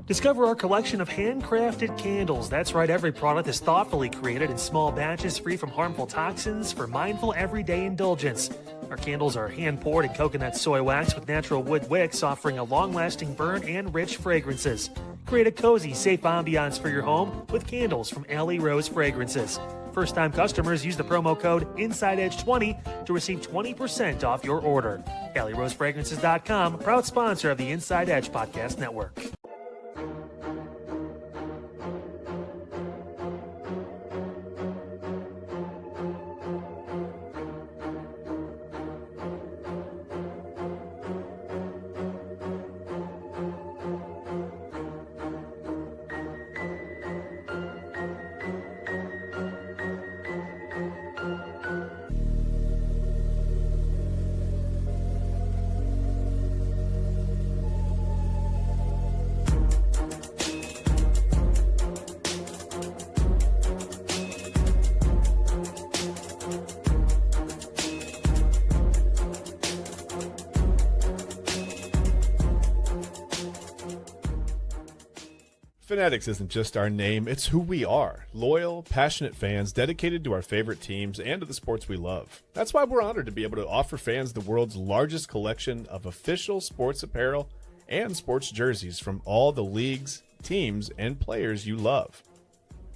Discover our collection of handcrafted candles. That's right, every product is thoughtfully created in small batches free from harmful toxins for mindful everyday indulgence. Our candles are hand-poured in coconut soy wax with natural wood wicks, offering a long-lasting burn and rich fragrances. Create a cozy, safe ambiance for your home with candles from Alley Rose Fragrances. First-time customers use the promo code InsideEdge20 to receive 20% off your order. AlleyRoseFragrances.com, proud sponsor of the Inside Edge Podcast Network. Fanatics isn't just our name, it's who we are. Loyal, passionate fans dedicated to our favorite teams and to the sports we love. That's why we're honored to be able to offer fans the world's largest collection of official sports apparel and sports jerseys from all the leagues, teams, and players you love.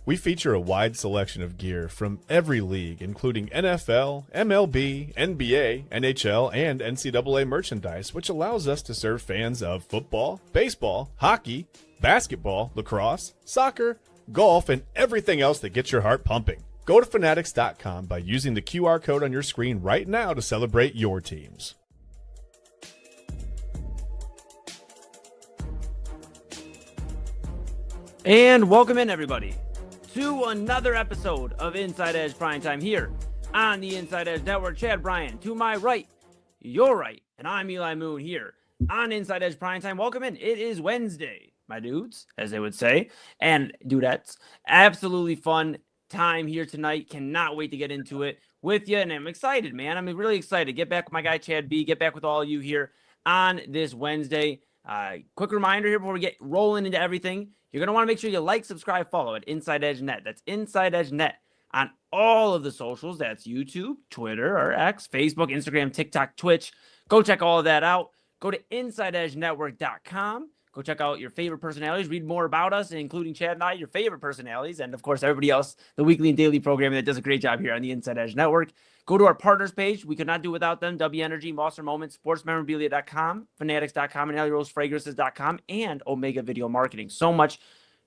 We feature a wide selection of gear from every league, including NFL, MLB, NBA, NHL, and NCAA merchandise, which allows us to serve fans of football, baseball, hockey, basketball, lacrosse, soccer, golf, and everything else that gets your heart pumping. Go to Fanatics.com by using the QR code on your screen right now to celebrate your teams. And welcome in, everybody, to another episode of Inside Edge Primetime here on the Inside Edge Network. Chad Bryan to my right, your right, and I'm Eli Moon here on Inside Edge Primetime. Welcome in. It is Wednesday, my dudes, as they would say, and dudettes. Absolutely fun time here tonight. Cannot wait to get into it with you, and I'm excited, man. I'm really excited. Get back with my guy, Chad B. Get back with all of you here on this Wednesday. Quick reminder here before we get rolling into everything. You're going to want to make sure you like, subscribe, follow at Inside Edge Net. That's Inside Edge Net on all of the socials. That's YouTube, Twitter, or X, Facebook, Instagram, TikTok, Twitch. Go check all of that out. Go to InsideEdgeNetwork.com. Go check out your favorite personalities. Read more about us, including Chad and I, your favorite personalities, and, of course, everybody else, the weekly and daily programming that does a great job here on the Inside Edge Network. Go to our partners page. We could not do without them. W Energy, Monster Moments, SportsMemorabilia.com, Fanatics.com, and AlleyRoseFragrances.com, and Omega Video Marketing. So much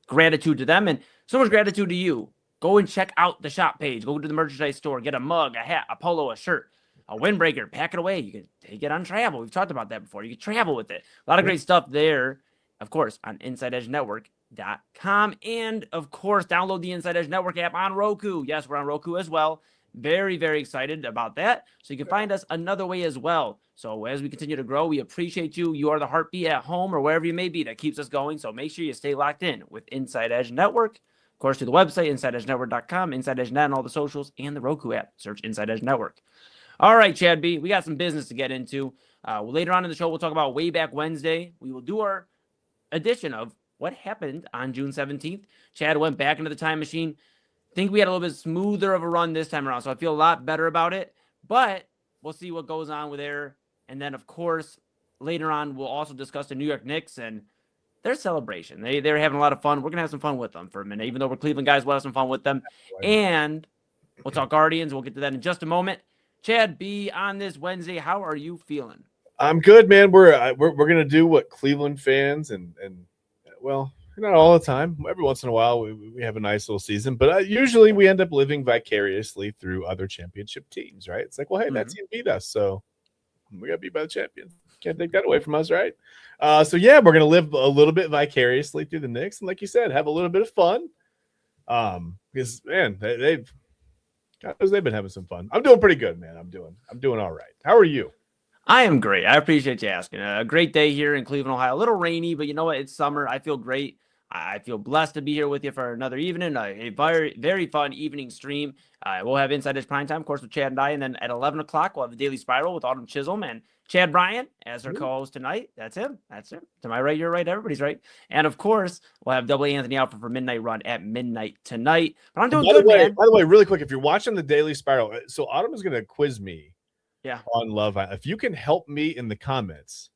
gratitude to them, and so much gratitude to you. Go and check out the shop page. Go to the merchandise store. Get a mug, a hat, a polo, a shirt, a windbreaker. Pack it away. You can take it on travel. We've talked about that before. You can travel with it. A lot of great stuff there, of course, on InsideEdgeNetwork.com. And, of course, download the Inside Edge Network app on Roku. Yes, we're on Roku as well. Very, very excited about that. So you can find us another way as well. So as we continue to grow, we appreciate you. You are the heartbeat at home or wherever you may be that keeps us going. So make sure you stay locked in with Inside Edge Network. Of course, to the website, InsideEdgeNetwork.com, Inside Edge Net on all the socials, and the Roku app. Search Inside Edge Network. All right, Chad B, we got some business to get into. Later on in the show, we'll talk about Way Back Wednesday. We will do our edition of what happened on June 17th. Chad went back into the time machine. Think we had a little bit smoother of a run this time around, so I feel a lot better about it. But we'll see what goes on with there. And then, of course, later on, we'll also discuss the New York Knicks and their celebration. They're having a lot of fun. We're going to have some fun with them for a minute. Even though we're Cleveland guys, we'll have some fun with them. And we'll talk Guardians. We'll get to that in just a moment. Chad B, on this Wednesday, how are you feeling? I'm good, man. We're going to do what Cleveland fans and well, not all the time. Every once in a while, we have a nice little season. But usually we end up living vicariously through other championship teams, right? It's like, well, hey, that team beat us, so we got to beat by the champions. Can't take that away from us, right? So, yeah, we're going to live a little bit vicariously through the Knicks. And like you said, have a little bit of fun. Because, man, they've been having some fun. I'm doing pretty good, man. I'm doing all right. How are you? I am great. I appreciate you asking. A great day here in Cleveland, Ohio. A little rainy, but you know what? It's summer. I feel great. I feel blessed to be here with you for another evening, a very, very fun evening stream. We'll have Inside Edge Primetime, of course, with Chad and I, and then at 11 o'clock, we'll have the Daily Spiral with Autumn Chisholm and Chad Bryant as our co-host tonight. That's him. That's him. To my right, you're right. Everybody's right. And, of course, we'll have Double A Anthony Alford for Midnight Run at midnight tonight. But I'm doing good, man. By the way, really quick, if you're watching the Daily Spiral, so Autumn is going to quiz me on Love. If you can help me in the comments,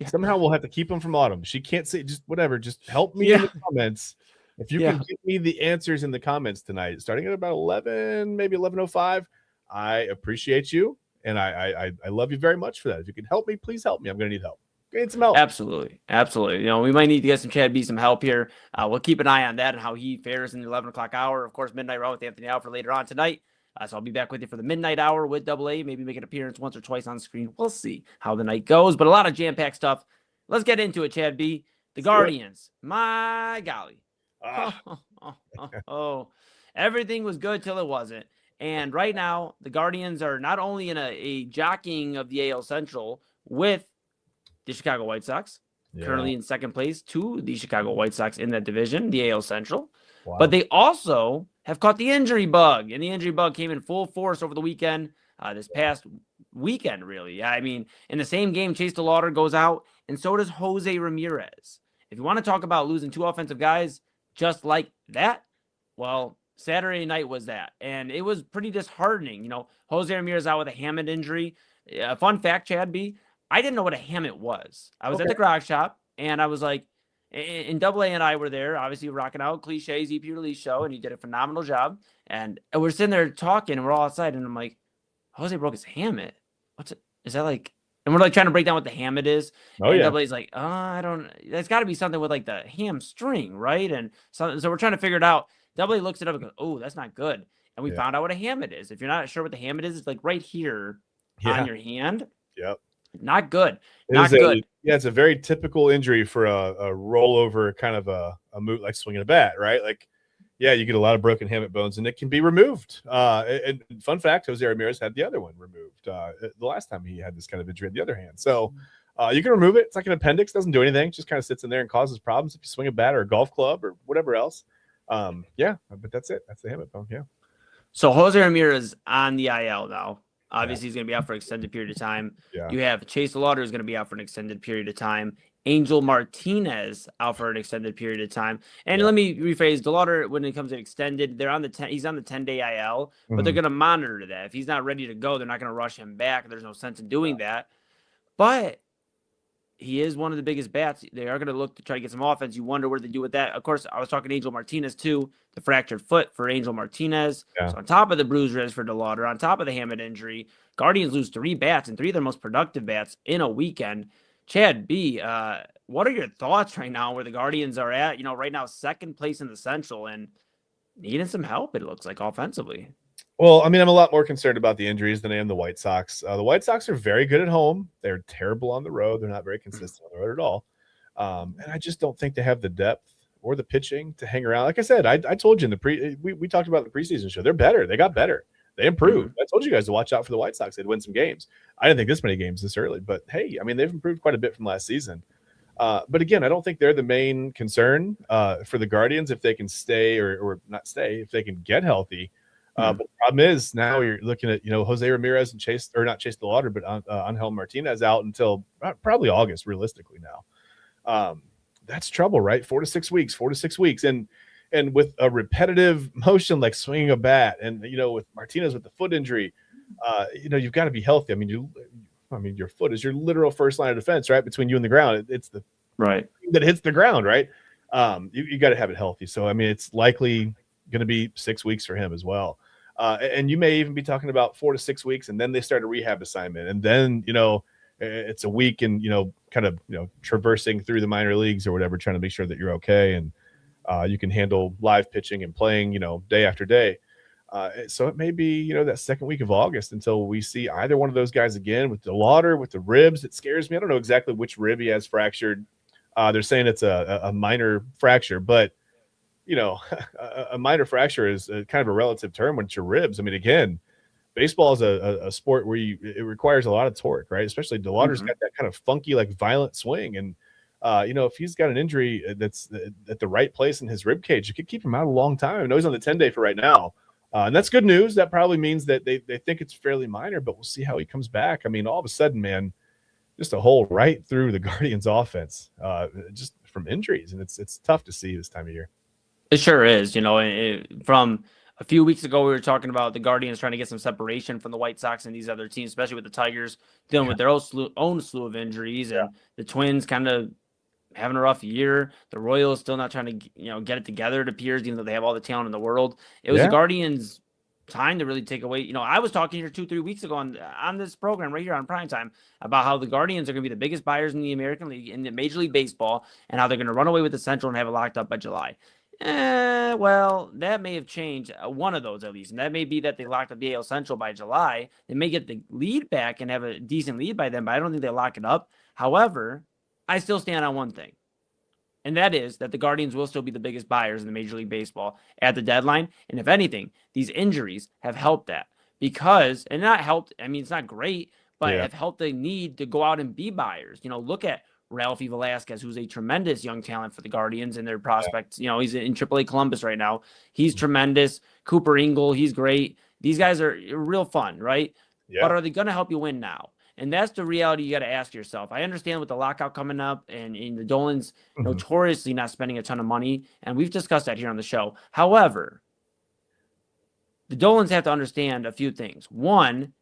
somehow we'll have to keep them from Autumn. She can't say just whatever. Just help me in the comments. If you can give me the answers in the comments tonight, starting at about 11, maybe 11:05, I appreciate you, and I love you very much for that. If you can help me, please help me. I'm going to need help. I need some help. Absolutely. We might need to get some Chad B some help here. We'll keep an eye on that and how he fares in the 11 o'clock hour. Of course, Midnight Run with Anthony Alford later on tonight. So I'll be back with you for the midnight hour with Double A. Maybe make an appearance once or twice on screen. We'll see how the night goes, but a lot of jam-packed stuff. Let's get into it, Chad B. The Guardians. My golly. Everything was good till it wasn't. And right now, the Guardians are not only in a jockeying of the AL Central with the Chicago White Sox, currently in second place to the Chicago White Sox in that division, the AL Central. Wow. But they also have caught the injury bug, and the injury bug came in full force over the weekend, this past weekend, really. I mean, in the same game, Chase DeLauder goes out, and so does Jose Ramirez. If you want to talk about losing two offensive guys just like that, well, Saturday night was that, and it was pretty disheartening. Jose Ramirez out with a hamate injury. Fun fact, Chad B, I didn't know what a hamate was. I was at the grog shop, and I was like, and Double A and I were there, obviously rocking out Cliches EP release show, and he did a phenomenal job. And we're sitting there talking, and we're all outside, and I'm like, Jose broke his hamate. What's it? Is that like? And we're like trying to break down what the hamate is. And Double A's like, I don't. That's got to be something with like the hamstring, right? And so we're trying to figure it out. Double A looks it up and goes, oh, that's not good. And we found out what a hamate is. If you're not sure what the hamate is, it's like right here on your hand. Yep. Not good. Not good. It's a very typical injury for a rollover kind of a move, like swinging a bat, right? Like, you get a lot of broken hamate bones, and it can be removed. And fun fact, Jose Ramirez had the other one removed the last time he had this kind of injury in the other hand. So you can remove it. It's like an appendix. Doesn't do anything. It just kind of sits in there and causes problems if you swing a bat or a golf club or whatever else. But that's it. That's the hamate bone. Yeah. So Jose Ramirez on the IL now. Obviously, he's going to be out for an extended period of time. Yeah. You have Chase DeLauder is going to be out for an extended period of time. Angel Martinez out for an extended period of time. And let me rephrase, DeLauder, when it comes to extended, he's on the 10-day IL, but they're going to monitor that. If he's not ready to go, they're not going to rush him back. There's no sense in doing that. But he is one of the biggest bats. They are going to look to try to get some offense. You wonder what they do with that. Of course, I was talking to Angel Martinez too, the fractured foot for Angel Martinez. Yeah. So on top of the bruised ribs for DeLauder, on top of the hamate injury, Guardians lose 3 bats and 3 of their most productive bats in a weekend. Chad B, what are your thoughts right now where the Guardians are at? Right now, second place in the Central and needing some help, it looks like, offensively. Well, I mean, I'm a lot more concerned about the injuries than I am the White Sox. The White Sox are very good at home. They're terrible on the road. They're not very consistent on the road at all. And I just don't think they have the depth or the pitching to hang around. Like I said, I told you we talked about the preseason show. They're better. They got better. They improved. I told you guys to watch out for the White Sox. They'd win some games. I didn't think this many games this early, but hey, I mean, they've improved quite a bit from last season. But again, I don't think they're the main concern for the Guardians if they can stay or not stay, if they can get healthy. But the problem is now you're looking at, Jose Ramirez and not Chase DeLauder, but Angel Martinez out until probably August, realistically now. That's trouble, right? 4 to 6 weeks. And with a repetitive motion like swinging a bat and, with Martinez with the foot injury, you've got to be healthy. I mean, your foot is your literal first line of defense, right? Between you and the ground. It's the right that hits the ground, right? You got to have it healthy. So, I mean, it's likely going to be 6 weeks for him as well. And you may even be talking about 4 to 6 weeks, and then they start a rehab assignment. And then, it's a week and, kind of, traversing through the minor leagues or whatever, trying to make sure that you're okay. And you can handle live pitching and playing, day after day. So it may be, that second week of August until we see either one of those guys again. With DeLauder, with the ribs, it scares me. I don't know exactly which rib he has fractured. They're saying it's a minor fracture, but a minor fracture is kind of a relative term when it's your ribs. I mean, again, baseball is a sport where it requires a lot of torque, right? Especially DeLauder's got that kind of funky, like violent swing. And If he's got an injury that's at the right place in his rib cage, you could keep him out a long time. I know he's on the 10-day for right now. And that's good news. That probably means that they think it's fairly minor, but we'll see how he comes back. I mean, all of a sudden, man, just a hole right through the Guardians offense, just from injuries. And it's tough to see this time of year. It sure is. From a few weeks ago, we were talking about the Guardians trying to get some separation from the White Sox and these other teams, especially with the Tigers dealing with their own slew of injuries, and the Twins kind of having a rough year. The Royals still not trying to, get it together, it appears, even though they have all the talent in the world. It was the Guardians' time to really take away. I was talking here 2-3 weeks ago on this program right here on Primetime about how the Guardians are going to be the biggest buyers in the American League, in the Major League Baseball, and how they're going to run away with the Central and have it locked up by July. Well, that may have changed, one of those at least, and that may be that they locked up the AL Central by July. They may get the lead back and have a decent lead by then, but I don't think they lock it up. However, I still stand on one thing, and that is that the Guardians will still be the biggest buyers in the Major League Baseball at the deadline. And if anything, these injuries have helped that, because, and not helped, I mean, it's not great, but have helped the need to go out and be buyers. Look at Ralphie Velasquez, who's a tremendous young talent for the Guardians and their prospects. He's in AAA Columbus right now. He's tremendous. Cooper Ingle, he's great. These guys are real fun, right? Yeah. But are they going to help you win now? And that's the reality you got to ask yourself. I understand with the lockout coming up and the Dolans notoriously not spending a ton of money, and we've discussed that here on the show. However, the Dolans have to understand a few things. One,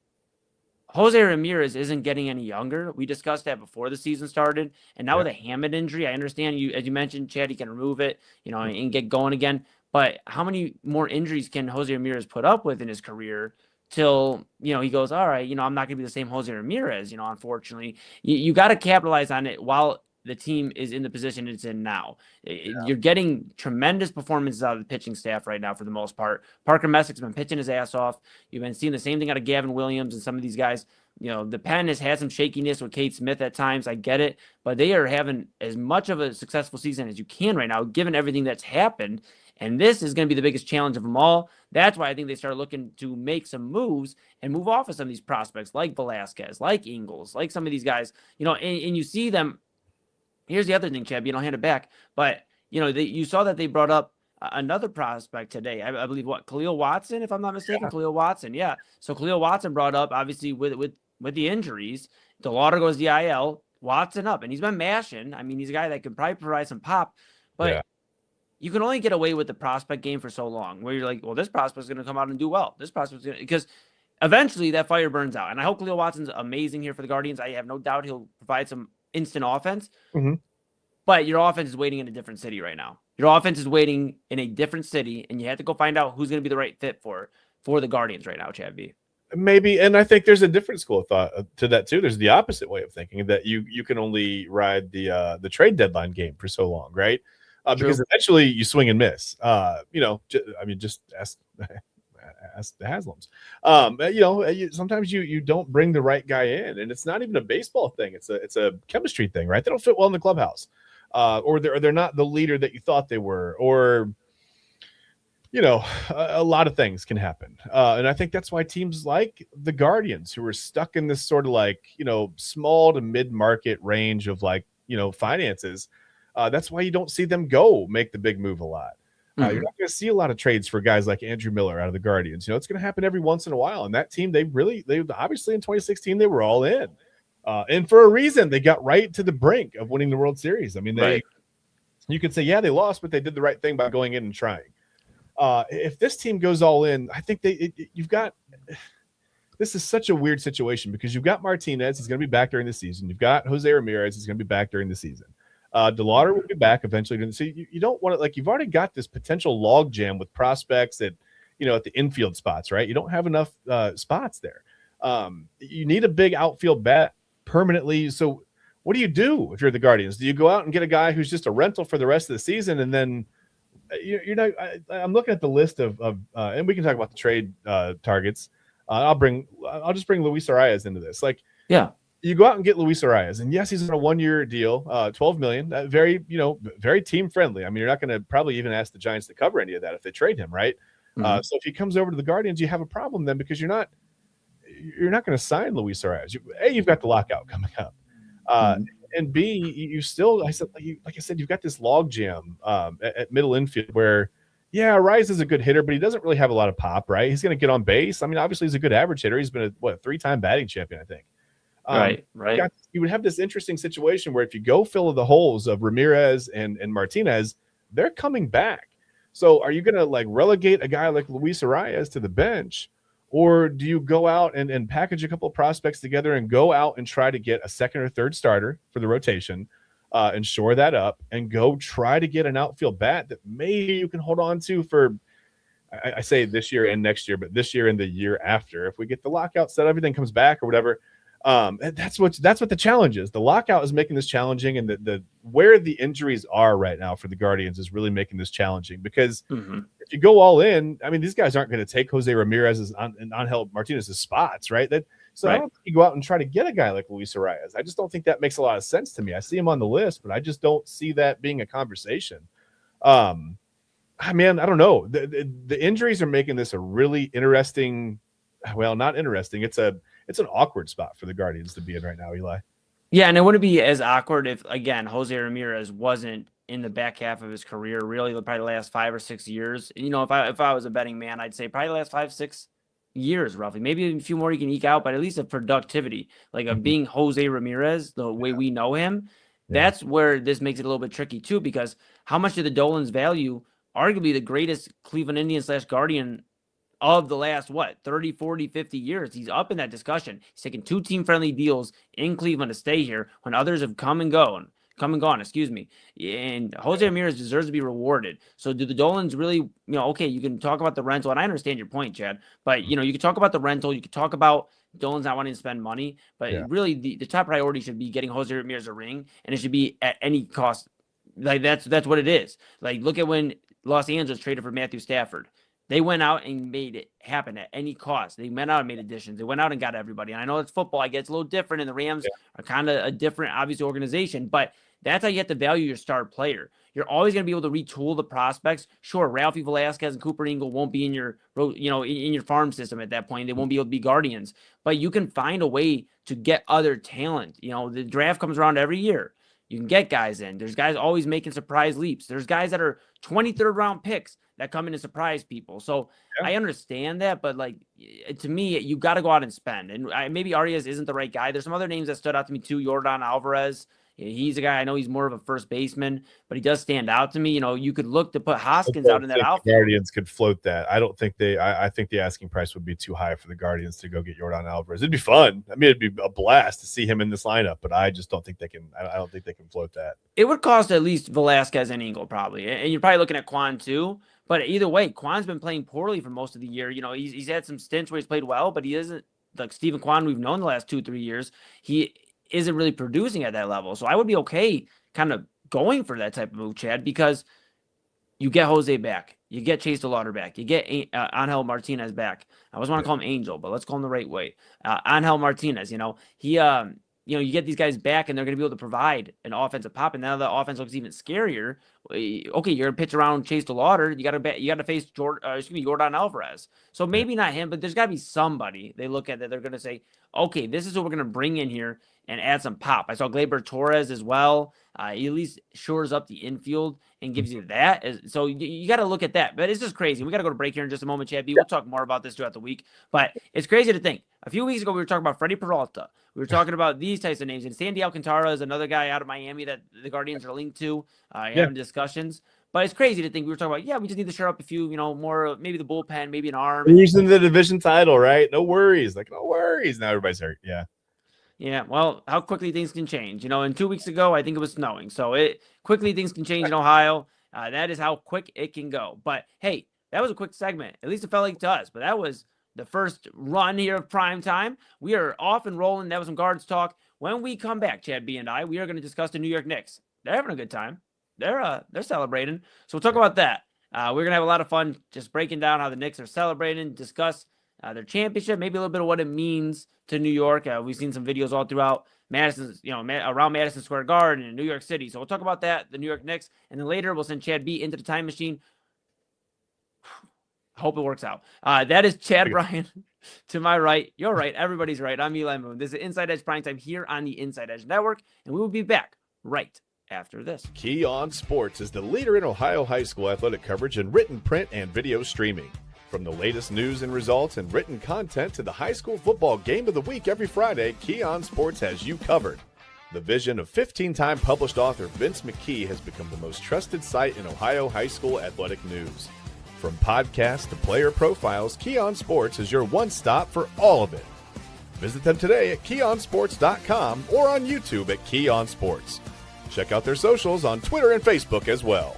Jose Ramirez isn't getting any younger. We discussed that before the season started. And now with a hamate injury, I understand you, as you mentioned, Chad, he can remove it, and get going again. But how many more injuries can Jose Ramirez put up with in his career till, he goes, all right, I'm not going to be the same Jose Ramirez, unfortunately. You got to capitalize on it while the team is in the position it's in now. You're getting tremendous performances out of the pitching staff right now for the most part. Parker Messick's been pitching his ass off. You've been seeing the same thing out of Gavin Williams and some of these guys. The pen has had some shakiness with Kate Smith at times. I get it. But they are having as much of a successful season as you can right now, given everything that's happened. And this is going to be the biggest challenge of them all. That's why I think they start looking to make some moves and move off of some of these prospects like Velasquez, like Ingles, like some of these guys, and you see them. Here's the other thing, Chad, hand it back. But, you saw that they brought up another prospect today. I believe, Khalil Watson, if I'm not mistaken. Khalil Watson, yeah. So Khalil Watson brought up, obviously, with the injuries. DeLauder goes the IL, Watson up. And he's been mashing. I mean, he's a guy that could probably provide some pop. But you can only get away with the prospect game for so long, where you're like, well, this prospect's going to come out and do well. This prospect's going to, because eventually that fire burns out. And I hope Khalil Watson's amazing here for the Guardians. I have no doubt he'll provide some instant offense, but your offense is waiting in a different city right now. Your offense is waiting in a different city, and you have to go find out who's going to be the right fit for the Guardians right now, Chad B. Maybe, and I think there's a different school of thought to that too. There's the opposite way of thinking, that you can only ride the trade deadline game for so long, right? Because eventually you swing and miss. Just ask the Haslams. Sometimes you don't bring the right guy in, and it's not even a baseball thing. It's a chemistry thing, right? They don't fit well in the clubhouse, or they're not the leader that you thought they were, or a lot of things can happen. And I think that's why teams like the Guardians, who are stuck in this sort of small to mid-market range of finances, that's why you don't see them make the big move a lot. You're not going to see a lot of trades for guys like Andrew Miller out of the Guardians. It's going to happen every once in a while. And that team, they obviously in 2016, they were all in. And for a reason, they got right to the brink of winning the World Series. I mean, you could say, they lost, but they did the right thing by going in and trying. If this team goes all in, I think this is such a weird situation, because you've got Martinez, he's going to be back during the season. You've got Jose Ramirez, he's going to be back during the season. DeLauder will be back eventually. So you don't want to, you've already got this potential log jam with prospects at the infield spots, right? You don't have enough spots there. You need a big outfield bat permanently. So what do you do if you're the Guardians? Do you go out and get a guy who's just a rental for the rest of the season, and then you're not? I'm looking at the list of and we can talk about the trade targets. I'll just bring Luis Arias into this. You go out and get Luis Arias, and yes, he's on a 1-year deal, $12 million. Very team friendly. I mean, you're not going to probably even ask the Giants to cover any of that if they trade him, right? So if he comes over to the Guardians, you have a problem then, because you're not going to sign Luis Arias. You've got the lockout coming up, and B, you still, like I said, you've got this log jam at middle infield where, yeah, Rise is a good hitter, but he doesn't really have a lot of pop, right? He's going to get on base. I mean, obviously, he's a good average hitter. He's been a 3-time batting champion, I think. Right. You would have this interesting situation where if you go fill the holes of Ramirez and Martinez, they're coming back. So are you going to like relegate a guy like Luis Arias to the bench? Or do you go out and package a couple of prospects together and go out and try to get a second or third starter for the rotation and shore that up and go try to get an outfield bat that maybe you can hold on to for, I say this year and next year, but this year and the year after. If we get the lockout set, everything comes back or whatever. That's what the challenge is. The lockout is making this challenging, and the where the injuries are right now for the Guardians is really making this challenging because if you go all in, I mean, these guys aren't going to take Jose Ramirez's and Angel Martinez's spots, right? I don't think you go out and try to get a guy like Luis Arias. I just don't think that makes a lot of sense to me. I see him on the list, but I just don't see that being a conversation. Man, I don't know. The injuries are making this a really interesting. Well, not interesting. It's an awkward spot for the Guardians to be in right now, Eli. Yeah, and it wouldn't be as awkward if, again, Jose Ramirez wasn't in the back half of his career, really, probably the last 5 or 6 years. You know, if I was a betting man, I'd say probably the last 5, 6 years, roughly. Maybe a few more you can eke out, but at least of productivity, like of being Jose Ramirez, the way we know him. That's where this makes it a little bit tricky, too, because how much do the Dolans value arguably the greatest Cleveland Indians / Guardian of the last, 30, 40, 50 years? He's up in that discussion. He's taking 2 team-friendly deals in Cleveland to stay here when others have come and gone, excuse me. And Jose Ramirez deserves to be rewarded. So do the Dolans really, okay, you can talk about the rental, and I understand your point, Chad, but, you can talk about the rental, you can talk about Dolans not wanting to spend money, but really the top priority should be getting Jose Ramirez a ring, and it should be at any cost. Like, that's what it is. Like, look at when Los Angeles traded for Matthew Stafford. They went out and made it happen at any cost. They went out and made additions. They went out and got everybody. And I know it's football. I get it's a little different, and the Rams are kind of a different, obvious organization. But that's how you have to value your star player. You're always going to be able to retool the prospects. Sure, Ralphie Velasquez and Cooper Ingle won't be in your, in your farm system at that point. They won't be able to be Guardians. But you can find a way to get other talent. The draft comes around every year. You can get guys in. There's guys always making surprise leaps. There's guys that are 23rd round picks that come in and surprise people. So I understand that, but to me, you got to go out and spend. And maybe Arias isn't the right guy. There's some other names that stood out to me too. Jordan Alvarez. He's a guy, I know he's more of a first baseman, but he does stand out to me. You could look to put Hoskins out in that outfield. The Guardians could float that. I don't think I think the asking price would be too high for the Guardians to go get Jordan Alvarez. It'd be fun. I mean, it'd be a blast to see him in this lineup, but I just don't think they can. I don't think they can float that. It would cost at least Velasquez and Ingle probably, and you're probably looking at Quan too. But either way, Quan's been playing poorly for most of the year. He's had some stints where he's played well, but he isn't like Stephen Quan we've known the last 2-3 years. He isn't really producing at that level. So I would be okay kind of going for that type of move, Chad, because you get Jose back. You get Chase DeLauder back. You get Angel Martinez back. I always want to call him Angel, but let's call him the right way. Angel Martinez, you get these guys back, and they're going to be able to provide an offensive pop, and now the offense looks even scarier. Okay, you're going to pitch around Chase DeLauder. You got to face Jordan Alvarez. So maybe not him, but there's got to be somebody they look at that they're going to say, okay, this is what we're going to bring in here and add some pop. I saw Gleyber Torres as well. He at least shores up the infield and gives you that. So you got to look at that. But it's just crazy. We got to go to break here in just a moment, Chad B. We'll talk more about this throughout the week. But it's crazy to think. A few weeks ago, we were talking about Freddie Peralta. We were talking about these types of names. And Sandy Alcantara is another guy out of Miami that the Guardians are linked to, having discussions. But it's crazy to think we were talking about, we just need to shore up a few, more, maybe the bullpen, maybe an arm. Losing the division title, right? No worries. No worries. Now everybody's hurt. Yeah. Yeah, well, how quickly things can change. And 2 weeks ago, I think it was snowing. So quickly things can change in Ohio. That is how quick it can go. But, hey, that was a quick segment. At least it felt like to us. But that was the first run here of Prime Time. We are off and rolling. That was some Guards talk. When we come back, Chad B and I, we are going to discuss the New York Knicks. They're having a good time. They're celebrating. So we'll talk about that. We're going to have a lot of fun just breaking down how the Knicks are celebrating, discuss their championship, maybe a little bit of what it means to New York. We've seen some videos all throughout Madison, around Madison Square Garden in New York City. So we'll talk about that, the New York Knicks, and then later we'll send Chad B into the time machine. I hope it works out. That is Chad Bryan to my right. You're right. Everybody's right. I'm Eli Moon. This is Inside Edge Primetime here on the Inside Edge Network, and we will be back right after this. Key On Sports is the leader in Ohio high school athletic coverage in written, print, and video streaming. From the latest news and results and written content to the high school football game of the week every Friday, Key On Sports has you covered. The vision of 15-time published author Vince McKee has become the most trusted site in Ohio high school athletic news. From podcasts to player profiles, Key On Sports is your one-stop for all of it. Visit them today at keyonsports.com or on YouTube at Key On Sports. Check out their socials on Twitter and Facebook as well.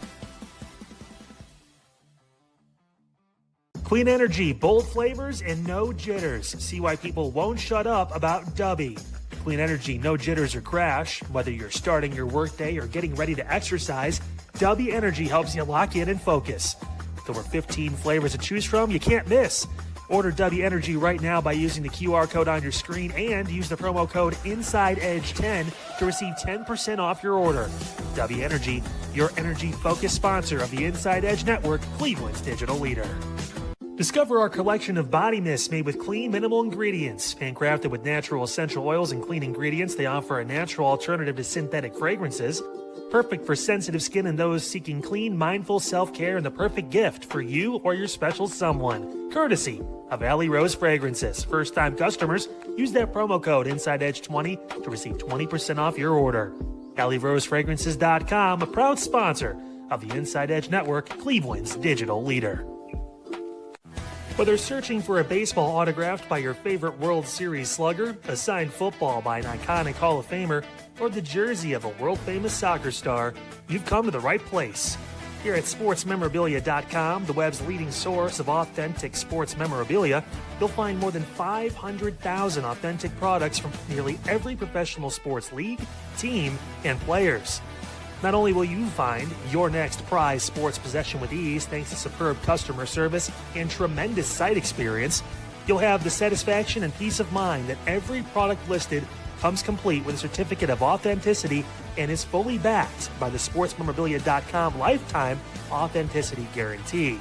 Clean energy, bold flavors, and no jitters. See why people won't shut up about Dubby. Clean energy, no jitters or crash. Whether you're starting your workday or getting ready to exercise, Dubby Energy helps you lock in and focus. With over 15 flavors to choose from, you can't miss. Order Dubby Energy right now by using the QR code on your screen and use the promo code InsideEdge10 to receive 10% off your order. Dubby Energy, your energy-focused sponsor of the Inside Edge Network, Cleveland's digital leader. Discover our collection of body mists made with clean, minimal ingredients. Handcrafted with natural essential oils and clean ingredients, they offer a natural alternative to synthetic fragrances. Perfect for sensitive skin and those seeking clean, mindful self-care, and the perfect gift for you or your special someone. Courtesy of Alley Rose Fragrances. First-time customers, use that promo code InsideEdge20 to receive 20% off your order. AlleyRoseFragrances.com, a proud sponsor of the Inside Edge Network, Cleveland's digital leader. Whether searching for a baseball autographed by your favorite World Series slugger, a signed football by an iconic Hall of Famer, or the jersey of a world-famous soccer star, you've come to the right place. Here at SportsMemorabilia.com, the web's leading source of authentic sports memorabilia, you'll find more than 500,000 authentic products from nearly every professional sports league, team, and players. Not only will you find your next prized sports possession with ease thanks to superb customer service and tremendous site experience, you'll have the satisfaction and peace of mind that every product listed comes complete with a certificate of authenticity and is fully backed by the SportsMemorabilia.com lifetime authenticity guarantee.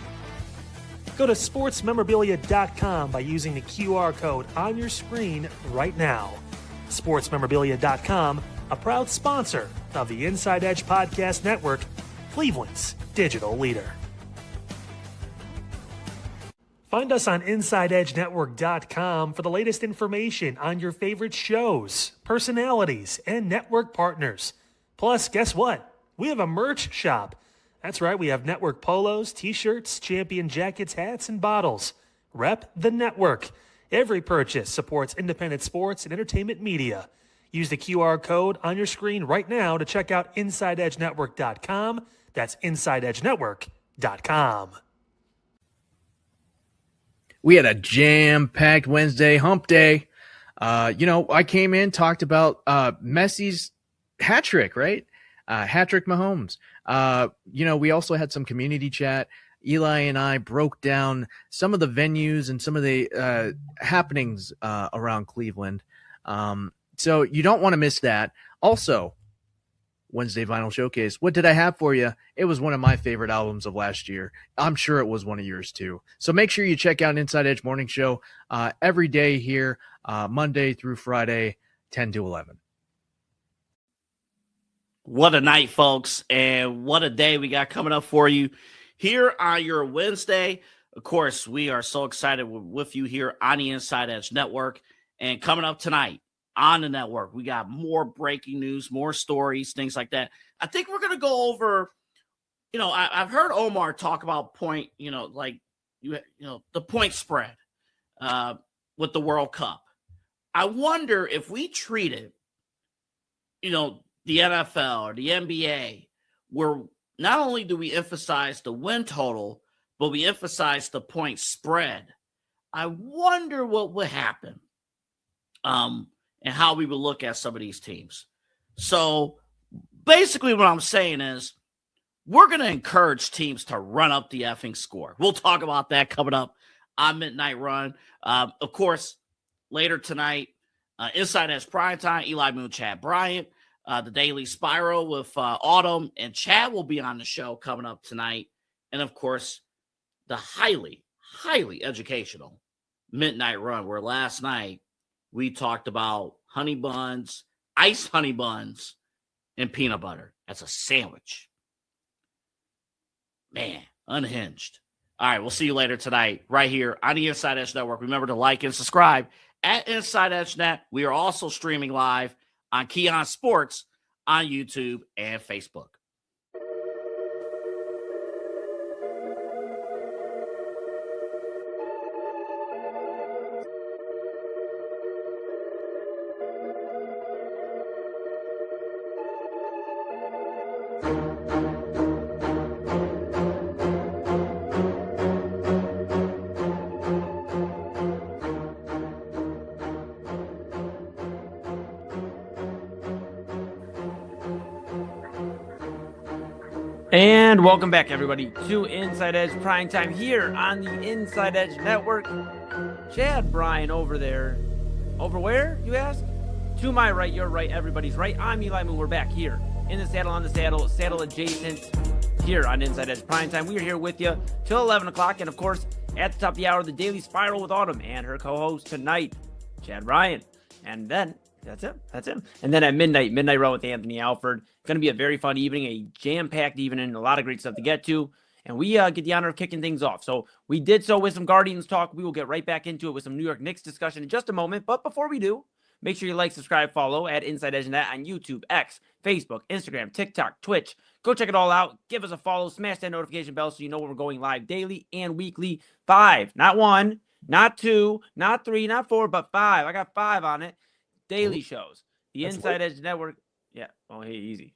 Go to SportsMemorabilia.com by using the QR code on your screen right now. SportsMemorabilia.com, a proud sponsor of the Inside Edge Podcast Network, Cleveland's digital leader. Find us on InsideEdgeNetwork.com for the latest information on your favorite shows, personalities, and network partners. Plus, guess what? We have a merch shop. That's right, we have network polos, t-shirts, champion jackets, hats, and bottles. Rep the network. Every purchase supports independent sports and entertainment media. Use the QR code on your screen right now to check out InsideEdgeNetwork.com. That's InsideEdgeNetwork.com. We had a jam-packed Wednesday hump day. I came in, talked about Messi's hat trick, right? Hat trick Mahomes. We also had some community chat. Eli and I broke down some of the venues and some of the happenings around Cleveland. So you don't want to miss that. Also, Wednesday Vinyl Showcase. What did I have for you? It was one of my favorite albums of last year. I'm sure it was one of yours too. So make sure you check out Inside Edge Morning Show every day here, Monday through Friday, 10 to 11. What a night, folks, and what a day we got coming up for you here on your Wednesday. Of course, we are so excited with you here on the Inside Edge Network. And coming up tonight on the network, we got more breaking news, more stories, things like that. I think we're going to go over, I've heard Omar talk about the point spread with the World Cup. I wonder if we treated, the NFL or the NBA, where not only do we emphasize the win total, but we emphasize the point spread. I wonder what would happen. And how we would look at some of these teams. So basically what I'm saying is we're going to encourage teams to run up the effing score. We'll talk about that coming up on Midnight Run. Of course, later tonight, Inside Edge Primetime, Eli Moon, Chad Bryant, the Daily Spiral with Autumn and Chad will be on the show coming up tonight. And of course, the highly, highly educational midnight run where last night we talked about honey buns, iced honey buns, and peanut butter as a sandwich. Man, unhinged. All right, we'll see you later tonight right here on the Inside Edge Network. Remember to like and subscribe at Inside Edge Net. We are also streaming live on Keon Sports on YouTube and Facebook. And welcome back, everybody, to Inside Edge Primetime here on the Inside Edge Network. Chad Bryan over there. Over where, you ask? To my right, your right, everybody's right. I'm Eli Moon. We're back here in the saddle, on the saddle, saddle adjacent here on Inside Edge Primetime. We are here with you till 11 o'clock. And, of course, at the top of the hour, the Daily Spiral with Autumn and her co-host tonight, Chad Bryan. And then that's him. And then at midnight run with Anthony Alford. Going to be a very fun evening, a jam-packed evening, a lot of great stuff to get to. And we get the honor of kicking things off. So we did so with some Guardians talk. We will get right back into it with some New York Knicks discussion in just a moment. But before we do, make sure you like, subscribe, follow at Inside Edge Net on YouTube, X, Facebook, Instagram, TikTok, Twitch. Go check it all out. Give us a follow. Smash that notification bell so you know when we're going live daily and weekly. 5, not 1, not 2, not 3, not 4, but 5. I got 5 on it. Daily shows. The Inside Edge Network. Yeah. Oh, hey, easy.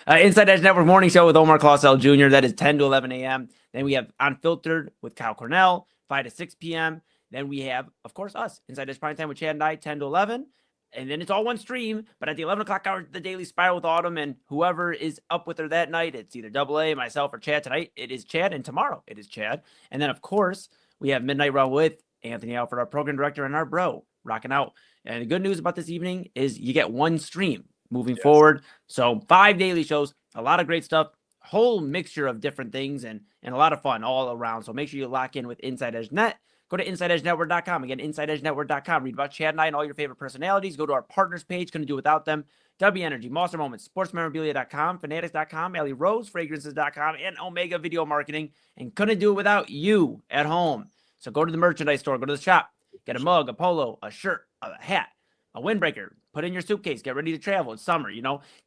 Inside Edge Network morning show with Omar Clausell Jr. That is 10 to 11 a.m. Then we have Unfiltered with Kyle Cornell, 5 to 6 p.m. Then we have, of course, us, Inside Edge Primetime with Chad and I, 10 to 11. And then it's all one stream. But at the 11 o'clock hour, the Daily Spiral with Autumn. And whoever is up with her that night, it's either AA, myself, or Chad. Tonight, it is Chad. And tomorrow, it is Chad. And then, of course, we have Midnight Run with Anthony Alford, our program director, and our bro, rocking out. And the good news about this evening is you get one stream moving forward. So 5 daily shows, a lot of great stuff, whole mixture of different things, and a lot of fun all around. So make sure you lock in with Inside Edge Net. Go to InsideEdgeNetwork.com. Again, InsideEdgeNetwork.com. Read about Chad and I and all your favorite personalities. Go to our partners page. Couldn't do without them. W Energy, Monster Moments, SportsMemorabilia.com, Fanatics.com, Ellie Rose, Fragrances.com, and Omega Video Marketing. And couldn't do it without you at home. So go to the merchandise store. Go to the shop. Get a mug, a polo, a shirt, a hat, a windbreaker. Put in your suitcase. Get ready to travel. It's summer,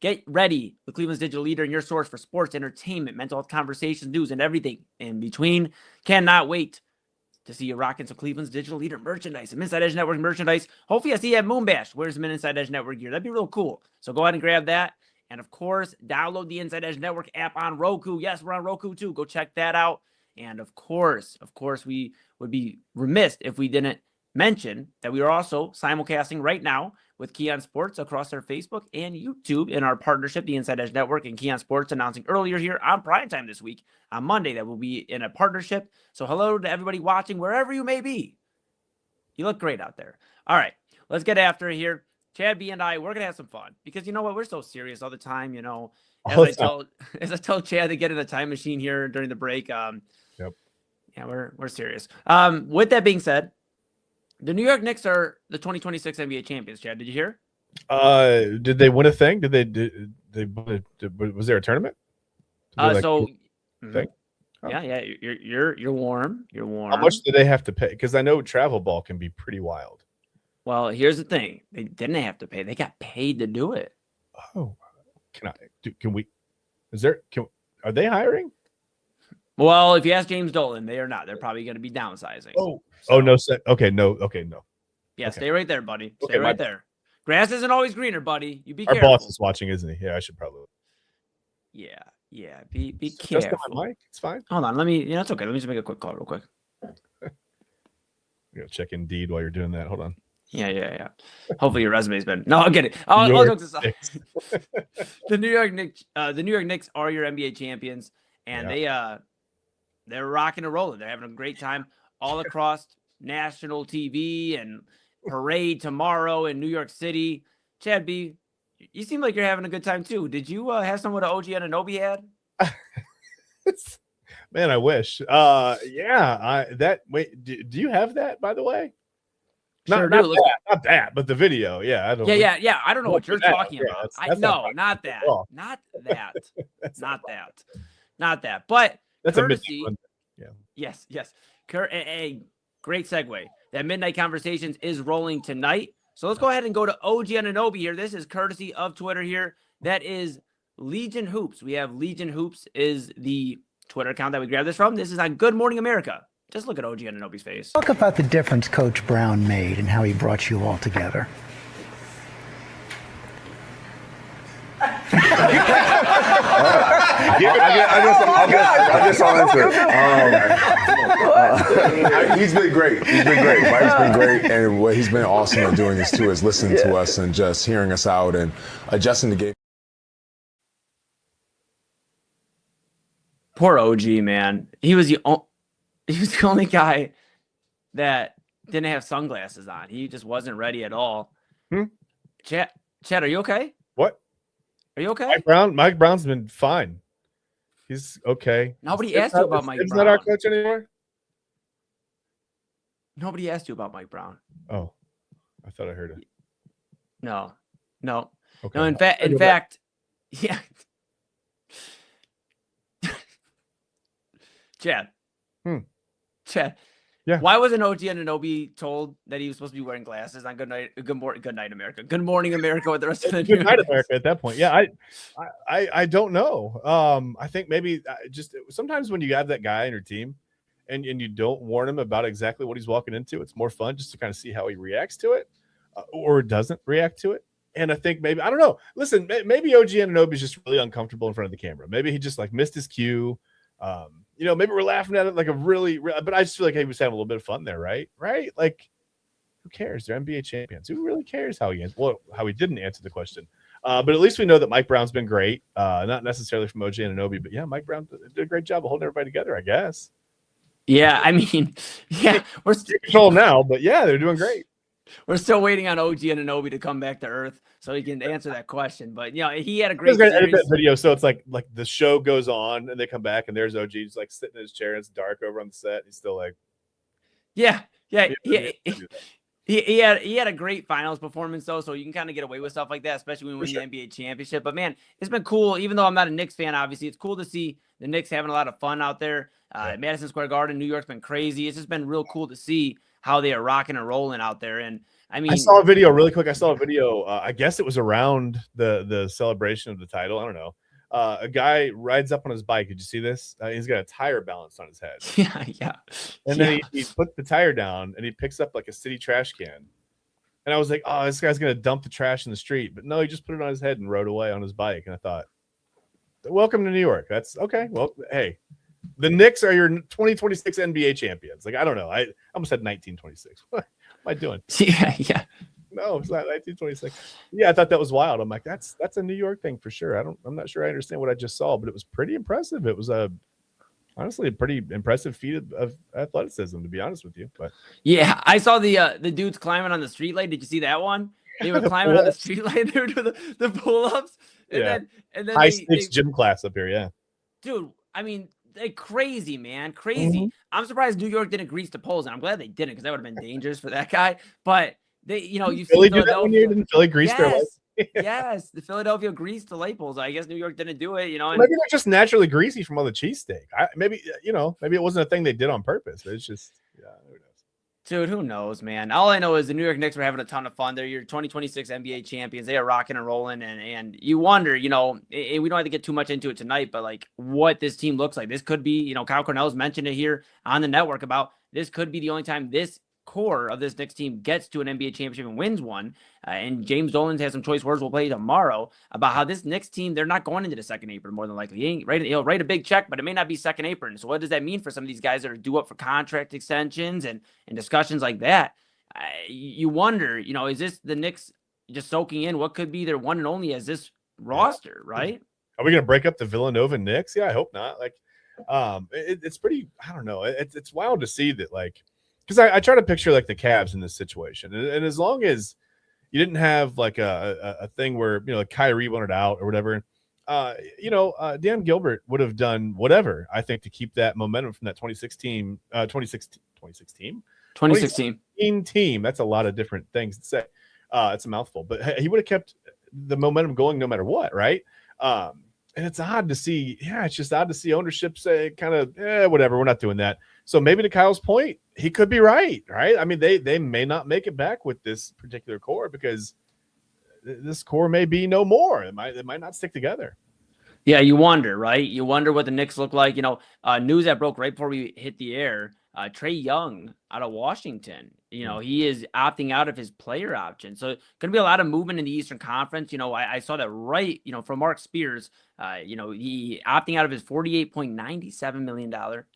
Get ready. The Cleveland's digital leader and your source for sports, entertainment, mental health conversations, news, and everything in between. Cannot wait to see you rocking some Cleveland's digital leader merchandise, some Inside Edge Network merchandise. Hopefully I see you at Moonbash. Where's some Inside Edge Network gear? That'd be real cool. So go ahead and grab that. And, of course, download the Inside Edge Network app on Roku. Yes, we're on Roku, too. Go check that out. And, of course, we would be remiss if we didn't mention that we are also simulcasting right now with Keon Sports across their Facebook and YouTube in our partnership, the Inside Edge Network and Keon Sports, announcing earlier here on Primetime this week on Monday that we'll be in a partnership. So hello to everybody watching wherever you may be. You look great out there. All right, let's get after it here. Chad B and I, we're going to have some fun because you know what? We're so serious all the time, As I told Chad to get in the time machine here during the break. Yep. Yeah, we're serious. With that being said, the New York Knicks are the 2026 NBA champions. Chad, did you hear? Did they win a thing? Was there a tournament? Thing? Yeah, you're warm. You're warm. How much do they have to pay? Because I know travel ball can be pretty wild. Well, here's the thing: they didn't have to pay; they got paid to do it. Oh, are they hiring? Well, if you ask James Dolan, they are not. They're probably going to be downsizing. No. Yeah, okay. Stay right there, buddy. Stay right there. Grass isn't always greener, buddy. You be Our careful. boss is watching, isn't he? Yeah, I should probably. Yeah. Be careful. My mic. It's fine. Hold on. It's okay. Let me just make a quick call real quick. You gotta check Indeed while you're doing that. Hold on. Yeah. Hopefully your resume's been. No, I'll get it. I'll joke aside. The New York Knicks are your NBA champions, and they're rocking and rolling. They're having a great time all across national TV and parade tomorrow in New York City. Chad B, you seem like you're having a good time too. Did you have some of the OG Anunoby had? Man, I wish. Wait, do you have that, by the way? Sure Not do. not that, but the video. Yeah, I don't. Yeah. I don't know what you're talking Yeah, about. that's No, not that. Not that. Not that. Not that. But that's courtesy. a yeah. Yes. A great segue. That Midnight Conversations is rolling tonight. So let's go ahead and go to OG Ananobi here. This is courtesy of Twitter here. That is Legion Hoops. We have Legion Hoops is the Twitter account that we grabbed this from. This is on Good Morning America. Just look at OG Ananobi's face. Talk about the difference Coach Brown made and how he brought you all together. I guess I'll answer. He's been great. Mike's been great, and what he's been awesome at doing this too is listening to us and just hearing us out and adjusting the game. Poor OG, man. He was the only guy that didn't have sunglasses on. He just wasn't ready at all. Chad, are you okay? What? Are you okay? Mike Brown's been fine. He's okay. Nobody asked you about Mike Brown. Is that our coach anymore? Nobody asked you about Mike Brown. Oh, I thought I heard it. No. Okay. No, in fact, yeah. Chad. Chad. Yeah. Why wasn't OG Ananobi told that he was supposed to be wearing glasses on Good Night America? Good Morning America with the rest of the Good Night America at that point. Yeah, I don't know. I think maybe just sometimes when you have that guy in your team and you don't warn him about exactly what he's walking into, it's more fun just to kind of see how he reacts to it or doesn't react to it. And I think maybe, I don't know. Listen, maybe OG Anunoby is just really uncomfortable in front of the camera. Maybe he just like missed his cue. Maybe we're laughing at it like but I just feel like he was having a little bit of fun there, right? Right? Like, who cares? They're NBA champions. Who really cares how he didn't answer the question? But at least we know that Mike Brown's been great. Not necessarily from OG Anunoby, but yeah, Mike Brown did a great job of holding everybody together, I guess. Yeah, I mean, yeah, we're still control now, but yeah, they're doing great. We're still waiting on OG Anunoby to come back to earth so he can answer that question. But he had a great series. That video, so it's like the show goes on and they come back and there's OG just like sitting in his chair and it's dark over on the set. He's still like, he had a great finals performance though, so you can kind of get away with stuff like that, especially when we win the NBA championship. But man, it's been cool. Even though I'm not a Knicks fan, obviously, it's cool to see the Knicks having a lot of fun out there. Madison Square Garden, New York's been crazy. It's just been real cool to see how they are rocking and rolling out there. And I mean, I saw a video really quick. I guess it was around the celebration of the title. I don't know. A guy rides up on his bike. Did you see this? He's got a tire balanced on his head. Yeah. And then he puts the tire down and he picks up like a city trash can. And I was like, oh, this guy's going to dump the trash in the street. But no, he just put it on his head and rode away on his bike. And I thought, welcome to New York. That's okay. Well, hey, the Knicks are your 2026 NBA champions. Like, I don't know. I almost said 1926. What am I doing? Yeah. No, it's not 1926. Yeah, I thought that was wild. I'm like, that's a New York thing for sure. I'm not sure I understand what I just saw, but it was pretty impressive. It was honestly a pretty impressive feat of athleticism, to be honest with you. But yeah, I saw the dudes climbing on the street light. Did you see that one? They were climbing on the street light. They were doing the pull-ups. And then high stakes gym class up here. Yeah, dude. I mean, they crazy, man, crazy. Mm-hmm. I'm surprised New York didn't grease the poles, and I'm glad they didn't because that would have been dangerous for that guy. But they, you Philly do that one year? Didn't Philly grease their light? Yes, the Philadelphia greased the light poles. I guess New York didn't do it. And maybe they're just naturally greasy from all the cheesesteak. Maybe it wasn't a thing they did on purpose. It's just who knows. Dude, who knows, man? All I know is the New York Knicks were having a ton of fun. They're your 2026 NBA champions. They are rocking and rolling, and you wonder, we don't have to get too much into it tonight, but like what this team looks like. This could be, Kyle Cornell's mentioned it here on the network about this could be the only time this core of this Knicks team gets to an NBA championship and wins one. And James Dolan has some choice words we'll play tomorrow about how this Knicks team, they're not going into the second apron more than likely. He'll write a big check, but it may not be second apron. So what does that mean for some of these guys that are due up for contract extensions and discussions like that? You wonder, is this the Knicks just soaking in what could be their one and only as this roster, right? Are we going to break up the Villanova Knicks? Yeah, I hope not. Like, it's pretty, I don't know. It's wild to see that, like, because I try to picture like the Cavs in this situation, and as long as you didn't have like a thing where like Kyrie wanted out or whatever, Dan Gilbert would have done whatever, I think, to keep that momentum from that 2016 team. That's a lot of different things to say. It's a mouthful, but he would have kept the momentum going no matter what, right? And it's odd to see. Yeah, it's just odd to see ownership say kind of, whatever, we're not doing that. So maybe to Kyle's point, he could be right? I mean, they may not make it back with this particular core because this core may be no more. It might not stick together. Yeah, you wonder, right? You wonder what the Knicks look like. News that broke right before we hit the air. Trae Young out of Washington, he is opting out of his player option. So going to be a lot of movement in the Eastern Conference. I saw that right, from Mark Spears, he opting out of his $48.97 million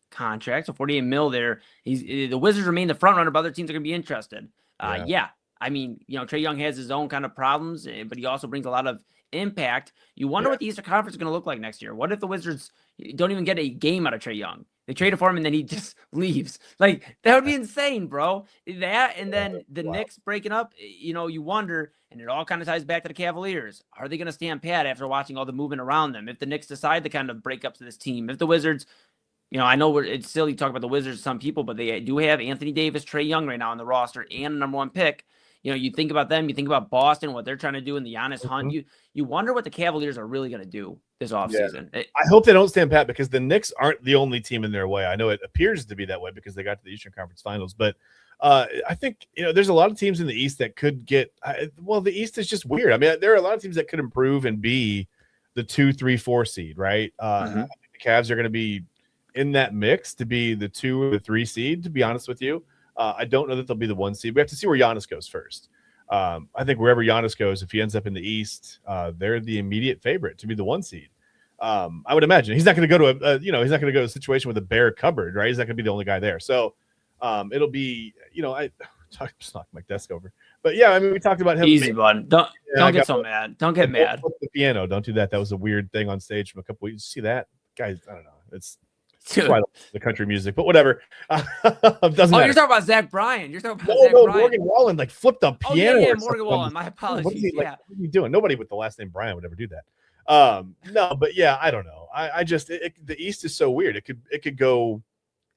contract. So 48 mil there. The Wizards remain the front runner, but other teams are going to be interested. Yeah. I mean, Trae Young has his own kind of problems, but he also brings a lot of impact. You wonder what the Eastern Conference is going to look like next year. What if the Wizards don't even get a game out of Trae Young? They traded for him and then he just leaves. Like, that would be insane, bro. That, and then the Knicks breaking up, you wonder, and it all kind of ties back to the Cavaliers. Are they going to stand pat after watching all the movement around them? If the Knicks decide to kind of break up to this team, if the Wizards, I know it's silly to talk about the Wizards to some people, but they do have Anthony Davis, Trae Young right now on the roster and a number one pick. You think about them, you think about Boston, what they're trying to do in the Giannis hunt. You wonder what the Cavaliers are really going to to this offseason. I hope they don't stand pat because the Knicks aren't the only team in their way. I know it appears to be that way because they got to the Eastern Conference Finals, but I think there's a lot of teams in the East that could get. The East is just weird. I mean, there are a lot of teams that could improve and be the 2, 3, 4 seed, right? I think the Cavs are going to be in that mix to be the 2 or the 3 seed. To be honest with you. I don't know that they'll be the 1 seed. We have to see where Giannis goes first. I think wherever Giannis goes, if he ends up in the East, they're the immediate favorite to be the 1 seed. I would imagine he's not going to go to he's not going to go to a situation with a bare cupboard, right? He's not going to be the only guy there. So it'll be, I just knocked my desk over, but yeah, I mean, we talked about him. Easy, bud. Don't get so mad. Don't get mad. The piano. Don't do that. That was a weird thing on stage from a couple weeks. See that, guys? I don't know. It's the country music, but whatever. Doesn't matter. You're talking about Zach Bryan. Zach Bryan. Morgan Wallen flipped a piano. Yeah, Morgan Wallen. My apologies. What is he doing? Nobody with the last name Bryan would ever do that. No, but yeah, I don't know. I just the East is so weird. It could go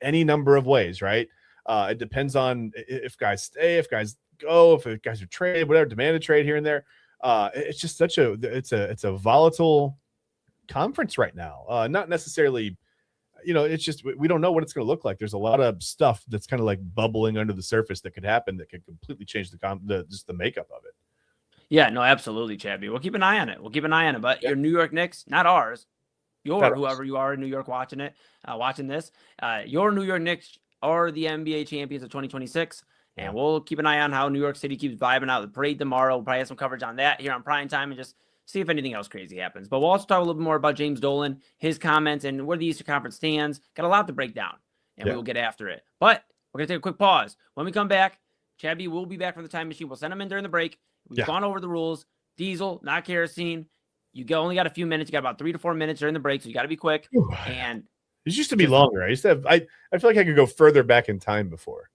any number of ways, right? It depends on if guys stay, if guys go, if guys are traded, whatever, demand a trade here and there. It's just it's a volatile conference right now. Not necessarily. It's just we don't know what it's going to look like. There's a lot of stuff that's kind of like bubbling under the surface that could happen that could completely change just the makeup of it. Yeah, no, absolutely, Chabby. We'll keep an eye on it. But your New York Knicks, not ours. Whoever you are in New York watching this, your New York Knicks are the NBA champions of 2026. And we'll keep an eye on how New York City keeps vibing out the parade tomorrow. We'll probably have some coverage on that here on Primetime and just see if anything else crazy happens. But we'll also talk a little bit more about James Dolan, his comments, and where the Eastern Conference stands. Got a lot to break down, and we will get after it. But we're going to take a quick pause. When we come back, Chabby will be back from the time machine. We'll send him in during the break. We've gone over the rules. Diesel, not kerosene. You only got a few minutes. You got about 3 to 4 minutes during the break, so you got to be quick. And it used to be longer. I feel like I could go further back in time before.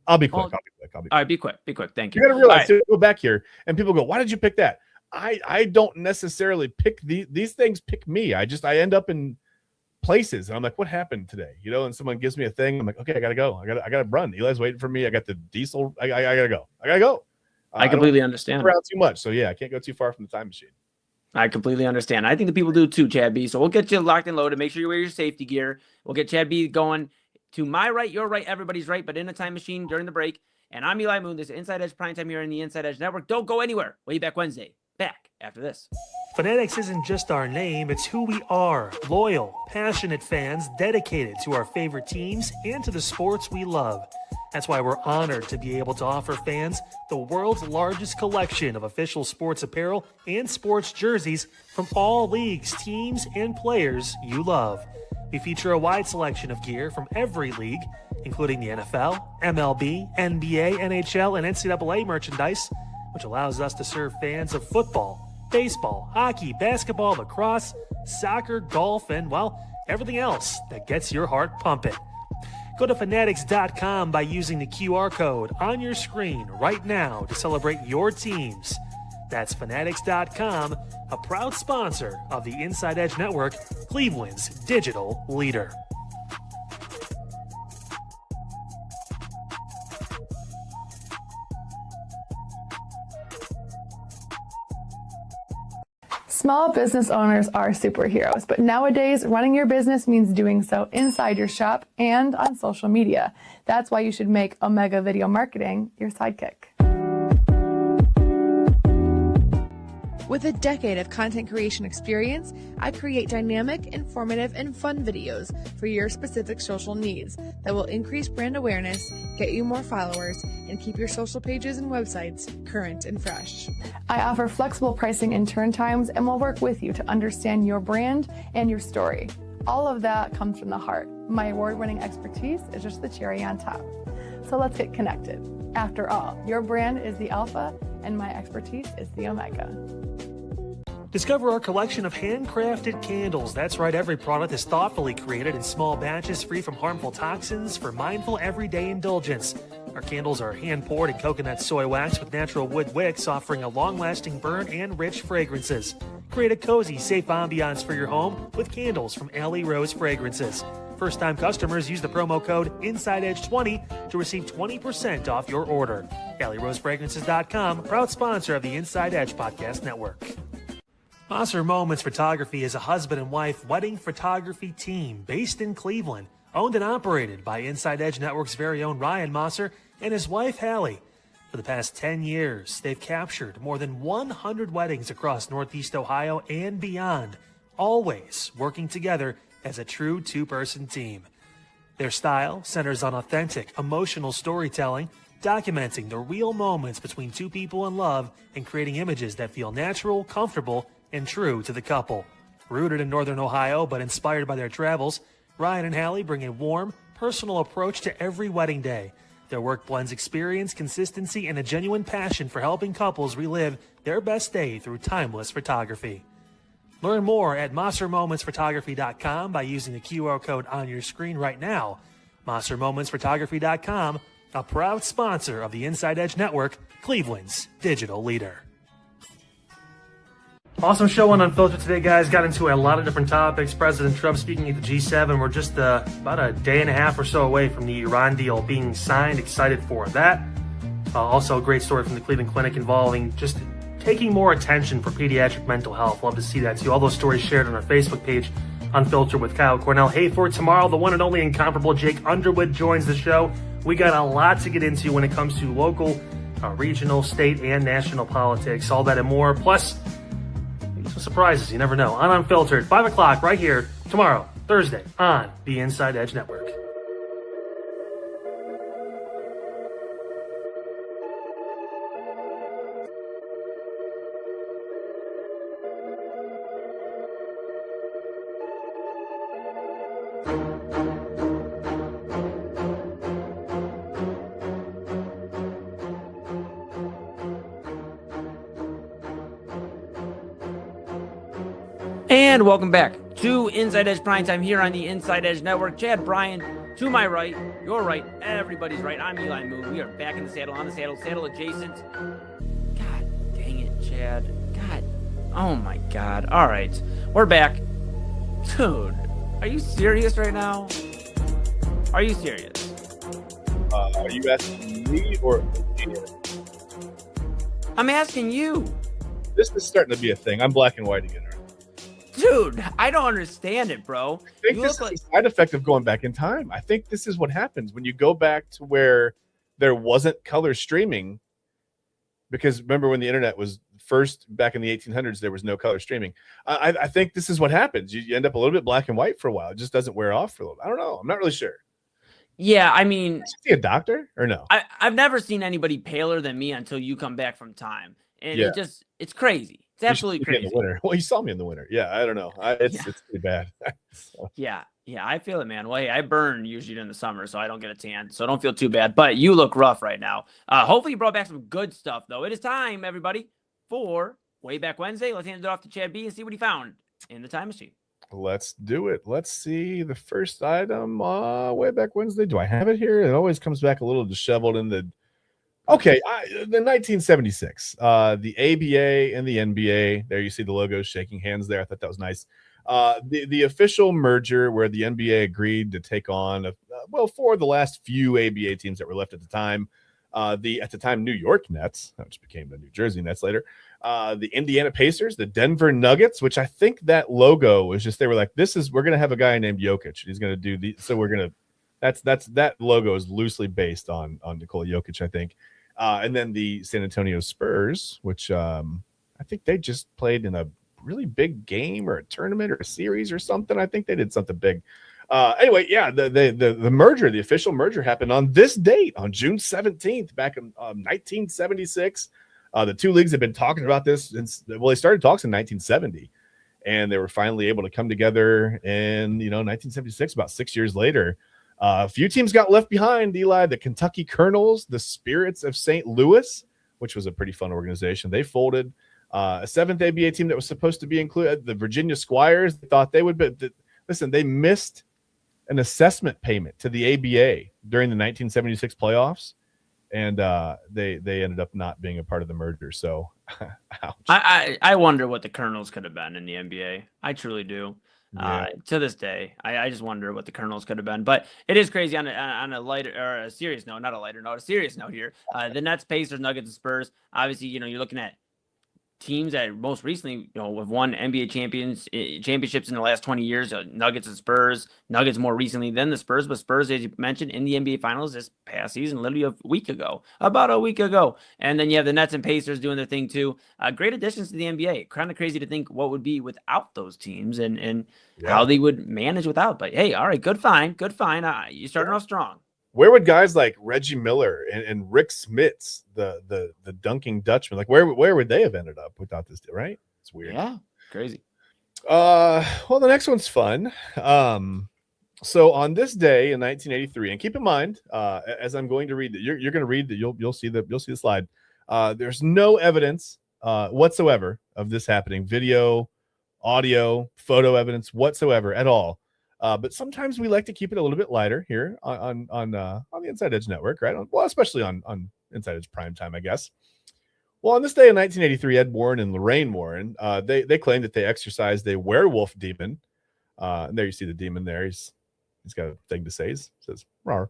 I'll be quick. All right, be quick. Thank you. You got to realize, go back here, and people go, why did you pick that? I don't necessarily pick these things pick me. I end up in places and I'm like, what happened today? And someone gives me a thing. I'm like, okay, I gotta go. I gotta run. Eli's waiting for me. I got the diesel. I gotta go. I completely understand. Around too much. So yeah, I can't go too far from the time machine. I completely understand. I think the people do too, Chad B. So we'll get you locked and loaded. Make sure you wear your safety gear. We'll get Chad B going to my right, your right, everybody's right, but in a time machine during the break. And I'm Eli Moon. This is Inside Edge Primetime here in the Inside Edge Network. Don't go anywhere. We'll be back Wednesday. Back after this. Fanatics isn't just our name, it's who we are. Loyal, passionate fans dedicated to our favorite teams and to the sports we love. That's why we're honored to be able to offer fans the world's largest collection of official sports apparel and sports jerseys from all leagues, teams, and players you love. We feature a wide selection of gear from every league, including the NFL, MLB, NBA, NHL, and NCAA merchandise, which allows us to serve fans of football, baseball, hockey, basketball, lacrosse, soccer, golf, and, everything else that gets your heart pumping. Go to fanatics.com by using the QR code on your screen right now to celebrate your teams. That's Fanatics.com, a proud sponsor of the Inside Edge Network, Cleveland's digital leader. Small business owners are superheroes, but nowadays running your business means doing so inside your shop and on social media. That's why you should make Omega Video Marketing your sidekick. With a decade of content creation experience, I create dynamic, informative, and fun videos for your specific social needs that will increase brand awareness, get you more followers, and keep your social pages and websites current and fresh. I offer flexible pricing and turn times and will work with you to understand your brand and your story. All of that comes from the heart. My award-winning expertise is just the cherry on top. So let's get connected. After all, your brand is the alpha and my expertise is the omega. Discover our collection of handcrafted candles. That's right, every product is thoughtfully created in small batches free from harmful toxins for mindful everyday indulgence. Our candles are hand-poured in coconut soy wax with natural wood wicks, offering a long-lasting burn and rich fragrances. Create a cozy, safe ambiance for your home with candles from Alley Rose Fragrances. First-time customers use the promo code InsideEdge20 to receive 20% off your order. AlleyRoseFragrances.com, proud sponsor of the Inside Edge Podcast Network. Mosser Moments Photography is a husband and wife wedding photography team based in Cleveland, owned and operated by Inside Edge Network's very own Ryan Mosser and his wife Hallie. For the past 10 years, they've captured more than 100 weddings across Northeast Ohio and beyond, always working together as a true two-person team. Their style centers on authentic, emotional storytelling, documenting the real moments between two people in love and creating images that feel natural, comfortable, and true to the couple. Rooted in Northern Ohio but inspired by their travels, Ryan and Hallie bring a warm, personal approach to every wedding day. Their work blends experience, consistency, and a genuine passion for helping couples relive their best day through timeless photography. Learn more at MosserMomentsPhotography.com by using the QR code on your screen right now. MosserMomentsPhotography.com, a proud sponsor of the Inside Edge Network, Cleveland's digital leader. Awesome show on Unfiltered today, guys. Got into a lot of different topics. President Trump speaking at the G7. We're just about a day and a half or so away from the Iran deal being signed. Excited for that. Also, a great story from the Cleveland Clinic involving just taking more attention for pediatric mental health. Love to see that too. All those stories shared on our Facebook page, Unfiltered with Kyle Cornell. Hey, for tomorrow, the one and only incomparable Jake Underwood joins the show. We got a lot to get into when it comes to local, regional, state, and national politics. All that and more. Plus, some surprises, you never know. On Unfiltered, 5 o'clock right here tomorrow, Thursday, on the Inside Edge Network. And welcome back to Inside Edge Primetime here on the Inside Edge Network. Chad Bryan to my right, your right, everybody's right. I'm Eli Moon. We are back in the saddle, on the saddle, saddle adjacent. God dang it, Chad. God. Oh my God. All right. We're back. Dude, are you serious right now? Are you serious? Are you asking me or I'm asking you. This is starting to be a thing. I'm black and white again. Dude, I don't understand it, bro. I think this is a side effect of going back in time. I think this is what happens when you go back to where there wasn't color streaming. Because remember when the internet was first back in the 1800s, there was no color streaming. I think this is what happens. You end up a little bit black and white for a while. It just doesn't wear off for a little bit. I don't know. I'm not really sure. Yeah, I mean, did you see a doctor or no? I've never seen anybody paler than me until you come back from time. And yeah. it's crazy. It's absolutely crazy. In the winter. Well, you saw me in the winter. Yeah, I don't know. It's pretty bad. So. Yeah, I feel it, man. Well, hey, I burn usually in the summer, so I don't get a tan, so don't feel too bad. But you look rough right now. Hopefully you brought back some good stuff, though. It is time, everybody, for Way Back Wednesday. Let's hand it off to Chad B and see what he found in the time machine. Let's do it. Let's see the first item. Way Back Wednesday. Do I have it here? It always comes back a little disheveled in the Okay, the 1976, the ABA and the NBA. There you see the logos shaking hands there. I thought that was nice. The official merger where the NBA agreed to take on, for the last few ABA teams that were left at the time, the at the time New York Nets, which became the New Jersey Nets later, the Indiana Pacers, the Denver Nuggets, which I think that logo was just, they were like, we're going to have a guy named Jokic. He's going to do so we're going to, that logo is loosely based on Nikola Jokic, I think. And then the San Antonio Spurs, which I think they just played in a really big game or a tournament or a series or something. I think they did something big. Anyway, yeah, the merger, the official merger happened on this date, on June 17th, back in 1976. The two leagues have been talking about this since, they started talks in 1970, and they were finally able to come together in 1976, about 6 years later. A few teams got left behind, Eli. The Kentucky Colonels, the Spirits of St. Louis, which was a pretty fun organization, they folded. A seventh ABA team that was supposed to be included, the Virginia Squires, they thought they would, but listen, they missed an assessment payment to the ABA during the 1976 playoffs, and they ended up not being a part of the merger. So, ouch. I wonder what the Colonels could have been in the NBA. I truly do. Yeah. To this day, I just wonder what the Colonels could have been. But it is crazy on a lighter or a serious note, not a lighter note, a serious note here. The Nets, Pacers, Nuggets, and Spurs. Obviously, you're looking at teams that most recently, have won NBA championships in the last 20 years. Nuggets and Spurs. Nuggets more recently than the Spurs, but Spurs, as you mentioned, in the NBA Finals this past season, literally about a week ago. And then you have the Nets and Pacers doing their thing too. Great additions to the NBA. Kind of crazy to think what would be without those teams and how they would manage without. But hey, all right, good find. You starting off strong. Where would guys like Reggie Miller and Rick Smits, the dunking Dutchman, like where would they have ended up without this deal, right? It's weird. Yeah, crazy. Well, the next one's fun. So on this day in 1983, and keep in mind, as I'm going to read that, you're going to read that, you'll see the slide. There's no evidence whatsoever of this happening, video, audio, photo evidence whatsoever at all. But sometimes we like to keep it a little bit lighter here on the Inside Edge Network, right? Especially on Inside Edge Primetime, I guess. Well, on this day in 1983, Ed Warren and Lorraine Warren, they claimed that they exorcised a werewolf demon. And there you see the demon there. He's got a thing to say. He says, "Rawr."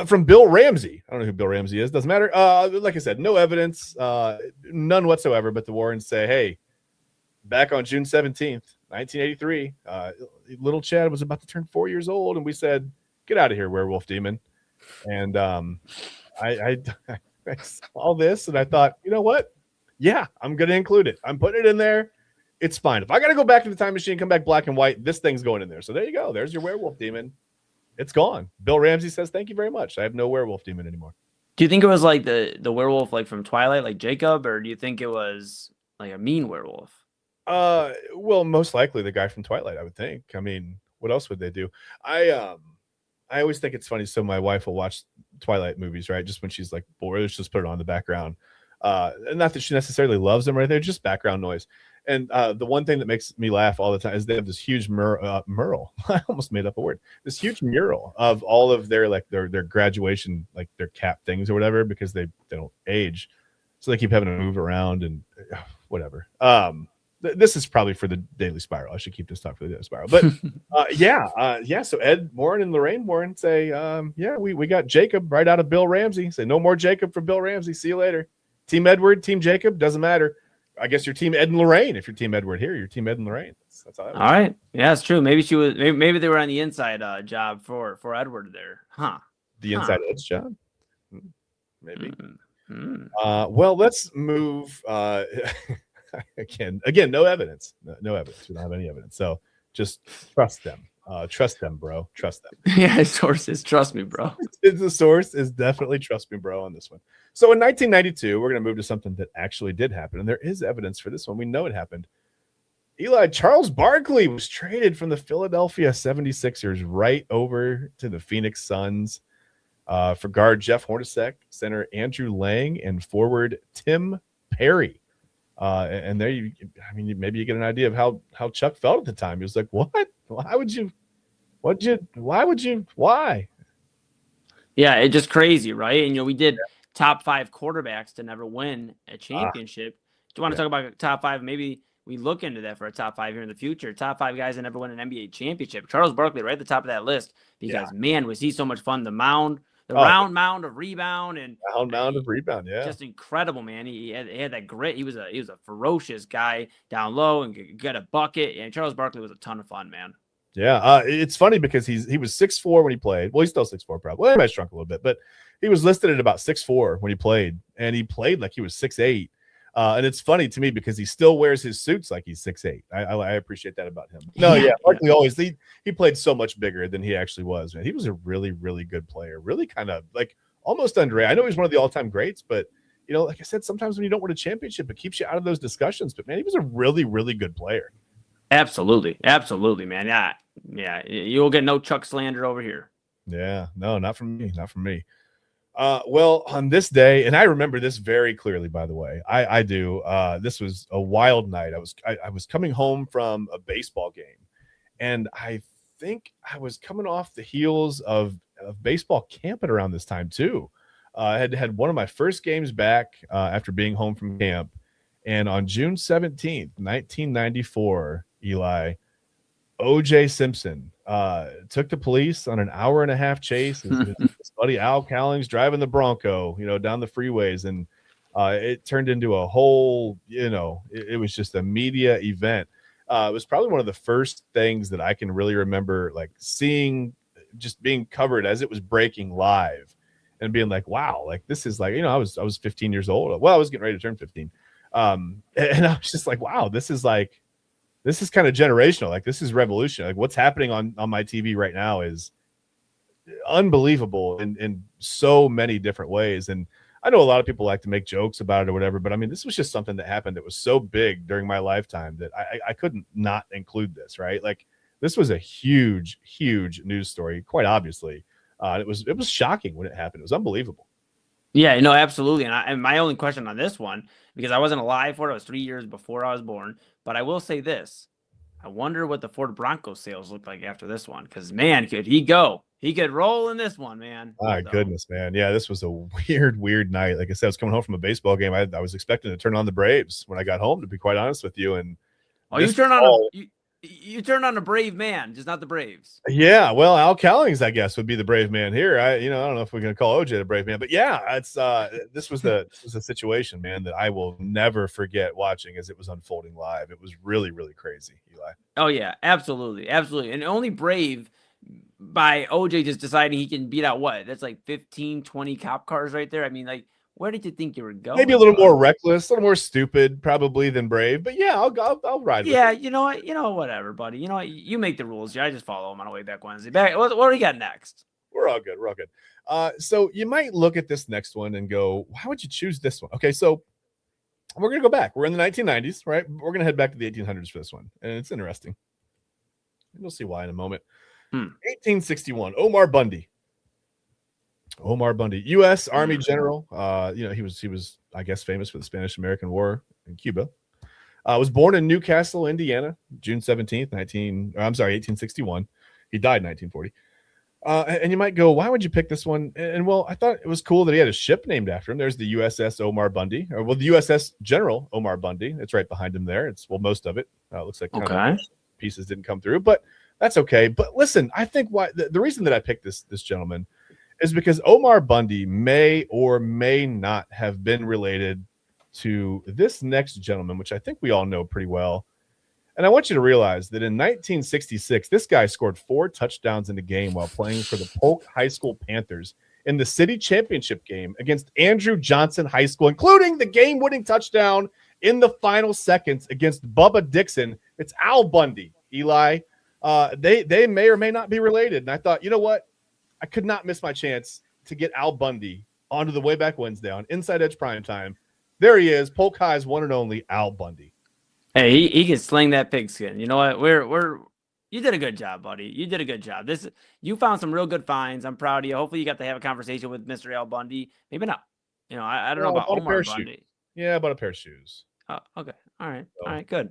From Bill Ramsey. I don't know who Bill Ramsey is. Doesn't matter. Like I said, no evidence, none whatsoever. But the Warrens say, hey, back on June 17th, 1983, little Chad was about to turn 4 years old, and we said, "Get out of here, werewolf demon." And I saw this, and I thought, you know what? Yeah, I'm going to include it. I'm putting it in there. It's fine. If I got to go back to the time machine, come back black and white, this thing's going in there. So there you go. There's your werewolf demon. It's gone. Bill Ramsey says, "Thank you very much. I have no werewolf demon anymore." Do you think it was like the werewolf like from Twilight, like Jacob, or do you think it was like a mean werewolf? Well, most likely the guy from Twilight, I would think. I mean, what else would they do? I always think it's funny. So my wife will watch Twilight movies, right? Just when she's like bored, just put it on the background. And not that she necessarily loves them, right? They're just background noise. And the one thing that makes me laugh all the time is they have this huge mural. I almost made up a word. This huge mural of all of their graduation, like their cap things or whatever, because they don't age. So they keep having to move around and whatever. This is probably for the Daily Spiral. I should keep this talk for the Daily Spiral. But yeah. So Ed Warren and Lorraine Warren say, we got Jacob right out of Bill Ramsey. Say no more Jacob for Bill Ramsey. See you later. Team Edward, Team Jacob, doesn't matter. I guess you're Team Ed and Lorraine. If you're Team Edward here, you're Team Ed and Lorraine. That's how that works. All right. Yeah, it's true. Maybe she was. Maybe they were on the inside job for Edward there, huh? The inside edge job, maybe. Well, let's move. Again, no evidence. No evidence. We don't have any evidence. So just trust them. Trust them, bro. Trust them. Yeah, sources. Trust me, bro. The source is definitely trust me, bro, on this one. So in 1992, we're going to move to something that actually did happen, and there is evidence for this one. We know it happened. Eli, Charles Barkley was traded from the Philadelphia 76ers right over to the Phoenix Suns for guard Jeff Hornacek, center Andrew Lang, and forward Tim Perry. And there maybe you get an idea of how Chuck felt at the time. He was like, "What? Why would you? Why would you? Why?" Yeah, it's just crazy, right? And we did top 5 quarterbacks to never win a championship. Do you want to talk about top 5? Maybe we look into that for a top 5 here in the future. Top 5 guys that never win an NBA championship. Charles Barkley right at the top of that list because, man, was he so much fun. The round mound of rebound and mound of rebound. Yeah. Just incredible, man. He had that grit. He was a ferocious guy down low and could get a bucket. And Charles Barkley was a ton of fun, man. Yeah. It's funny because he was 6'4" when he played. Well, he's still 6'4" probably. Well, he might have shrunk a little bit, but he was listed at about 6'4" when he played, and he played like he was 6'8". And it's funny to me because he still wears his suits like he's 6'8". I appreciate that about him. No, yeah, Barkley always he played so much bigger than he actually was, man. He was a really, really good player. Really kind of like almost underrated. I know he's one of the all-time greats, but you know, like I said, sometimes when you don't win a championship, it keeps you out of those discussions. But man, he was a really, really good player. Absolutely, man. Yeah. You'll get no Chuck slander over here. Yeah, no, not from me. Well, on this day, and I remember this very clearly, by the way, I do. This was a wild night. I was coming home from a baseball game, and I think I was coming off the heels of baseball camp at around this time too. I had one of my first games back after being home from camp, and on June 17th, 1994, Eli, O.J. Simpson took the police on an 1.5-hour chase. His buddy Al Cowlings driving the Bronco, down the freeways, and it turned into a whole, it was just a media event. It was probably one of the first things that I can really remember, like seeing, just being covered as it was breaking live, and being like, wow, like this is like, I was 15 years old. Well, I was getting ready to turn 15, and I was just like, wow, this is kind of generational. Like this is revolutionary. Like what's happening on my TV right now is unbelievable in so many different ways. And I know a lot of people like to make jokes about it or whatever, but I mean, this was just something that happened that was so big during my lifetime that I couldn't not include this, right? Like this was a huge, huge news story, quite obviously. It was shocking when it happened. It was unbelievable. Yeah, absolutely. And my only question on this one, because I wasn't alive for it, I was 3 years before I was born, but I will say this. I wonder what the Ford Bronco sales look like after this one, because, man, could he go? He could roll in this one, man. My goodness, man. Yeah, this was a weird night. Like I said, I was coming home from a baseball game. I was expecting to turn on the Braves when I got home, to be quite honest with you. And you turned on a brave man, just not the Braves. Yeah, well, Al Cowlings, I guess, would be the brave man here. I don't know if we're going to call OJ the brave man, but yeah, it's this was a situation, man, that I will never forget watching as it was unfolding live. It was really, really crazy, Eli. Oh yeah, absolutely, and only brave by OJ just deciding he can beat out what? That's like 15, 20 cop cars right there. I mean, like, where did you think you were going? Maybe a little more reckless, a little more stupid, probably, than brave. But yeah, I'll ride with it. You know what? Whatever, buddy. You know what? You make the rules. I just follow them on a way back Wednesday. What do we got next? We're all good. So you might look at this next one and go, "How would you choose this one?" Okay, so we're gonna go back. We're in the 1990s, right? We're gonna head back to the 1800s for this one, and it's interesting. You'll see why in a moment. 1861, Omar Bundy, U.S. Army general. He was, I guess, famous for the Spanish-American War in Cuba. Was born in Newcastle, Indiana, June 17th, 1861. He died in 1940. And you might go, why would you pick this one? And well, I thought it was cool that he had a ship named after him. There's the USS Omar Bundy, the USS General Omar Bundy. It's right behind him there. It's most of it. Looks like kind of pieces didn't come through, but that's okay. But listen, I think the reason that I picked this gentleman is because Omar Bundy may or may not have been related to this next gentleman, which I think we all know pretty well. And I want you to realize that in 1966, this guy scored 4 touchdowns in a game while playing for the Polk High School Panthers in the city championship game against Andrew Johnson High School, including the game-winning touchdown in the final seconds against Bubba Dixon. It's Al Bundy, Eli. They may or may not be related. And I thought, you know what? I could not miss my chance to get Al Bundy onto the Way Back Wednesday on Inside Edge Primetime. There he is, Polk High's one and only Al Bundy. Hey, he can sling that pigskin. You know what? You did a good job, buddy. You did a good job. You found some real good finds. I'm proud of you. Hopefully you got to have a conversation with Mr. Al Bundy. Maybe not. I don't know about Omar Bundy. Yeah, about a pair of shoes. Oh, okay. All right. Good.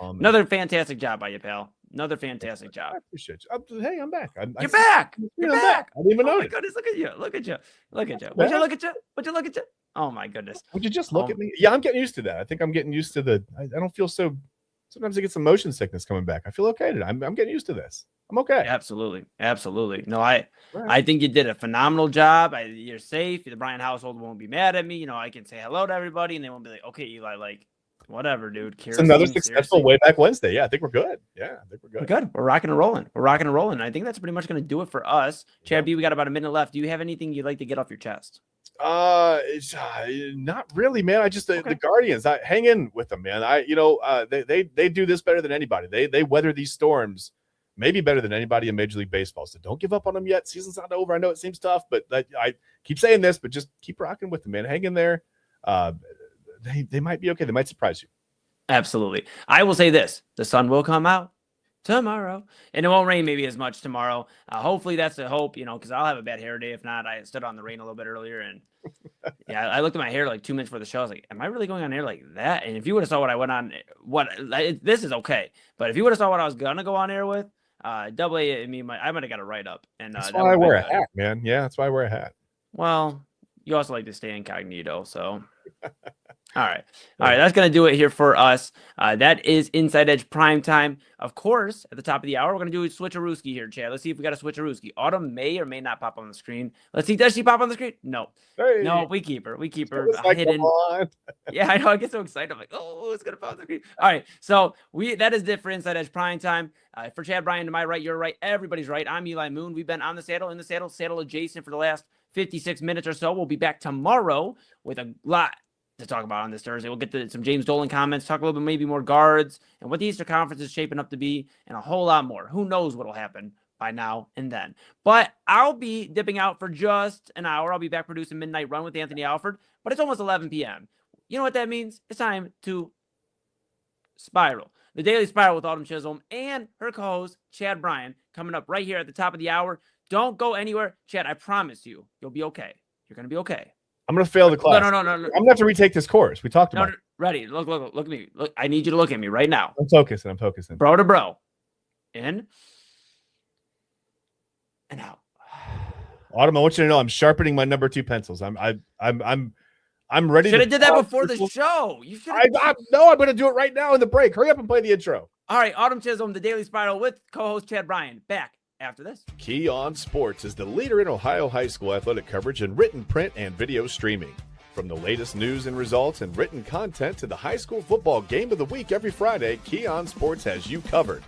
Another fantastic job by you, pal. Another fantastic job. I appreciate you. Hey, I'm back. You're back. You're You're back. I didn't even Oh know. my goodness, look at you. Look at you. Would you look at you? Would you look at you? Oh my goodness. Would you just look at me? Yeah, I'm getting used to that. I think I'm getting used to I don't feel so. Sometimes I get some motion sickness coming back. I feel okay today. I'm getting used to this. I'm okay. Absolutely. No, I think you did a phenomenal job. You're safe. The Bryant household won't be mad at me. I can say hello to everybody and they won't be like, okay, Eli, like, whatever, dude. It's another successful way back Wednesday. Yeah, I think we're good. Yeah, I think we're good. We're good. We're rocking and rolling. And I think that's pretty much going to do it for us. Chad B, we got about a minute left. Do you have anything you'd like to get off your chest? It's not really, man. I just the Guardians. I hang in with them, man. They do this better than anybody. They weather these storms maybe better than anybody in Major League Baseball. So don't give up on them yet. Season's not over. I know it seems tough, but I keep saying this, but just keep rocking with them, man. Hang in there. They might be okay. They might surprise you. Absolutely. I will say this: the sun will come out tomorrow, and it won't rain maybe as much tomorrow. Hopefully that's the hope, because I'll have a bad hair day. If not, I stood on the rain a little bit earlier, and yeah, I looked at my hair like 2 minutes before the show. I was like, am I really going on air like that? And if you would have saw what I went on, this is okay, but if you would have saw what I was gonna go on air with, double A, I might have got it right up. And that's why I wear a hat, man. Yeah, that's why I wear a hat. Well, you also like to stay incognito, so. All right. That's going to do it here for us. That is Inside Edge Primetime. Of course, at the top of the hour, we're going to do a switcherooski here, Chad. Let's see if we got a switcherooski. Autumn may or may not pop on the screen. Let's see. Does she pop on the screen? No. Hey. No, we keep her. Like, hidden. Yeah, I know. I get so excited. I'm like, oh, it's going to pop on the screen. All right. So that is it for Inside Edge Primetime. For Chad Bryan, to my right, you're right. Everybody's right. I'm Eli Moon. We've been on the saddle, saddle adjacent for the last 56 minutes or so. We'll be back tomorrow with a lot to talk about on this Thursday. We'll get to some James Dolan comments, talk a little bit maybe more guards and what the Easter Conference is shaping up to be, and a whole lot more. Who knows what'll happen by now and then. But I'll be dipping out for just an hour. I'll be back producing Midnight Run with Anthony Alford, but it's almost 11 p.m. You know what that means? It's time to spiral. The Daily Spiral with Autumn Chisholm and her co-host, Chad Bryan, coming up right here at the top of the hour. Don't go anywhere. Chad, I promise you'll be okay. You're going to be okay. I'm going to fail the class. No. I'm going to have to retake this course. We talked about it. Ready. Look at me. Look, I need you to look at me right now. I'm focusing. Bro to bro. In. And out. Autumn, I want you to know I'm sharpening my number 2 pencils. I'm ready. Should have did that before the show. You should. No, I'm going to do it right now in the break. Hurry up and play the intro. All right. Autumn Chisholm, the Daily Spiral with co-host Chad Bryan. Back after this. Key On Sports is the leader in Ohio high school athletic coverage in written, print, and video streaming. From the latest news and results and written content to the high school football game of the week every Friday, Key On Sports has you covered.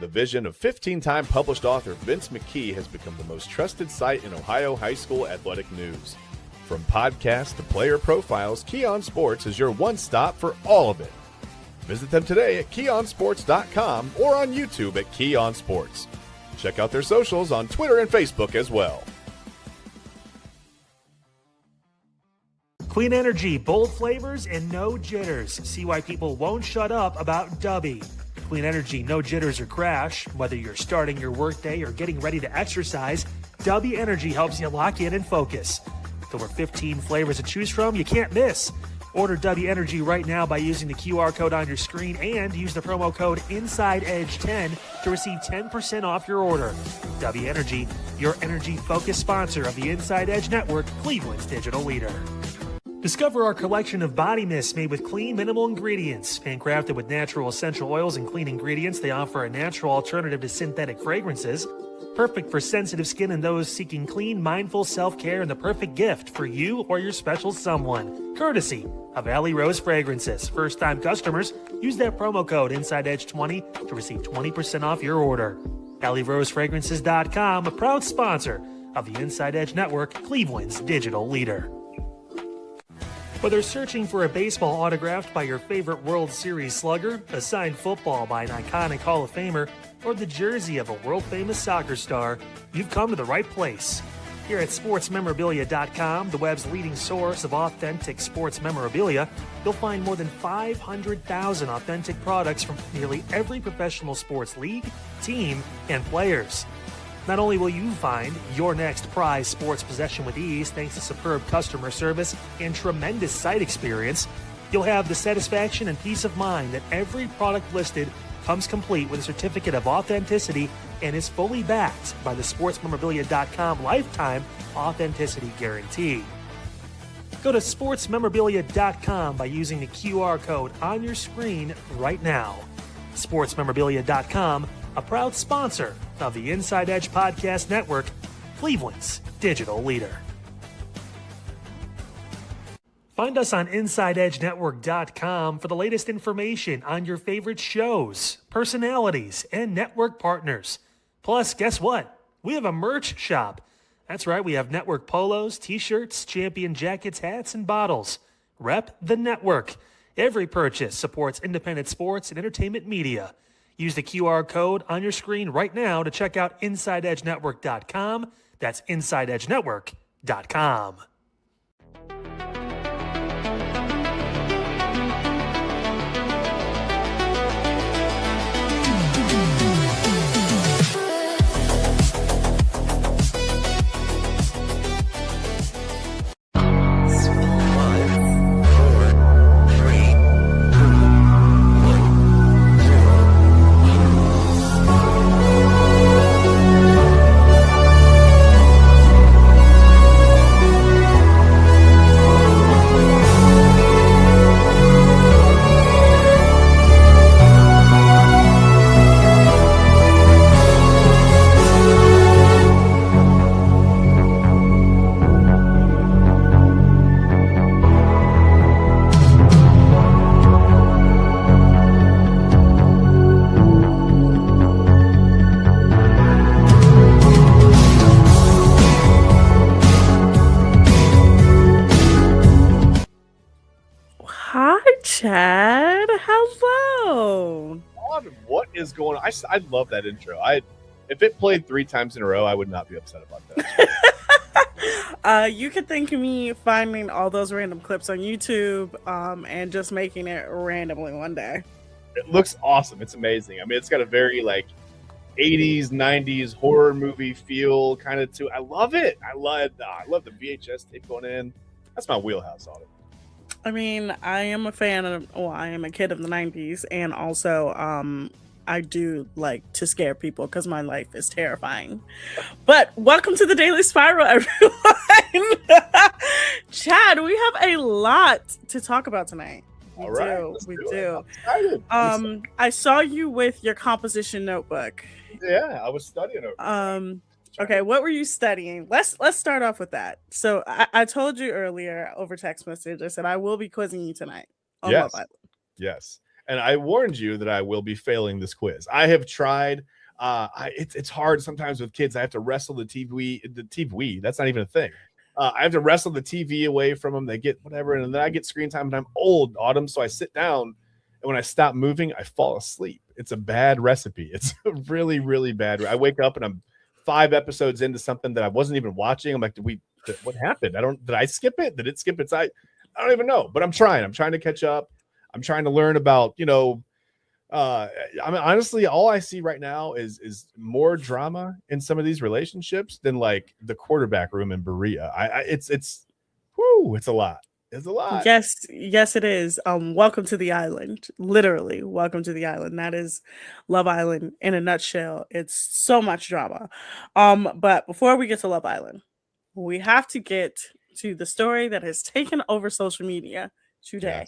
The vision of 15-time published author Vince McKee has become the most trusted site in Ohio high school athletic news. From podcasts to player profiles, Key On Sports is your one-stop for all of it. Visit them today at keyonsports.com or on YouTube at Key On Sports. Check out their socials on Twitter and Facebook as well. Clean energy, bold flavors, and no jitters. See why people won't shut up about Dubby. Clean energy, no jitters or crash. Whether you're starting your workday or getting ready to exercise, Dubby Energy helps you lock in and focus. With over 15 flavors to choose from, you can't miss. Order Dubby Energy right now by using the QR code on your screen and use the promo code InsideEdge10 to receive 10% off your order. Dubby Energy, your energy-focused sponsor of the Inside Edge Network, Cleveland's digital leader. Discover our collection of body mists made with clean, minimal ingredients. Handcrafted with natural essential oils and clean ingredients, they offer a natural alternative to synthetic fragrances. Perfect for sensitive skin and those seeking clean, mindful self-care, and the perfect gift for you or your special someone. Courtesy of Alley Rose Fragrances. First-time customers, use that promo code InsideEdge20 to receive 20% off your order. AlleyRoseFragrances.com, a proud sponsor of the Inside Edge Network, Cleveland's digital leader. Whether searching for a baseball autographed by your favorite World Series slugger, a signed football by an iconic Hall of Famer, or the jersey of a world-famous soccer star, you've come to the right place. Here at SportsMemorabilia.com, the web's leading source of authentic sports memorabilia, you'll find more than 500,000 authentic products from nearly every professional sports league, team, and players. Not only will you find your next prized sports possession with ease thanks to superb customer service and tremendous site experience, you'll have the satisfaction and peace of mind that every product listed comes complete with a certificate of authenticity and is fully backed by the sportsmemorabilia.com lifetime authenticity guarantee. Go to sportsmemorabilia.com by using the QR code on your screen right now. Sportsmemorabilia.com, a proud sponsor of the Inside Edge Podcast Network, Cleveland's digital leader. Find us on InsideEdgeNetwork.com for the latest information on your favorite shows, personalities, and network partners. Plus, guess what? We have a merch shop. That's right, we have network polos, t-shirts, champion jackets, hats, and bottles. Rep the network. Every purchase supports independent sports and entertainment media. Use the QR code on your screen right now to check out InsideEdgeNetwork.com. That's InsideEdgeNetwork.com. Chad, hello. What is going on? I love that intro. If it played 3 times in a row, I would not be upset about that. You could thank me finding all those random clips on YouTube and just making it randomly one day. It looks awesome. It's amazing. I mean, it's got a very 80s, 90s horror movie feel kind of to. I love it. I love the VHS tape going in. That's my wheelhouse on it. I mean, I am a fan of, I am a kid of the 90s, and also I do like to scare people because my life is terrifying. But welcome to the Daily Spiral, everyone. Chad, we have a lot to talk about tonight. We do. I'm excited. I saw you with your composition notebook. Yeah, I was studying it. Okay, what were you studying? Let's start off with that. So I told you earlier over text message, I said I will be quizzing you tonight on Love Island. Yes. And I warned you that I will be failing this quiz. I have tried. It's hard sometimes with kids. I have to wrestle the TV. That's not even a thing. I have to wrestle the TV away from them. They get whatever. And then I get screen time, and I'm old, Autumn. So I sit down, and when I stop moving, I fall asleep. It's a bad recipe. It's a really, really bad. I wake up and I'm 5 episodes into something that I wasn't even watching. I'm like, what happened? Did I skip it? Did it skip its? I don't even know, but I'm trying to catch up. I'm trying to learn about, I mean, honestly, all I see right now is more drama in some of these relationships than the quarterback room in Berea. It's a lot. It's a lot. Yes, it is. Welcome to the island. Literally, welcome to the island. That is Love Island in a nutshell. It's so much drama. But before we get to Love Island, we have to get to the story that has taken over social media today.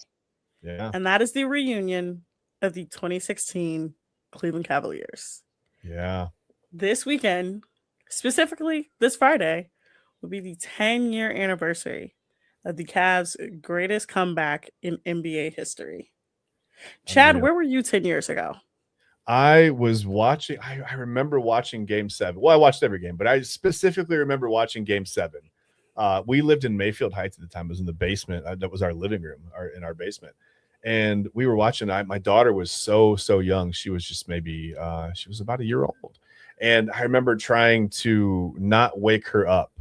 Yeah. And that is the reunion of the 2016 Cleveland Cavaliers. Yeah. This weekend, specifically this Friday, will be the 10-year anniversary of the Cavs' greatest comeback in NBA history. Chad, where were you 10 years ago? I was watching. I remember watching Game 7. Well, I watched every game, but I specifically remember watching Game 7. We lived in Mayfield Heights at the time. It was in the basement. That was our living room in our basement. And we were watching. My daughter was so young. She was just maybe she was about a year old. And I remember trying to not wake her up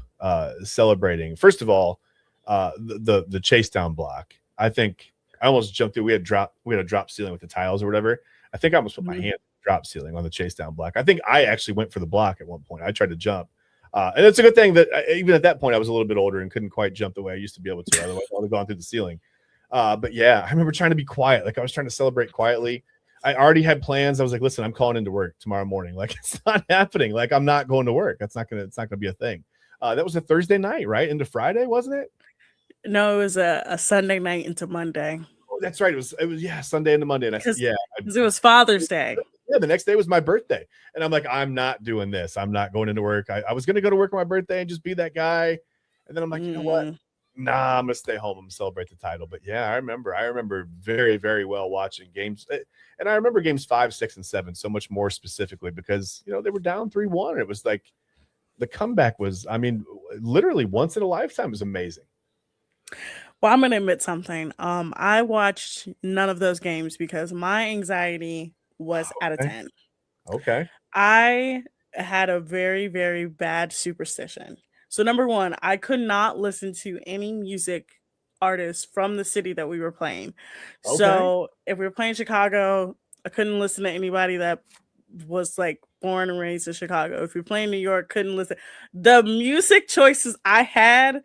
celebrating. First of all, the chase down block. I think I almost jumped through. We had a drop ceiling with the tiles or whatever. I think I almost put my hand in the drop ceiling on the chase down block. I think I actually went for the block at one point. I tried to jump. And it's a good thing that even at that point I was a little bit older and couldn't quite jump the way I used to be able to. Otherwise I would have gone through the ceiling. But yeah, I remember trying to be quiet. I was trying to celebrate quietly. I already had plans. I was like, listen, I'm calling into work tomorrow morning. Like, it's not happening. Like, I'm not going to work. It's not gonna be a thing. That was a Thursday night, right? Into Friday, wasn't it? No, it was a Sunday night into Monday. Oh, that's right. It was Sunday into Monday. And I said, because it was Father's Day. Yeah, the next day was my birthday. And I'm like, I'm not doing this. I'm not going into work. I was gonna go to work on my birthday and just be that guy. And then I'm like, you know what? Nah, I'm gonna stay home and celebrate the title. But yeah, I remember very, very well watching games. And I remember games 5, 6, and 7 so much more specifically because they were down 3-1. It was like the comeback was, I mean, literally once in a lifetime. It was amazing. Well, I'm gonna admit something. I watched none of those games because my anxiety was at a 10. Okay. I had a very, very bad superstition. So number one, I could not listen to any music artists from the city that we were playing. Okay. So if we were playing Chicago, I couldn't listen to anybody that was like born and raised in Chicago. If you're playing New York, couldn't listen. The music choices I had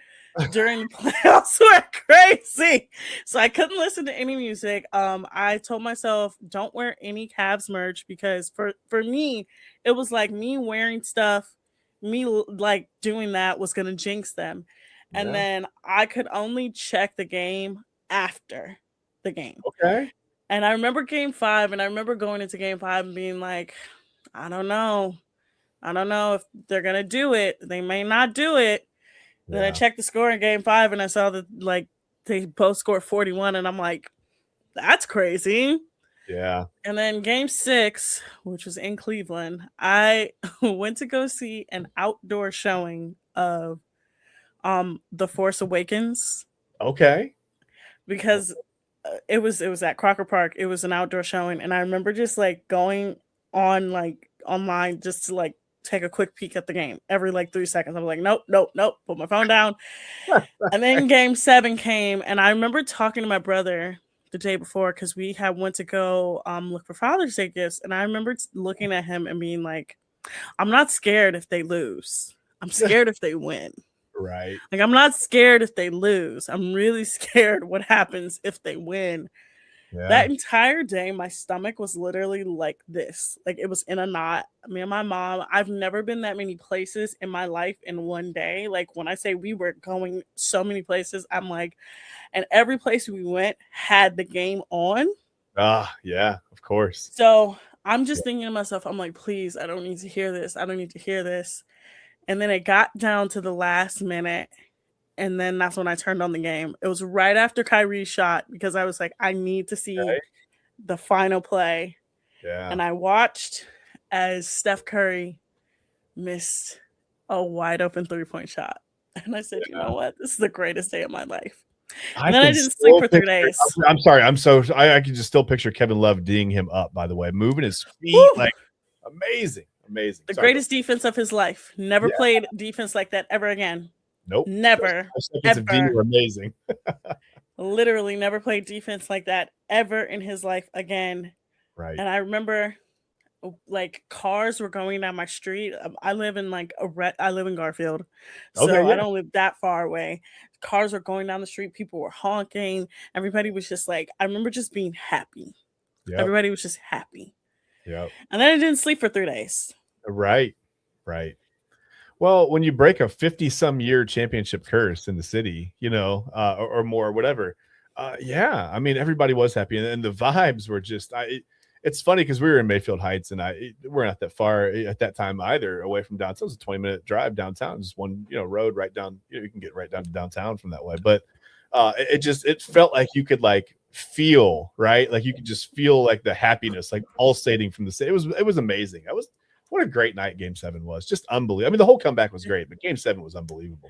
during the playoffs were crazy. So I couldn't listen to any music. I told myself, don't wear any Cavs merch because for me, it was like me wearing stuff, me like doing that was gonna jinx them. And then I could only check the game after the game. Okay. And I remember game 5, and I remember going into game 5 and being like, I don't know if they're gonna do it. They may not do it. Then I checked the score in game 5 and I saw that like they both scored 41 and I'm like, that's crazy. Yeah. And then game 6, which was in Cleveland, I went to go see an outdoor showing of The Force Awakens. Okay. Because it was at Crocker Park. It was an outdoor showing and I remember just like going on like online just to like take a quick peek at the game every like 3 seconds. I'm like, nope, put my phone down. And then game 7 came and I remember talking to my brother the day before because we had went to go look for Father's Day gifts, and I remember looking at him and being like, I'm not scared if they lose. I'm scared if they win. Right. Like, I'm not scared if they lose. I'm really scared what happens if they win. Yeah. That entire day, my stomach was literally like this. Like, it was in a knot. Me and my mom, I've never been that many places in my life in one day. Like, when I say we were going so many places, I'm like, and every place we went had the game on. Yeah, of course. So I'm just thinking to myself, I'm like, please, I don't need to hear this. I don't need to hear this. And then it got down to the last minute. And then that's when I turned on the game. It was right after Kyrie shot because I was like, I need to see the final play. Yeah. And I watched as Steph Curry missed a wide open 3-point shot. And I said, you know what? This is the greatest day of my life. And then I didn't sleep for 3 days. I'm sorry. I can just still picture Kevin Love D'ing him up, by the way, moving his feet. Like, amazing. The greatest defense of his life. Never played defense like that ever again. Nope. Never. Ever. Of D were amazing. Literally never played defense like that ever in his life again. Right. And I remember like cars were going down my street. I live in Garfield. So I don't live that far away. Cars were going down the street. People were honking. Everybody was just like, I remember just being happy. Yep. Everybody was just happy. Yep. And then I didn't sleep for 3 days. Right. Well, when you break a 50-some year championship curse in the city, or more, whatever. I mean, everybody was happy. And the vibes were just, it's funny because we were in Mayfield Heights and we're not that far at that time either away from downtown. It was a 20-minute drive downtown, just one, road right down, you can get right down to downtown from that way. But it felt like you could like feel, right? Like you could just feel like the happiness, like pulsating from the city. It was amazing. What a great night Game 7 was. Just unbelievable. I mean, the whole comeback was great, but Game 7 was unbelievable.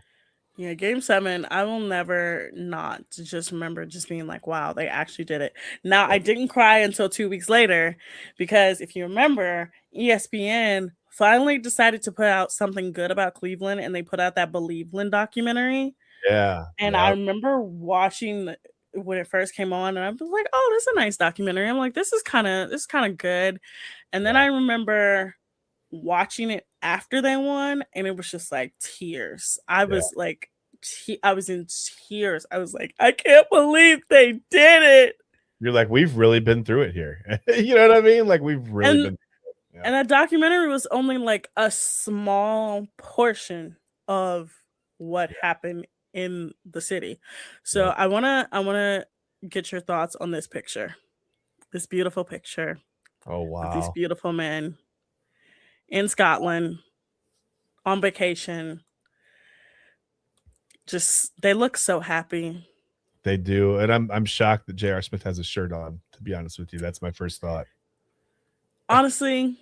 Yeah, Game 7, I will never not just remember just being like, wow, they actually did it. Now, I didn't cry until 2 weeks later because if you remember, ESPN finally decided to put out something good about Cleveland, and they put out that Believeland documentary. Yeah. And I remember watching when it first came on, and I was like, oh, this is a nice documentary. I'm like, this is kind of good. And then I remember watching it after they won, and it was just like tears. I was like, I was in tears. I was like, I can't believe they did it. You're like, we've really been through it here. You know what I mean? Like we've really been. Yeah. And that documentary was only like a small portion of what happened in the city. So I wanna get your thoughts on this picture. This beautiful picture Oh of these wow. beautiful men in Scotland on vacation. Just they look so happy. They do, and I'm shocked that J.R. Smith has a shirt on. To be honest with you, that's my first thought. Honestly,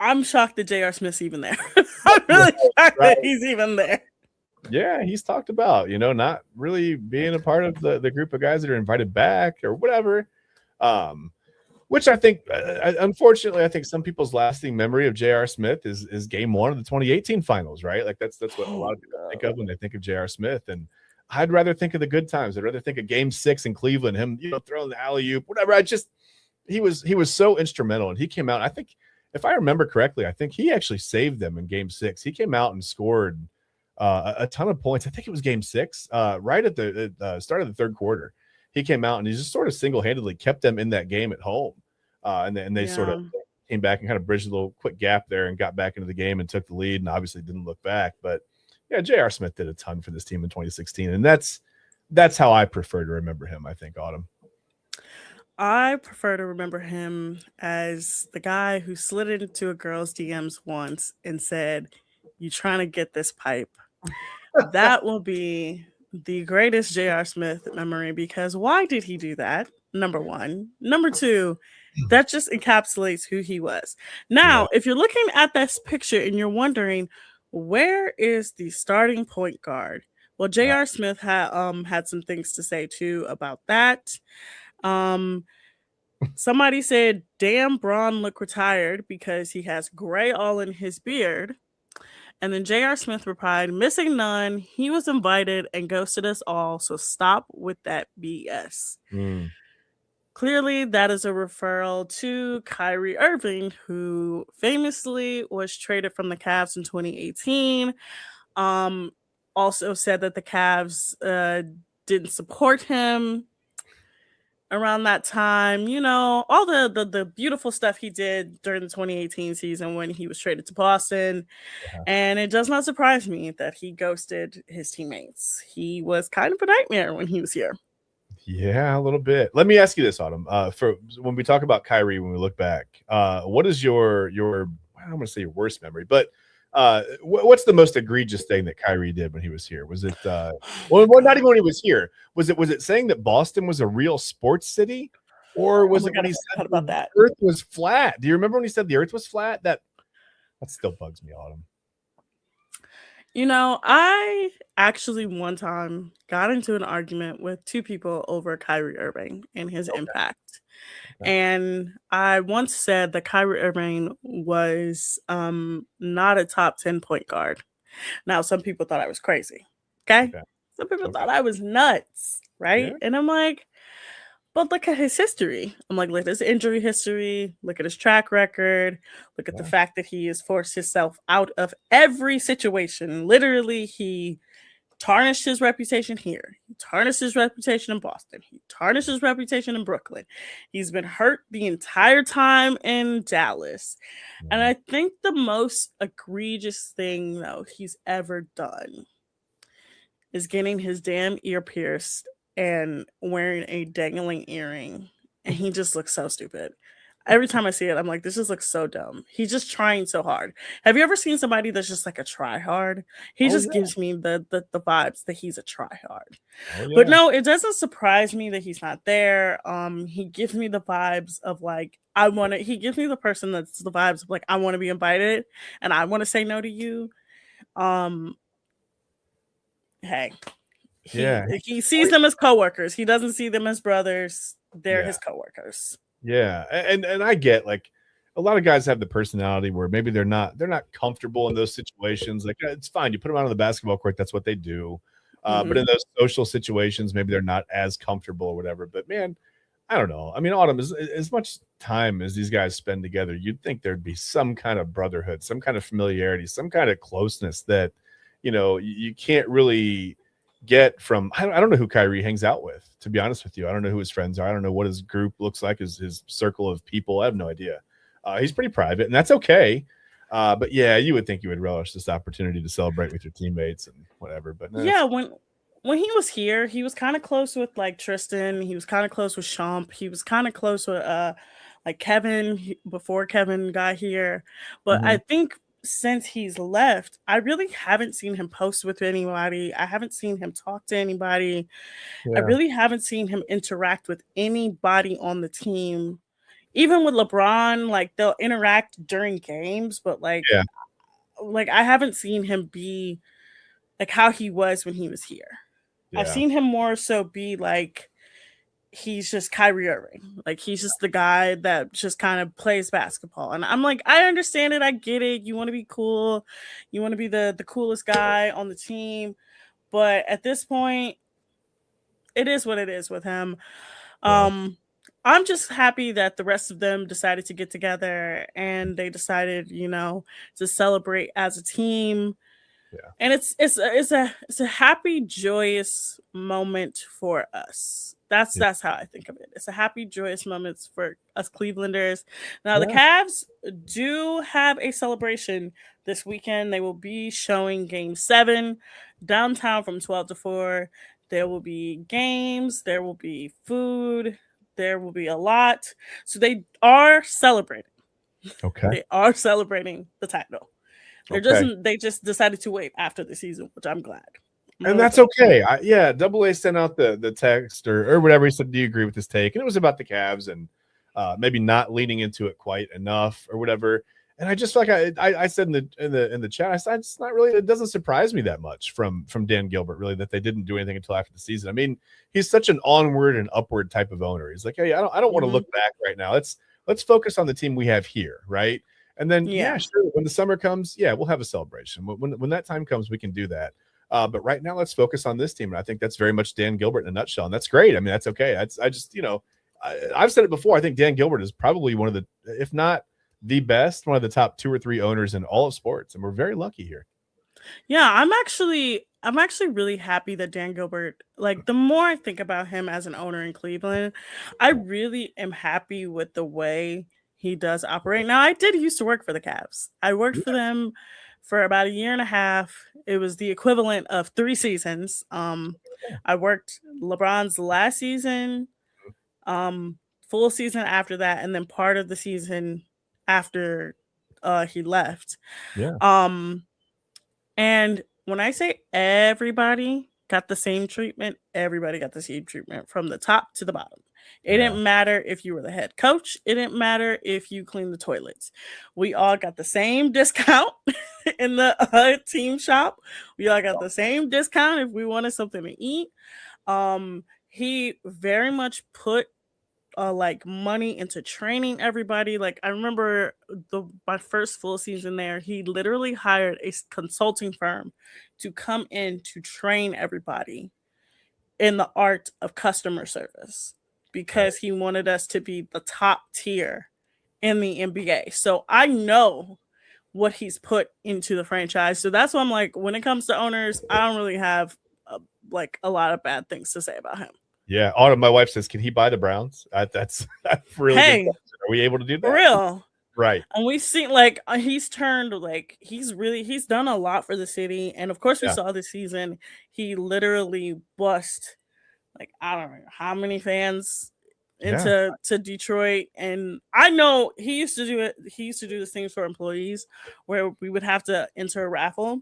I'm shocked that J.R. Smith's even there. I'm really shocked that he's even there. Yeah, he's talked about, not really being a part of the group of guys that are invited back or whatever. Which I think, unfortunately, I think some people's lasting memory of J.R. Smith is Game 1 of the 2018 finals, right? Like that's what a lot of people think of when they think of J.R. Smith. And I'd rather think of the good times. I'd rather think of Game 6 in Cleveland, him, throwing the alley-oop, whatever. He was so instrumental, and he came out. I think, if I remember correctly, I think he actually saved them in Game 6. He came out and scored a ton of points. I think it was Game 6, right at the start of the third quarter. He came out and he just sort of single-handedly kept them in that game at home. And they sort of came back and kind of bridged a little quick gap there and got back into the game and took the lead and obviously didn't look back. But yeah, J.R. Smith did a ton for this team in 2016, and that's how I prefer to remember him. I think, Autumn. I prefer to remember him as the guy who slid into a girl's DMs once and said, "You trying to get this pipe?" That will be the greatest J.R. Smith memory, because why did he do that? Number one. Number two, that just encapsulates who he was. Now, if you're looking at this picture and you're wondering, where is the starting point guard? Well, J.R. Smith had some things to say too about that. Somebody said, "Damn, Braun look retired because he has gray all in his beard." And then J.R. Smith replied, "Missing none. He was invited and ghosted us all. So stop with that BS." Clearly, that is a referral to Kyrie Irving, who famously was traded from the Cavs in 2018. Also said that the Cavs didn't support him around that time. All the beautiful stuff he did during the 2018 season when he was traded to Boston. And it does not surprise me that he ghosted his teammates. He was kind of a nightmare when he was here. Yeah, a little bit. Let me ask you this, Autumn. For when we talk about Kyrie, when we look back, what is your I don't want to say your worst memory, but what's the most egregious thing that Kyrie did when he was here? Was it well, not even when he was here? Was it saying that Boston was a real sports city, or was it when he said about that Earth was flat? Do you remember when he said the Earth was flat? That still bugs me, Autumn. I actually one time got into an argument with two people over Kyrie Irving and his impact. And I once said that Kyrie Irving was not a top 10 point guard. Now, some people thought I was crazy. Okay. Some people thought I was nuts. Right. Yeah. And I'm like, but look at his history. I'm like, look at his injury history. Look at his track record. Look at the fact that he has forced himself out of every situation. Literally, he tarnished his reputation here. He tarnished his reputation in Boston. He tarnished his reputation in Brooklyn. He's been hurt the entire time in Dallas. And I think the most egregious thing, though, he's ever done is getting his damn ear pierced and wearing a dangling earring. And he just looks so stupid. Every time I see it, I'm like, this just looks so dumb. He's just trying so hard. Have you ever seen somebody that's just like a try hard? He just gives me the vibes that he's a try hard. But no, it doesn't surprise me that he's not there. He gives me the vibes of like, he gives me the person that's the vibes of like, I want to be invited and I want to say no to you. Hey. He sees them as coworkers. He doesn't see them as brothers. They're his coworkers. Yeah, and I get, like, a lot of guys have the personality where maybe they're not comfortable in those situations. Like, it's fine, you put them out on the basketball court, that's what they do. But in those social situations, maybe they're not as comfortable or whatever. But man, I don't know. I mean, Autumn, as much time as these guys spend together, you'd think there'd be some kind of brotherhood, some kind of familiarity, some kind of closeness that you can't really get from I don't know who Kyrie hangs out with, to be honest with you. I don't know who his friends are. I don't know what his group looks like, his circle of people. I have no idea. He's pretty private, and that's okay. But yeah, you would think you would relish this opportunity to celebrate with your teammates and whatever. But no, Yeah, when he was here, he was kind of close with like Tristan. He was kind of close with Shump. He was kind of close with like Kevin before Kevin got here. But I think since he's left, I really haven't seen him post with anybody. I haven't seen him talk to anybody. I really haven't seen him interact with anybody on the team. Even with LeBron, like they'll interact during games, but like I haven't seen him be like how he was when he was here. I've seen him more so be like he's just Kyrie Irving. Like he's just the guy that just kind of plays basketball. And I'm like, I understand it. I get it. You want to be cool. You want to be the coolest guy on the team. But at this point, it is what it is with him. I'm just happy that the rest of them decided to get together and they decided, to celebrate as a team. Yeah. And it's a happy, joyous moment for us. That's how I think of it. It's a happy, joyous moment for us Clevelanders. Now the Cavs do have a celebration this weekend. They will be showing Game 7 downtown from 12 to 4. There will be games. There will be food. There will be a lot. So they are celebrating. Okay. They are celebrating the title. They just decided to wait after the season, which I'm glad. And that's okay. Double A sent out the text or whatever. He said, "Do you agree with this take?" And it was about the Cavs and maybe not leaning into it quite enough or whatever. And I just feel like I said in the chat, I said it's not really. It doesn't surprise me that much from Dan Gilbert, really, that they didn't do anything until after the season. I mean, he's such an onward and upward type of owner. He's like, hey, I don't want to look back right now. Let's focus on the team we have here, right? And then sure, when the summer comes, we'll have a celebration. When that time comes, we can do that. But right now, let's focus on this team. And I think that's very much Dan Gilbert in a nutshell. And that's great. I mean, that's okay. I've said it before. I think Dan Gilbert is probably one of the, if not the best, one of the top 2 or 3 owners in all of sports. And we're very lucky here. Yeah, I'm actually really happy that Dan Gilbert, like the more I think about him as an owner in Cleveland, I really am happy with the way he does operate. Now, I did used to work for the Cavs. I worked for them for about a year and a half. It was the equivalent of 3 seasons. I worked LeBron's last season, full season after that, and then part of the season after he left. And when I say everybody got the same treatment, everybody got the same treatment from the top to the bottom. It didn't matter if you were the head coach. It didn't matter if you cleaned the toilets. We all got the same discount in the team shop. We all got the same discount if we wanted something to eat. He very much put like money into training everybody. Like I remember my first full season there, he literally hired a consulting firm to come in to train everybody in the art of customer service because he wanted us to be the top tier in the NBA. So I know what he's put into the franchise. So that's why I'm like, when it comes to owners, I don't really have like a lot of bad things to say about him. Yeah, Autumn, my wife says, "Can he buy the Browns?" That's really good question. Are we able to do that? For real, right? And we've seen like he's turned like he's done a lot for the city, and of course we saw this season he literally bust like I don't know how many fans into Detroit, and I know he used to do it. He used to do this thing for employees where we would have to enter a raffle.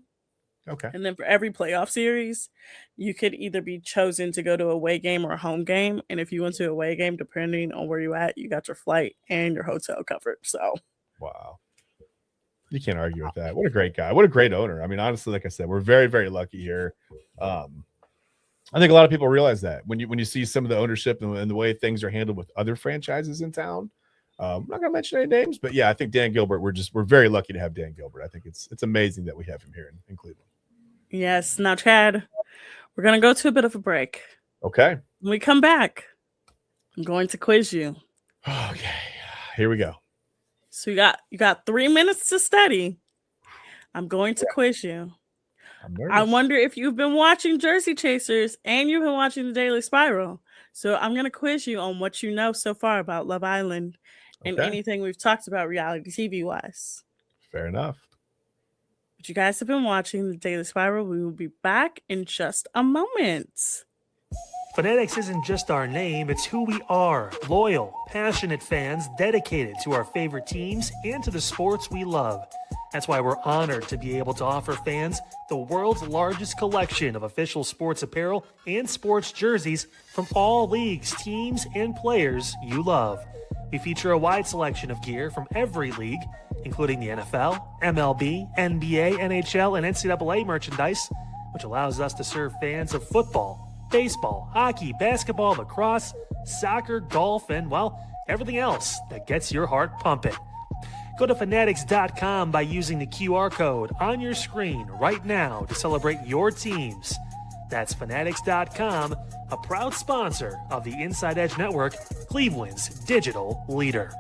Okay. And then for every playoff series, you could either be chosen to go to a away game or a home game. And if you went to a away game, depending on where you at, you got your flight and your hotel covered. So, wow. You can't argue with that. What a great guy. What a great owner. I mean, honestly, like I said, we're very, very lucky here. I think a lot of people realize that when you see some of the ownership and the way things are handled with other franchises in town. I'm not going to mention any names, but yeah, I think Dan Gilbert, we're very lucky to have Dan Gilbert. I think it's amazing that we have him here in Cleveland. Yes. Now, Chad, we're going to go to a bit of a break. Okay. When we come back, I'm going to quiz you. Okay. Here we go. So you got 3 minutes to study. I'm going to quiz you. I wonder if you've been watching Jersey Chasers and you've been watching the Daily Spiral. So I'm going to quiz you on what you know so far about Love Island and anything we've talked about reality TV wise. Fair enough. But you guys have been watching the Daily Spiral. We will be back in just a moment. Fanatics isn't just our name, it's who we are. Loyal, passionate fans dedicated to our favorite teams and to the sports we love. That's why we're honored to be able to offer fans the world's largest collection of official sports apparel and sports jerseys from all leagues, teams, and players you love. We feature a wide selection of gear from every league, including the NFL, MLB, NBA, NHL, and NCAA merchandise, which allows us to serve fans of football, baseball, hockey, basketball, lacrosse, soccer, golf, and, well, everything else that gets your heart pumping. Go to fanatics.com by using the QR code on your screen right now to celebrate your teams. That's fanatics.com, a proud sponsor of the Inside Edge Network, Cleveland's digital leader.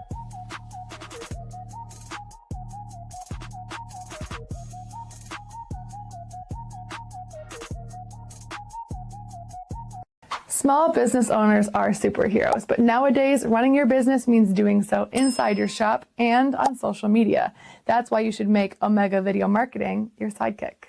Small business owners are superheroes, but nowadays running your business means doing so inside your shop and on social media. That's why you should make Omega Video Marketing your sidekick.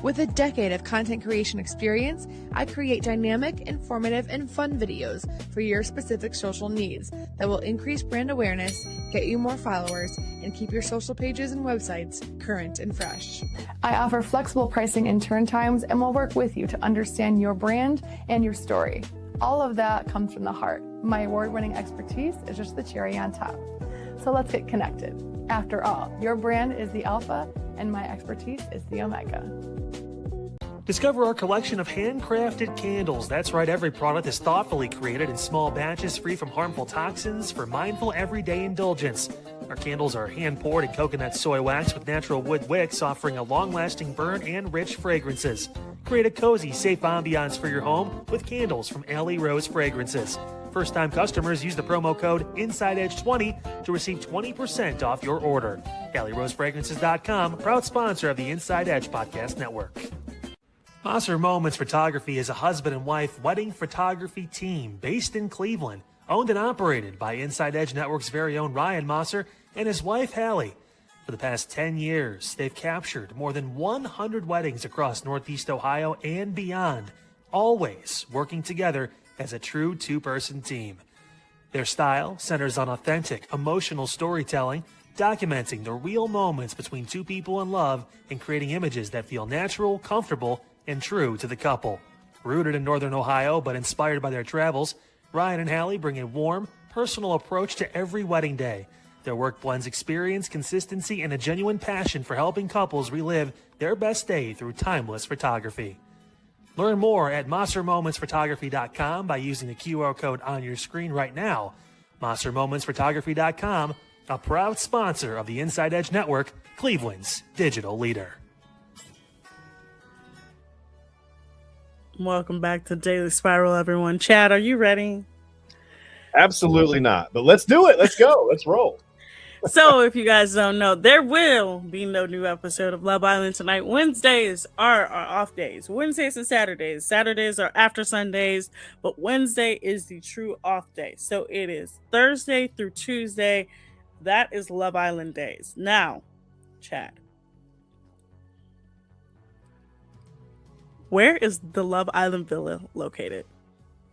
With a decade of content creation experience, I create dynamic, informative, and fun videos for your specific social needs that will increase brand awareness, get you more followers, and keep your social pages and websites current and fresh. I offer flexible pricing and turn times and will work with you to understand your brand and your story. All of that comes from the heart. My award-winning expertise is just the cherry on top. So let's get connected. After all, your brand is the alpha and my expertise is the omega. Discover our collection of handcrafted candles. That's right, every product is thoughtfully created in small batches free from harmful toxins for mindful everyday indulgence. Our candles are hand-poured in coconut soy wax with natural wood wicks, offering a long-lasting burn and rich fragrances. Create a cozy, safe ambiance for your home with candles from Alley Rose Fragrances. First-time customers use the promo code InsideEdge20 to receive 20% off your order. AlleyRoseFragrances.com, proud sponsor of the Inside Edge Podcast Network. Mosser Moments Photography is a husband and wife wedding photography team based in Cleveland, owned and operated by Inside Edge Network's very own Ryan Mosser and his wife Hallie. For the past 10 years, they've captured more than 100 weddings across Northeast Ohio and beyond, always working together as a true two-person team. Their style centers on authentic, emotional storytelling, documenting the real moments between two people in love and creating images that feel natural, comfortable, and true to the couple. Rooted in Northern Ohio but inspired by their travels, Ryan and Hallie bring a warm, personal approach to every wedding day. Their work blends experience, consistency, and a genuine passion for helping couples relive their best day through timeless photography. Learn more at MosserMomentsPhotography.com by using the QR code on your screen right now. MosserMomentsPhotography.com, a proud sponsor of the Inside Edge Network, Cleveland's digital leader. Welcome back to Daily Spiral, everyone. Chad, are you ready? Absolutely not. But let's do it. Let's go. Let's roll. So, if you guys don't know, there will be no new episode of Love Island tonight. Wednesdays are our off days. Wednesdays and Saturdays. Saturdays are after Sundays, but Wednesday is the true off day. So it is Thursday through Tuesday. That is Love Island days. Now, Chad, where is the Love Island villa located?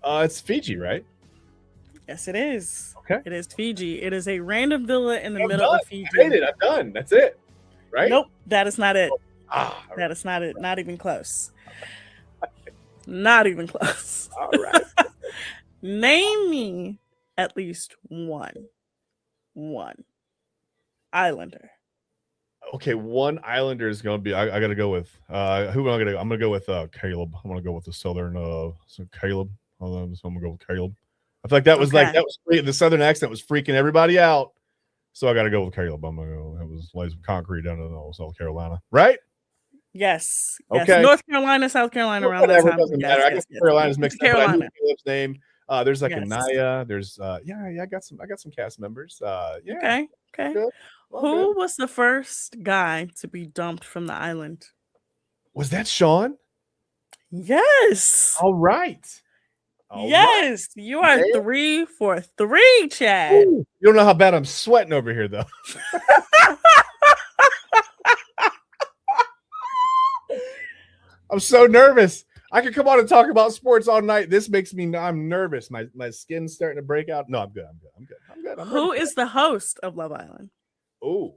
It's Fiji, right? Yes, it is. Okay. It is Fiji. It is a random villa in the middle done. of Fiji. I made it. I'm done. That's it. Right? Nope, that is not it. That is not it. Not even close. Not even close. All right. Name me at least one Islander. Okay, one Islander is going to be. I got to go with. Who am I going to? I'm going to go with Caleb. I'm going to go with the Southern. So Caleb. Hold on. So I'm going to go with Caleb. I feel like that was the Southern accent was freaking everybody out. So I got to go with Caleb. I'm going to go. It was like some concrete down in South Carolina, right? Yes. Okay. North Carolina, South Carolina, around Whatever, that time. doesn't matter. I guess Carolina's mixed up. Carolina. I knew Caleb's name. There's like Yes. Anaya. There's I got some cast members. Yeah. Okay. Good. Who was the first guy to be dumped from the island? Was that Sean? Yes. All right. Yes. You are Man. 3 for 3, Chad. Ooh, you don't know how bad I'm sweating over here, though. I'm so nervous. I could come on and talk about sports all night. This makes me, I'm nervous. My skin's starting to break out. No, I'm good. Who is the host of Love Island? Oh,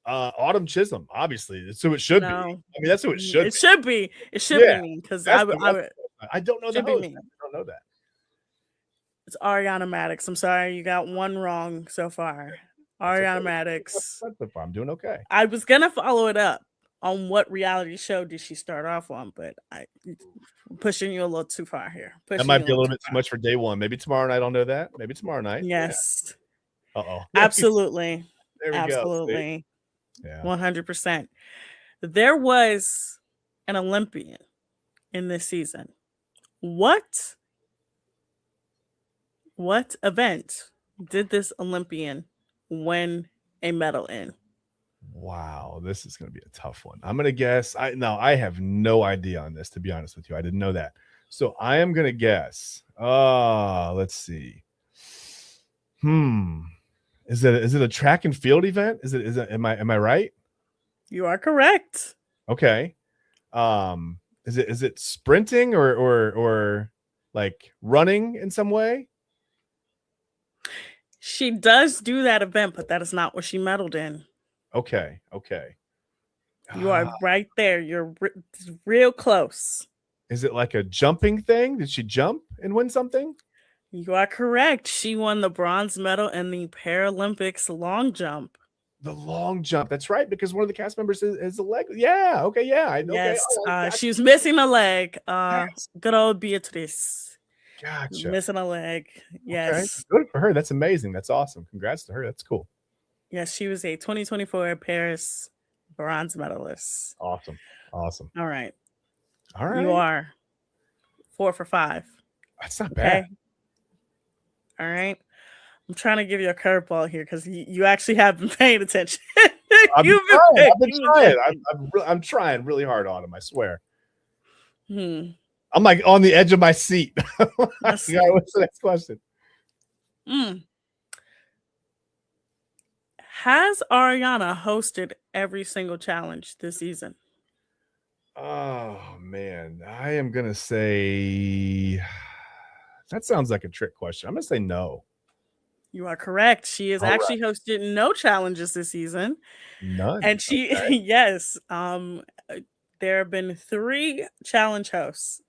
Autumn Chisholm, obviously. That's who it should be. I mean, that's who it should be. It should be. It should be me because I don't know the host. I don't know that. It's Ariana Madix. I'm sorry, you got one wrong so far. Ariana Madix. I'm doing okay. I was gonna follow it up on what reality show did she start off on, but I'm pushing you a little too far here. That might be a little bit too much for day one. Maybe tomorrow night I'll know that. Maybe tomorrow night. Yes. Yeah. Uh-oh. Absolutely. There we Absolutely. go. Yeah. 100%. There was an Olympian in this season. What event did this Olympian win a medal in? Wow, this is going to be a tough one. I'm going to guess. I have no idea on this, to be honest with you. I didn't know that. So I am going to guess. Let's see. Is it a track and field event? Is it am I right? You are correct. Okay. Is it sprinting or like running in some way? She does do that event, but that is not what she medaled in. Okay. You are right there. You're real close. Is it like a jumping thing? Did she jump and win something? You are correct. She won the bronze medal in the Paralympics long jump. The long jump. That's right, because one of the cast members is a leg. Yeah. Okay. Yeah. Yes. Okay. She was missing a leg. Good old Beatrice. Gotcha. Missing a leg. Yes. Okay. Good for her. That's amazing. That's awesome. Congrats to her. That's cool. Yes, she was a 2024 Paris bronze medalist. Awesome. All right. All right. You are 4 for 5. That's not bad. All right. I'm trying to give you a curveball here because you actually have been paying attention. I've been trying. I'm trying really hard on him, I swear. I'm like on the edge of my seat. What's the next question? Has Ariana hosted every single challenge this season? Oh, man. I am going to say that sounds like a trick question. I'm going to say no. You are correct. She has actually hosted no challenges this season. None. And she, yes, there have been 3 challenge hosts.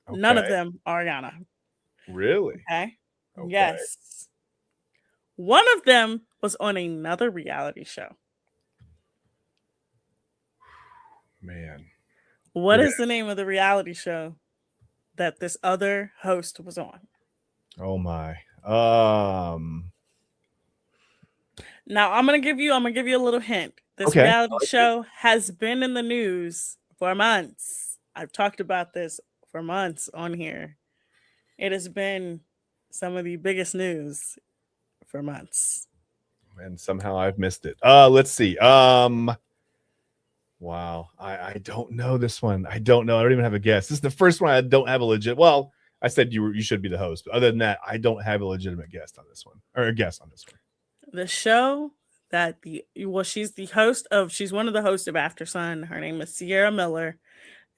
Okay. None of them Ariana. Really? Okay. Yes. One of them was on another reality show. Man. What is the name of the reality show that this other host was on? Oh my. Now I'm gonna give you a little hint. This reality show has been in the news for months. I've talked about this for months on here. It has been some of the biggest news for months. And somehow I've missed it. Let's see. Wow. I don't know this one. I don't know. I don't even have a guess. This is the first one I don't have a legit. Well, I said you should be the host, but other than that, I don't have a legitimate guest on this one or a guess on this one. The show that she's the host of. She's one of the hosts of After Sun. Her name is Sierra Miller,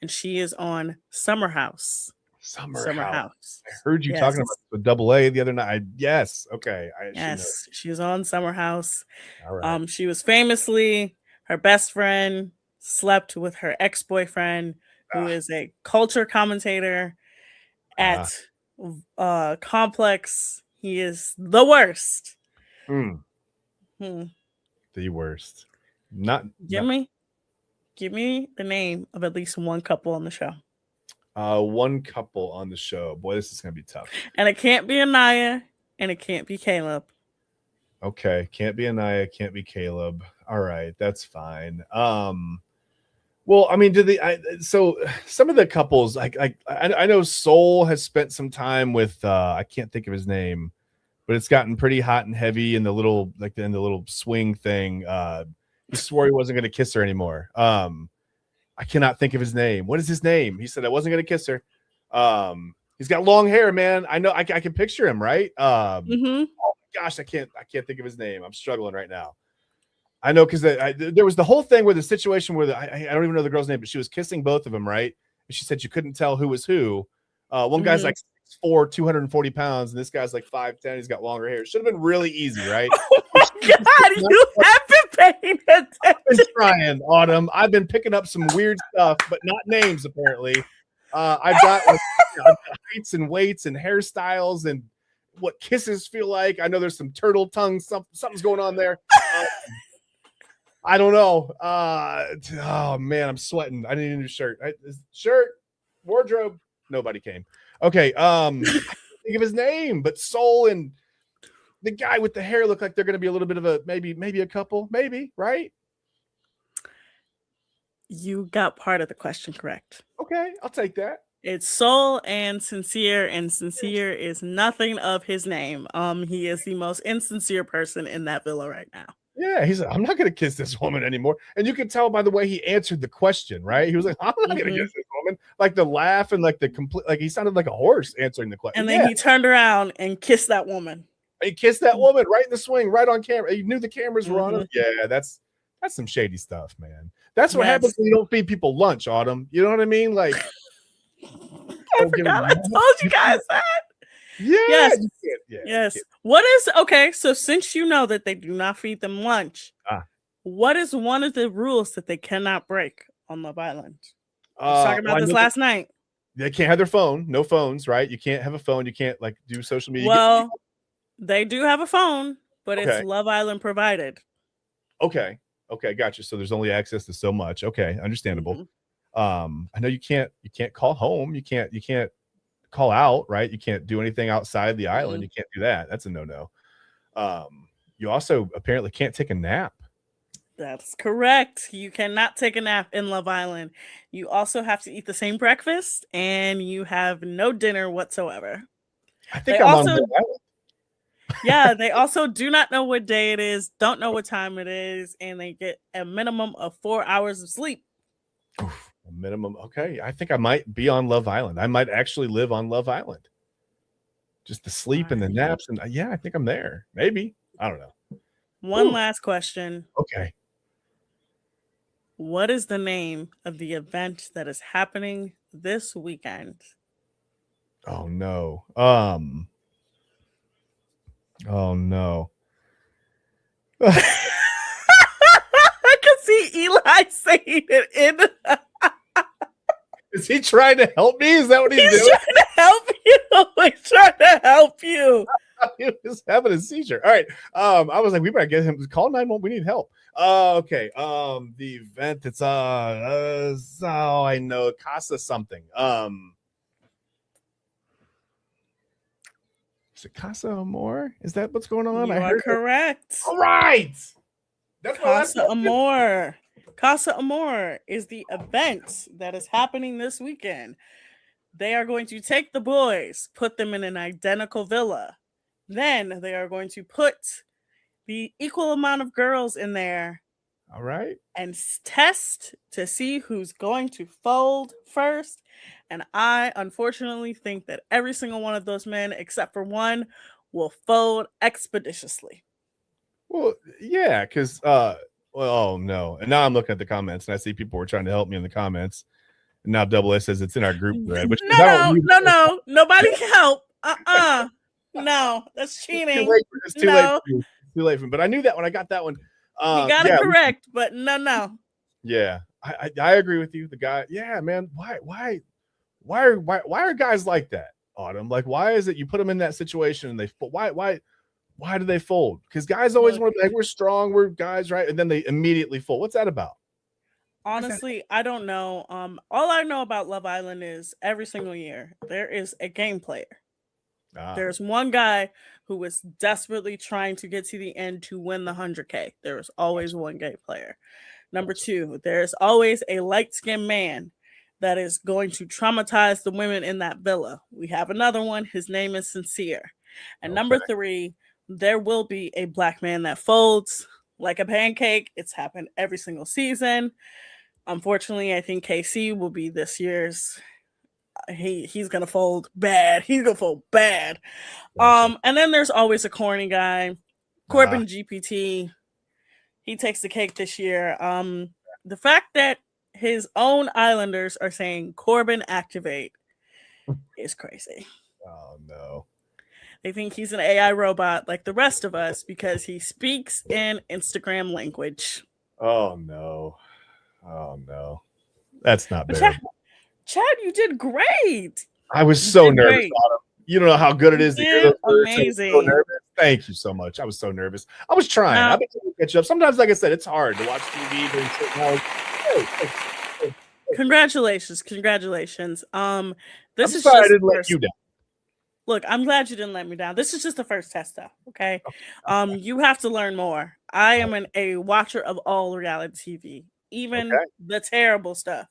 and she is on Summer House. Summer House. I heard you talking about the double A the other night. Yes. Okay. Yes, she's on Summer House. All right. She was famously her best friend slept with her ex-boyfriend, who is a culture commentator at Complex. He is the worst. The worst. Give me the name of at least one couple on the show. One couple on the show. Boy, this is gonna be tough. And it can't be Anaya, and it can't be Caleb. Okay, can't be Anaya, can't be Caleb. All right, that's fine. Well, I mean, so some of the couples, I know Soul has spent some time with I can't think of his name, but it's gotten pretty hot and heavy in the little swing thing. He swore he wasn't going to kiss her anymore. I cannot think of his name. What is his name? He said I wasn't going to kiss her. He's got long hair, man. I know. I can picture him, right? Oh my gosh, I can't think of his name. I'm struggling right now. I know because there was the whole thing where the situation where I don't even know the girl's name, but she was kissing both of them, right? And she said you couldn't tell who was who. One guy's like 6'4", 240 pounds, and this guy's like 5'10". He's got longer hair. It should have been really easy, right? Oh my God, you have been paying attention. I've been trying, Autumn. I've been picking up some weird stuff, but not names apparently. I've got heights and weights and hairstyles and what kisses feel like. I know there's some turtle tongue. Something's going on there. I don't know. Oh man, I'm sweating. I need a new shirt. Wardrobe. Nobody came. Okay. I can't think of his name, but Soul and the guy with the hair look like they're going to be a little bit of a maybe a couple, maybe, right? You got part of the question correct. Okay, I'll take that. It's Soul and Sincere is nothing of his name. He is the most insincere person in that villa right now. Yeah, he's like, I'm not going to kiss this woman anymore. And you can tell by the way he answered the question, right? He was like, I'm not going to kiss this woman. Like the laugh and like the complete, like he sounded like a horse answering the question. And then he turned around and kissed that woman. He kissed that woman right in the swing, right on camera. He knew the cameras were on him. Yeah, that's some shady stuff, man. That's what happens when you don't feed people lunch, Autumn. You know what I mean? Like, I forgot I told you guys that. Yeah. Yes. What is okay? So since you know that they do not feed them lunch, what is one of the rules that they cannot break on Love Island? I was talking about this last night. They can't have their phone. No phones, right? You can't have a phone. You can't like do social media. Well, they do have a phone, but it's Love Island provided. Okay, gotcha. So there's only access to so much. Okay, understandable. I know you can't call home. You can't call out, right? You can't do anything outside the island. You can't do that. That's a no-no. You also apparently can't take a nap. That's correct. You cannot take a nap in Love Island. You also have to eat the same breakfast, and you have no dinner whatsoever. I think I'm on Love Island. Yeah, they also do not know what day it is, don't know what time it is, and they get a minimum of 4 hours of sleep. Oof, a minimum. Okay, I think I might be on Love Island. I might actually live on Love Island. Just the sleep and the naps, and I think I'm there. Maybe. I don't know. One last question. Okay. What is the name of the event that is happening this weekend? Oh no. Oh no. I can see Eli saying it in. Is he trying to help me? Is that what he's doing? Trying to help you. He's trying to help you. He was having a seizure. All right. I was like, we better get him. Call 911. We need help. Okay. The event. It's I know Casa something. Is it Casa Amor? Is that what's going on? You are correct. All right. That's Casa Amor. Casa Amor is the event that is happening this weekend. They are going to take the boys, put them in an identical villa. Then they are going to put the equal amount of girls in there. All right. And test to see who's going to fold first. And I unfortunately think that every single one of those men, except for one, will fold expeditiously. Well, yeah, because oh no. And now I'm looking at the comments and I see people were trying to help me in the comments. And now Double S says it's in our group thread. Which no, nobody can help. No, that's cheating. It's too late. It's too late for me. But I knew that when I got that one. You got it correct, but no. Yeah, I agree with you. The guy, yeah, man. Why are guys like that, Autumn? Like, why is it you put them in that situation and they why do they fold? Because guys always want to be like, we're strong, we're guys, right? And then they immediately fold. What's that about? Honestly, I don't know. All I know about Love Island is every single year there is a game player. There's one guy who is desperately trying to get to the end to win the 100K. There is always one game player. Number two, there's always a light-skinned man that is going to traumatize the women in that villa. We have another one. His name is Sincere. And number three, there will be a black man that folds like a pancake. It's happened every single season. Unfortunately, I think KC will be this year's. He's gonna fold bad. He's gonna fold bad. Gotcha. And then there's always a corny guy, Corbin GPT. He takes the cake this year. The fact that his own Islanders are saying Corbin activate is crazy. Oh no. They think he's an AI robot like the rest of us because he speaks in Instagram language. Oh no. Oh no. That's not But bad. Chad, you did great. I was so nervous, great. Autumn. You don't know how good it is to hear those words. Amazing. So nervous. Thank you so much. I was so nervous. I was trying. I've been trying to catch up. Sometimes, like I said, it's hard to watch TV during certain hours. Congratulations. This I'm is sorry I just didn't let you down. Look, I'm glad you didn't let me down. This is just the first test, though. Okay. You have to learn more. I am a watcher of all reality TV, even the terrible stuff.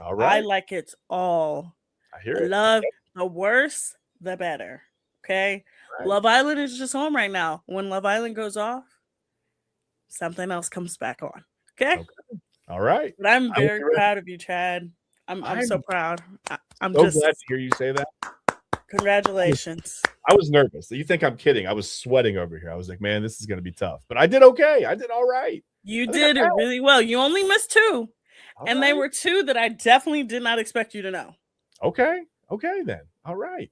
All right. I like it all. I hear I it. love the worse, the better. Okay. Right. Love Island is just home right now. When Love Island goes off, something else comes back on. Okay. All right. But I'm very proud of you, Chad. I'm so proud. I'm so just glad to hear you say that. Congratulations. I was nervous. You think I'm kidding? I was sweating over here. I was like, man, this is going to be tough. But I did okay. I did all right. You did it really well. You only missed 2. And they were 2 that I definitely did not expect you to know. Okay. Okay, then. All right.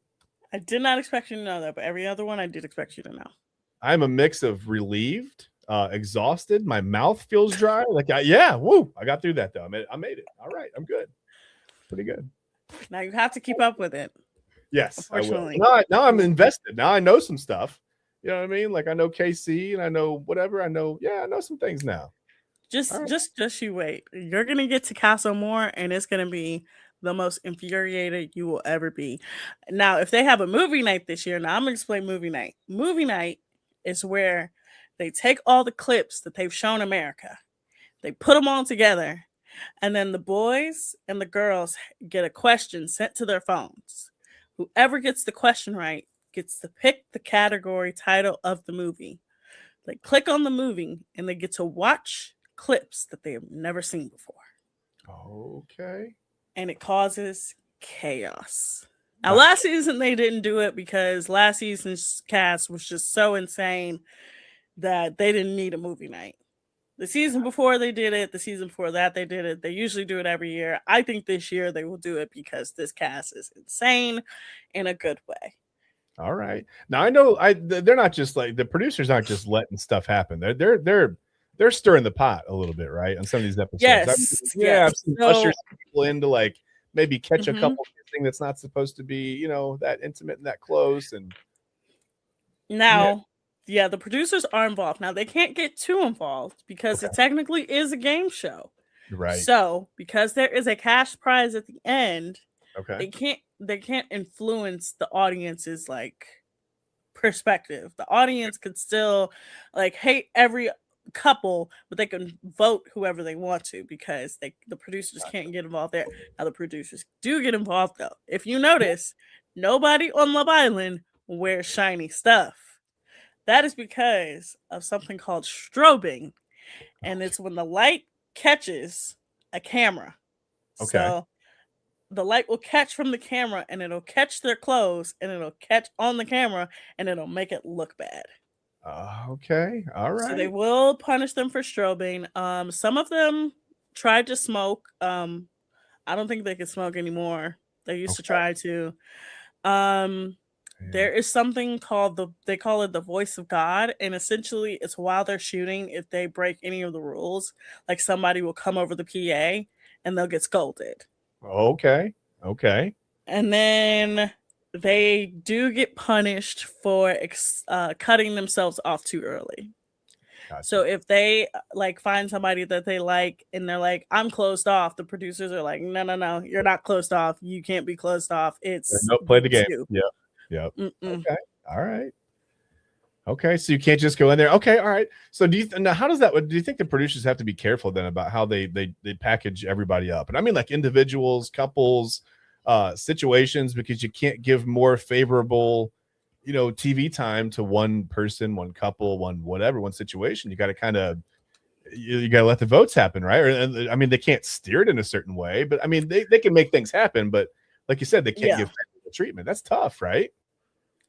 I did not expect you to know that, but every other one I did expect you to know. I'm a mix of relieved, exhausted. My mouth feels dry. Woo. I got through that, though. I made it. All right. I'm good. Pretty good. Now you have to keep up with it. Yes, I will. Now I'm invested. Now I know some stuff. You know what I mean? Like I know KC and I know whatever. I know some things now. Just you wait. You're gonna get to Castle more, and it's gonna be the most infuriated you will ever be. Now, if they have a movie night this year, now I'm gonna explain movie night. Movie night is where they take all the clips that they've shown America, they put them all together, and then the boys and the girls get a question sent to their phones. Whoever gets the question right gets to pick the category title of the movie. They click on the movie and they get to watch clips that they have never seen before. Okay. And it causes chaos. Now, last season they didn't do it because last season's cast was just so insane that they didn't need a movie night. The season before they did it, the season before that they did it. They usually do it every year. I think this year they will do it because this cast is insane in a good way. All right. Now I know they're not just like the producers aren't just letting stuff happen. They're stirring the pot a little bit, right? On some of these episodes. Yes. I've seen usher people into like maybe catch a couple thing that's not supposed to be, that intimate and that close. And now. Yeah, the producers are involved. Now, they can't get too involved because it technically is a game show. Right. So, because there is a cash prize at the end, they can't influence the audience's perspective. The audience could still hate every couple, but they can vote whoever they want to because the producers can't get involved there. Now, the producers do get involved though. If you notice, nobody on Love Island wears shiny stuff. That is because of something called strobing, and it's when the light catches a camera. Okay. So the light will catch from the camera, and it'll catch their clothes, and it'll catch on the camera, and it'll make it look bad. Okay. All right. So they will punish them for strobing. Some of them tried to smoke. I don't think they can smoke anymore. They used to try to. There is something called they call it the voice of God, and essentially it's while they're shooting, if they break any of the rules, like somebody will come over the PA and they'll get scolded. Okay. And then they do get punished for cutting themselves off too early. Gotcha. So if they find somebody that they like and they're like, I'm closed off, the producers are like, no, you're not closed off. You can't be closed off. It's play the game. Yep. Okay. All right. Okay. So you can't just go in there. Okay. All right. So how does that? Do you think the producers have to be careful then about how they package everybody up? And I mean like individuals, couples, situations, because you can't give more favorable, TV time to one person, one couple, one whatever, one situation. You got to kind of you got to let the votes happen, right? I mean, they can't steer it in a certain way, but I mean, they can make things happen. But like you said, they can't give technical treatment. That's tough, right?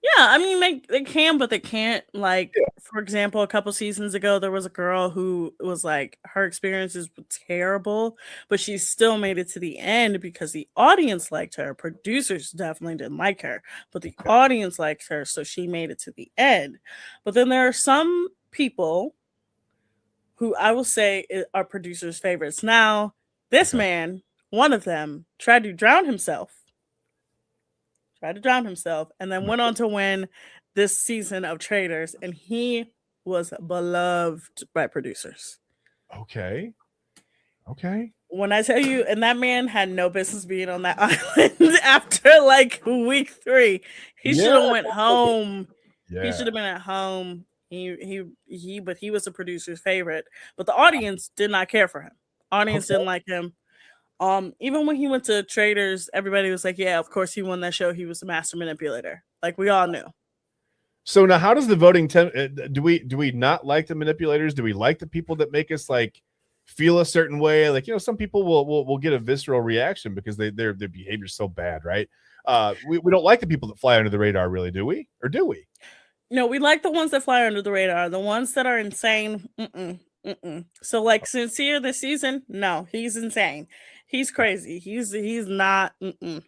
Yeah, I mean they can, but they can't. Like, for example, a couple seasons ago, there was a girl who was like, her experiences were terrible, but she still made it to the end because the audience liked her. Producers definitely didn't like her, but the audience liked her, so she made it to the end. But then there are some people who I will say are producers' favorites. Now, this man, one of them, tried to drown himself, and then went on to win this season of Traders, and he was beloved by producers. Okay. When I tell you, and that man had no business being on that island after like week 3. He should have went home. Yeah. He should have been at home. But he was a producer's favorite. But the audience did not care for him. Audience didn't like him. Even when he went to Traders, everybody was like, yeah, of course he won that show. He was the master manipulator. Like, we all knew. So now how does the voting do we not like the manipulators? Do we like the people that make us like feel a certain way? Like, some people will get a visceral reaction because their behavior's so bad, right? We don't like the people that fly under the radar, really, do we? Or do we? No, we like the ones that fly under the radar. The ones that are insane. So like Sincere this season, no, he's insane. He's crazy. He's not.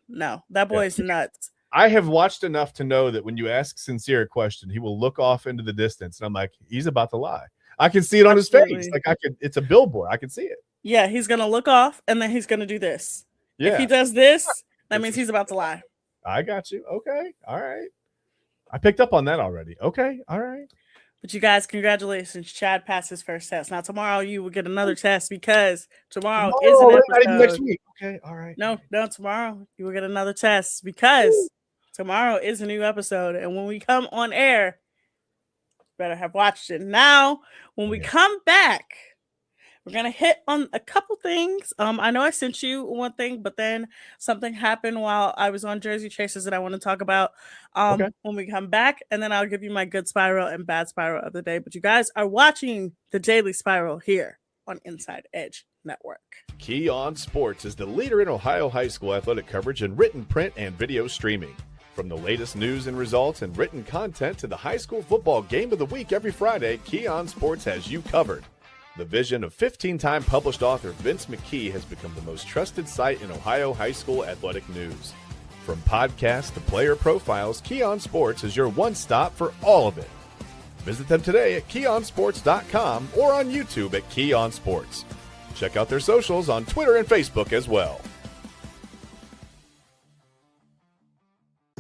No, that boy's nuts. I have watched enough to know that when you ask Sincere a question, he will look off into the distance, and I'm like, he's about to lie. I can see it on his face. Like it's a billboard. I can see it. Yeah, he's gonna look off, and then he's gonna do this. Yeah. If he does this, that means he's about to lie. I got you. Okay. All right. I picked up on that already. Okay. All right. But you guys, congratulations. Chad passed his first test. Now tomorrow you will get another test because tomorrow is an episode. Not even next week. Okay. All right. No, tomorrow you will get another test because tomorrow is a new episode. And when we come on air, you better have watched it. Now, when we come back, we're going to hit on a couple things. I know I sent you one thing, but then something happened while I was on Jersey Chasers that I want to talk about when we come back. And then I'll give you my good spiral and bad spiral of the day. But you guys are watching the Daily Spiral here on Inside Edge Network. Key On Sports is the leader in Ohio high school athletic coverage in written, print, and video streaming. From the latest news and results and written content to the high school football game of the week every Friday, Key On Sports has you covered. The vision of 15-time published author Vince McKee has become the most trusted site in Ohio high school athletic news. From podcasts to player profiles, Key On Sports is your one stop for all of it. Visit them today at keyonsports.com or on YouTube at Key On Sports. Check out their socials on Twitter and Facebook as well.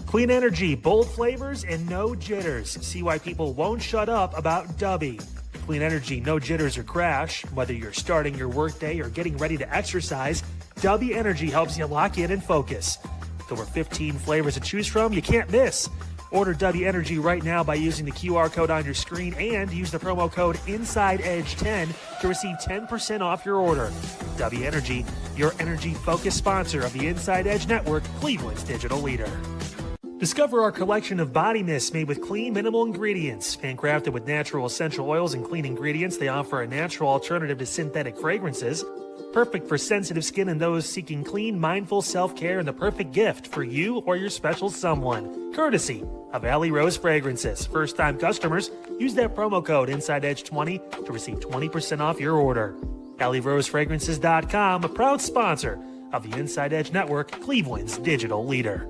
Clean energy, bold flavors, and no jitters. See why people won't shut up about Dubby. Clean energy, no jitters or crash. Whether you're starting your workday or getting ready to exercise, Dubby Energy helps you lock in and focus. With over 15 flavors to choose from, you can't miss. Order Dubby Energy right now by using the QR code on your screen and use the promo code InsideEdge10 to receive 10% off your order. Dubby Energy, your energy-focused sponsor of the Inside Edge Network, Cleveland's digital leader. Discover our collection of body mists made with clean, minimal ingredients. Handcrafted with natural essential oils and clean ingredients, they offer a natural alternative to synthetic fragrances. Perfect for sensitive skin and those seeking clean, mindful self-care, and the perfect gift for you or your special someone. Courtesy of Alley Rose Fragrances. First-time customers, use that promo code InsideEdge20 to receive 20% off your order. AlleyRoseFragrances.com, a proud sponsor of the Inside Edge Network, Cleveland's digital leader.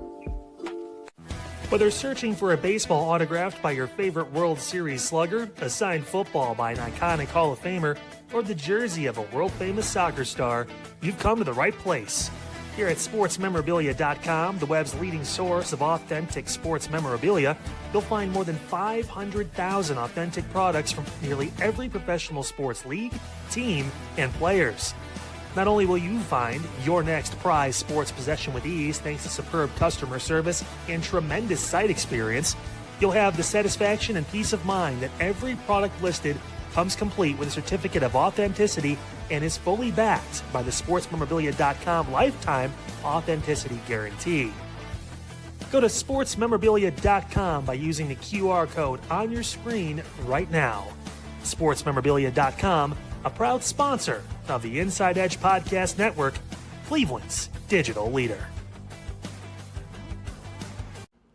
Whether searching for a baseball autographed by your favorite World Series slugger, a signed football by an iconic Hall of Famer, or the jersey of a world-famous soccer star, you've come to the right place. Here at SportsMemorabilia.com, the web's leading source of authentic sports memorabilia, you'll find more than 500,000 authentic products from nearly every professional sports league, team, and players. Not only will you find your next prized sports possession with ease thanks to superb customer service and tremendous site experience, you'll have the satisfaction and peace of mind that every product listed comes complete with a certificate of authenticity and is fully backed by the SportsMemorabilia.com lifetime authenticity guarantee. Go to sportsmemorabilia.com by using the QR code on your screen right now. Sportsmemorabilia.com, a proud sponsor of the Inside Edge Podcast Network, Cleveland's digital leader.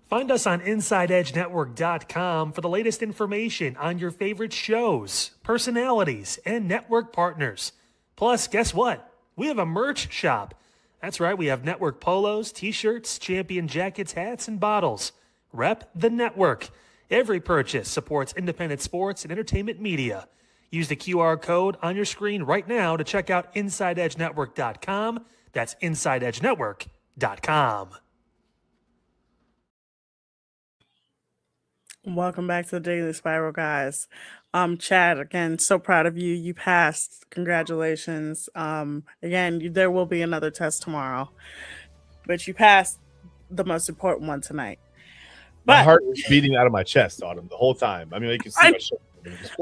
Find us on InsideEdgeNetwork.com for the latest information on your favorite shows, personalities, and network partners. Plus, guess what? We have a merch shop. That's right, we have network polos, t-shirts, champion jackets, hats, and bottles. Rep the network. Every purchase supports independent sports and entertainment media. Use the QR code on your screen right now to check out InsideEdgeNetwork.com. That's InsideEdgeNetwork.com. Welcome back to the Daily Spiral, guys. Chad, again, so proud of you. You passed. Congratulations. Again, there will be another test tomorrow, but you passed the most important one tonight. My heart was beating out of my chest, Autumn, the whole time. I mean, you can see my shoulder.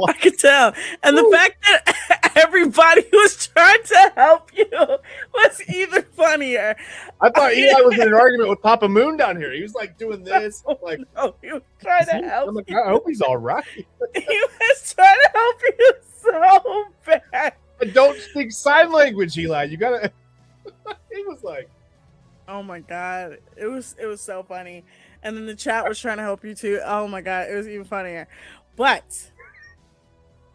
I could tell. And the fact that everybody was trying to help you was even funnier. I thought Eli was in an argument with Papa Moon down here. He was like doing this. Like, no, he was trying to help I'm like, you. I hope he's all right. He was trying to help you so bad. I don't speak sign language, Eli. You gotta. He was like, oh my God. It was so funny. And then the chat was trying to help you too. Oh my God. It was even funnier. But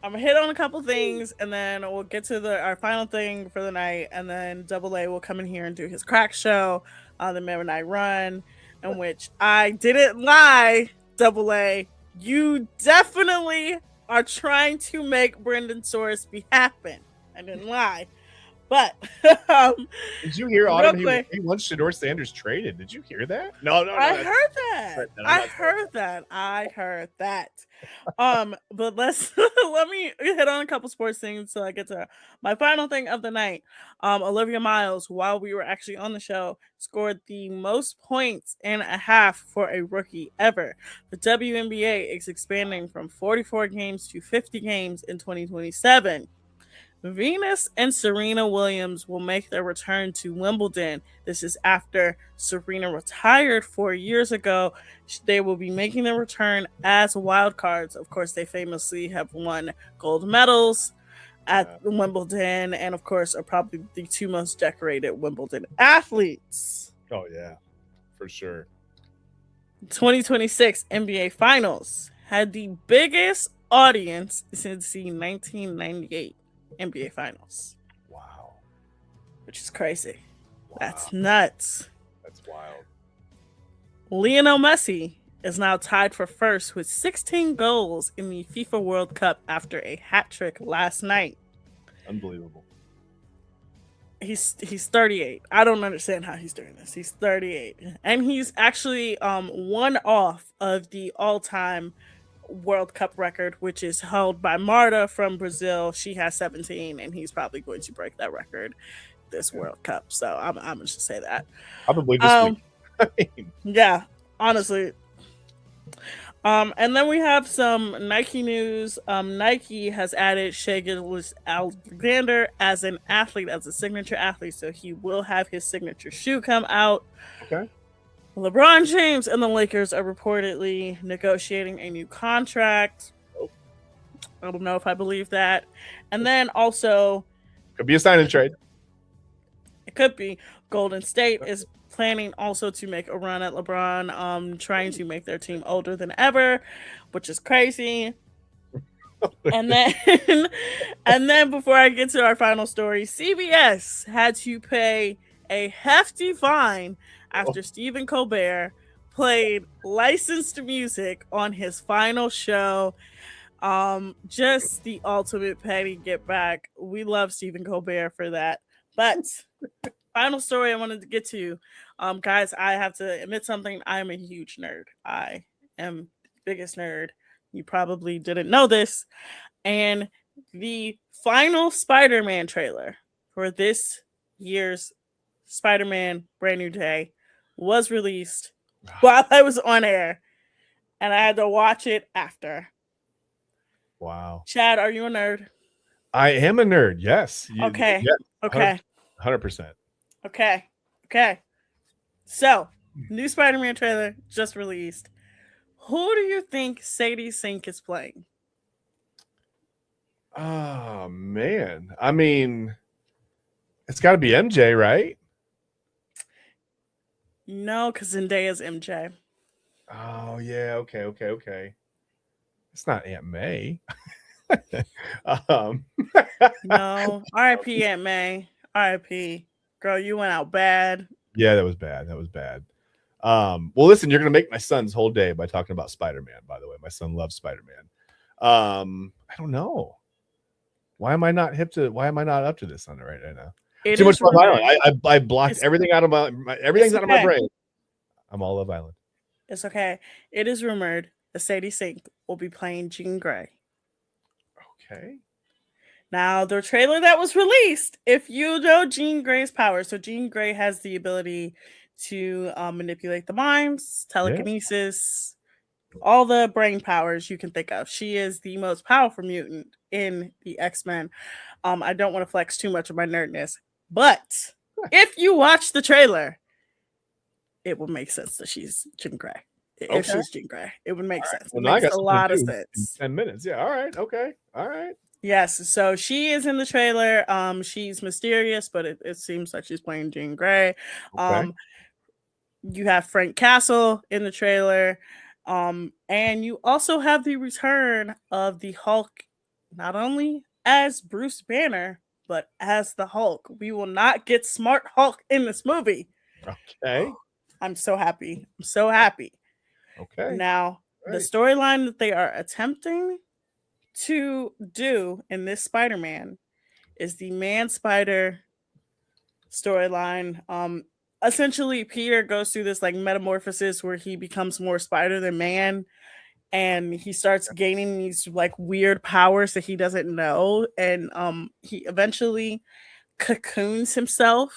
I'm gonna hit on a couple things, and then we'll get to our final thing for the night, and then Double A will come in here and do his crack show, the Midnight Run, in which I didn't lie. Double A, you definitely are trying to make Brendan Soros happen. I didn't lie, but did you hear Autumn? He wants Shador Sanders traded. Did you hear that? No. I heard that. I heard that. But let me hit on a couple sports things so I get to my final thing of the night. Olivia Miles, while we were actually on the show, scored the most points and a half for a rookie ever. The WNBA is expanding from 44 games to 50 games in 2027. Venus and Serena Williams will make their return to Wimbledon. This is after Serena retired 4 years ago. They will be making their return as wild cards. Of course, they famously have won gold medals at Wimbledon, and of course are probably the two most decorated Wimbledon athletes. Oh yeah, for sure. 2026 NBA Finals had the biggest audience since the 1998 NBA Finals. Wow. Which is crazy. Wow. That's nuts. That's wild. Lionel Messi is now tied for first with 16 goals in the FIFA World Cup after a hat trick last night. Unbelievable. He's 38. I don't understand how he's doing this. He's 38. And he's actually one off of the all-time World Cup record, which is held by Marta from Brazil. She has 17, and he's probably going to break that record this World Cup. So I'm gonna just say that. Probably this week. Yeah, honestly. And then we have some Nike news. Nike has added Shai Alexander as an athlete, as a signature athlete, so he will have his signature shoe come out. Okay. LeBron James and the Lakers are reportedly negotiating a new contract. I don't know if I believe that. And then also, could be a sign and trade. It could be. Golden State is planning also to make a run at LeBron, trying to make their team older than ever, which is crazy. and then before I get to our final story, CBS had to pay a hefty fine after Stephen Colbert played licensed music on his final show. Just the ultimate petty get back. We love Stephen Colbert for that. But final story I wanted to get to. Guys, I have to admit something. I am a huge nerd. I am the biggest nerd. You probably didn't know this. And the final Spider-Man trailer for this year's Spider-Man Brand New Day was released while I was on air, and I had to watch it after. Wow. Chad, are you a nerd? I am a nerd, yes. Okay. Yes, okay. 100%. Okay. So, New Spider-Man trailer just released. Who do you think Sadie Sink is playing? Oh man, I mean, it's got to be MJ, right? No, because Zendaya's MJ. Oh yeah, okay. It's not Aunt May. um, No, R.I.P. Aunt May. R.I.P. Girl, you went out bad. yeah, that was bad. Well, listen, you're gonna make my son's whole day by talking about Spider-Man. By the way, my son loves Spider-Man. I don't know. Why am I not up to this on it right now? Too much Love Island. I blocked everything out of everything's out of my brain. I'm all Love Island. It's okay. It is rumored that Sadie Sink will be playing Jean Grey. Okay. Now, the trailer that was released, if you know Jean Grey's power, so Jean Grey has the ability to manipulate the minds, telekinesis, all the brain powers you can think of. She is the most powerful mutant in the X-Men. I don't want to flex too much of my nerdness, but if you watch the trailer, it would make sense that she's Jean Grey. If she's Jean Grey, it would make sense. It makes a lot of sense. 10 minutes. Yeah. All right. Okay. All right. Yes. So she is in the trailer. She's mysterious, but it seems like she's playing Jean Grey. Okay. You have Frank Castle in the trailer. And you also have the return of the Hulk, not only as Bruce Banner, but as the Hulk. We will not get Smart Hulk in this movie. Okay. I'm so happy. I'm so happy. Okay. Now, the storyline that they are attempting to do in this Spider-Man is the Man Spider storyline. Essentially, Peter goes through this like metamorphosis where he becomes more spider than man, and he starts gaining these like weird powers that he doesn't know, and he eventually cocoons himself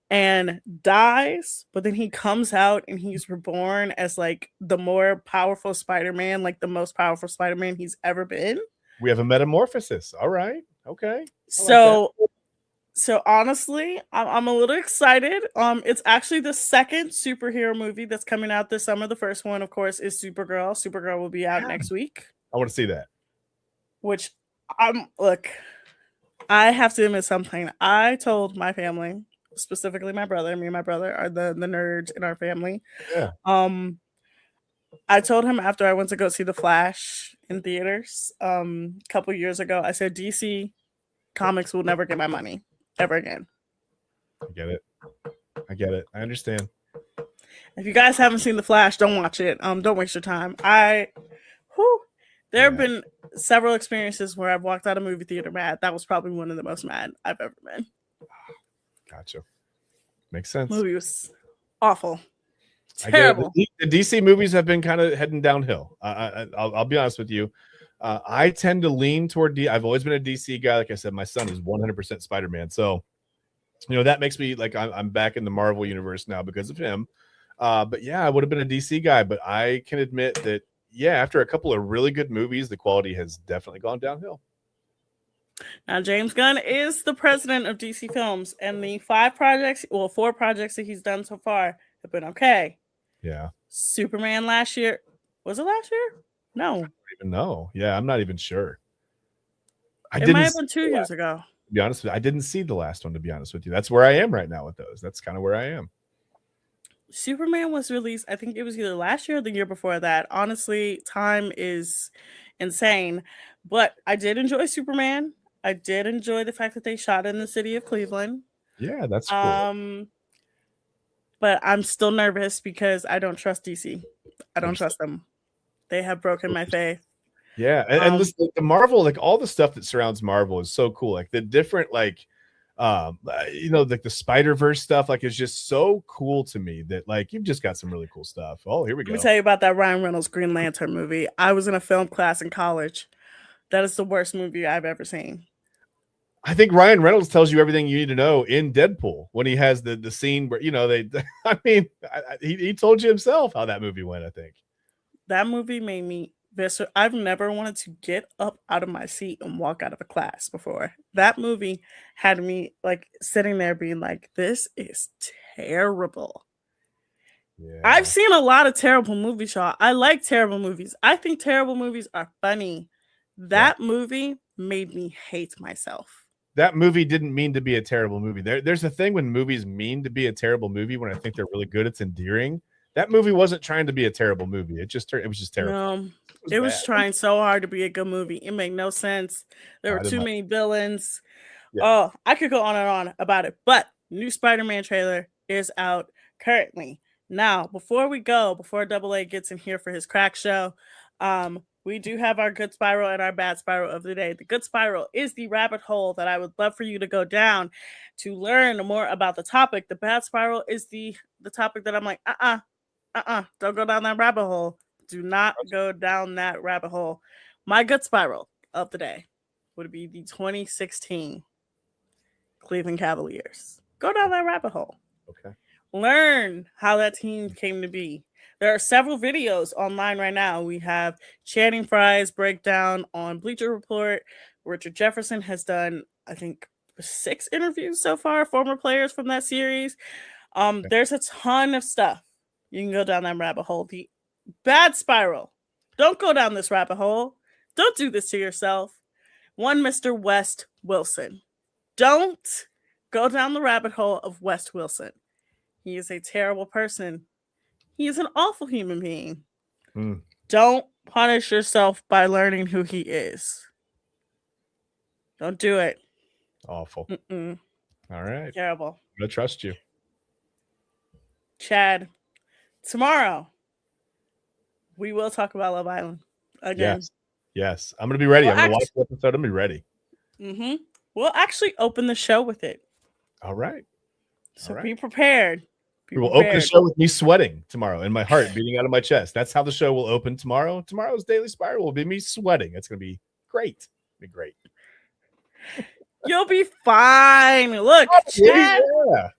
and dies, but then he comes out and he's reborn as like the more powerful Spider-Man, like the most powerful Spider-Man he's ever been. We have a metamorphosis. All right. Okay. So honestly, I'm a little excited. It's actually the second superhero movie that's coming out this summer. The first one, of course, is Supergirl. Supergirl will be out next week. I want to see that. Which look, I have to admit something. I told my family, specifically my brother. Me and my brother are the nerds in our family. Yeah. I told him after I went to go see The Flash in theaters a couple years ago, I said DC Comics will never get my money ever again. I get it. I understand. If you guys haven't seen The Flash, don't watch it. Don't waste your time. There have been several experiences where I've walked out of movie theater mad. That was probably one of the most mad I've ever been. Gotcha. Makes sense. Movie was awful. Terrible. The DC movies have been kind of heading downhill. I'll be honest with you. I tend to lean toward I've always been a DC guy. Like I said, my son is 100% Spider-Man. So, that makes me like I'm back in the Marvel universe now because of him. But yeah, I would have been a DC guy. But I can admit that, after a couple of really good movies, the quality has definitely gone downhill. Now, James Gunn is the president of DC Films, and the 4 projects that he's done so far have been okay. Yeah. Superman last year. Was it last year? No. I don't even know. Yeah, I'm not even sure. It might have been 2 years ago. To be honest with you, I didn't see the last one, to be honest with you. That's where I am right now with those. That's kind of where I am. Superman was released, I think it was either last year or the year before that. Honestly, time is insane. But I did enjoy Superman. I did enjoy the fact that they shot in the city of Cleveland. Yeah, that's cool. But I'm still nervous because I don't trust DC. I don't trust them. They have broken my faith. Yeah, and listen, the Marvel, like all the stuff that surrounds Marvel is so cool. Like the different, like like the Spider-Verse stuff, like is just so cool to me that like you've just got some really cool stuff. Oh, here we go. Let me tell you about that Ryan Reynolds Green Lantern movie. I was in a film class in college. That is the worst movie I've ever seen. I think Ryan Reynolds tells you everything you need to know in Deadpool when he has the scene where he told you himself how that movie went. I think that movie made me visceral. I've never wanted to get up out of my seat and walk out of a class before. That movie had me like sitting there being like, this is terrible. Yeah. I've seen a lot of terrible movies, y'all. I like terrible movies. I think terrible movies are funny. That movie made me hate myself. That movie didn't mean to be a terrible movie. There's a thing when movies mean to be a terrible movie. When I think they're really good, it's endearing. That movie wasn't trying to be a terrible movie. It was just terrible. No, it was trying so hard to be a good movie. It made no sense. There were too many villains. Yeah. Oh, I could go on and on about it. But new Spider-Man trailer is out currently. Now, before Double A gets in here for his crack show, we do have our good spiral and our bad spiral of the day. The good spiral is the rabbit hole that I would love for you to go down to learn more about the topic. The bad spiral is the topic that I'm like, don't go down that rabbit hole. Do not go down that rabbit hole. My good spiral of the day would be the 2016 Cleveland Cavaliers. Go down that rabbit hole. Okay. Learn how that team came to be. There are several videos online right now. We have Channing Frye's breakdown on Bleacher Report. Richard Jefferson has done, I think, 6 interviews so far, former players from that series. There's a ton of stuff. You can go down that rabbit hole. The bad spiral. Don't go down this rabbit hole. Don't do this to yourself. One Mr. West Wilson. Don't go down the rabbit hole of West Wilson. He is a terrible person. He is an awful human being. Don't punish yourself by learning who he is. Don't do it. Awful. All right. Terrible. I'm going to trust you. Chad, tomorrow, we will talk about Love Island again. Yes. I'm going to be ready. Well, I'm going to watch the episode. I'm going to be ready. We'll actually open the show with it. All right. So be prepared. We will open the show with me sweating tomorrow and my heart beating out of my chest. That's how the show will open tomorrow. Tomorrow's Daily Spiral will be me sweating. It's going to be great. It'll be great. You'll be fine. Look,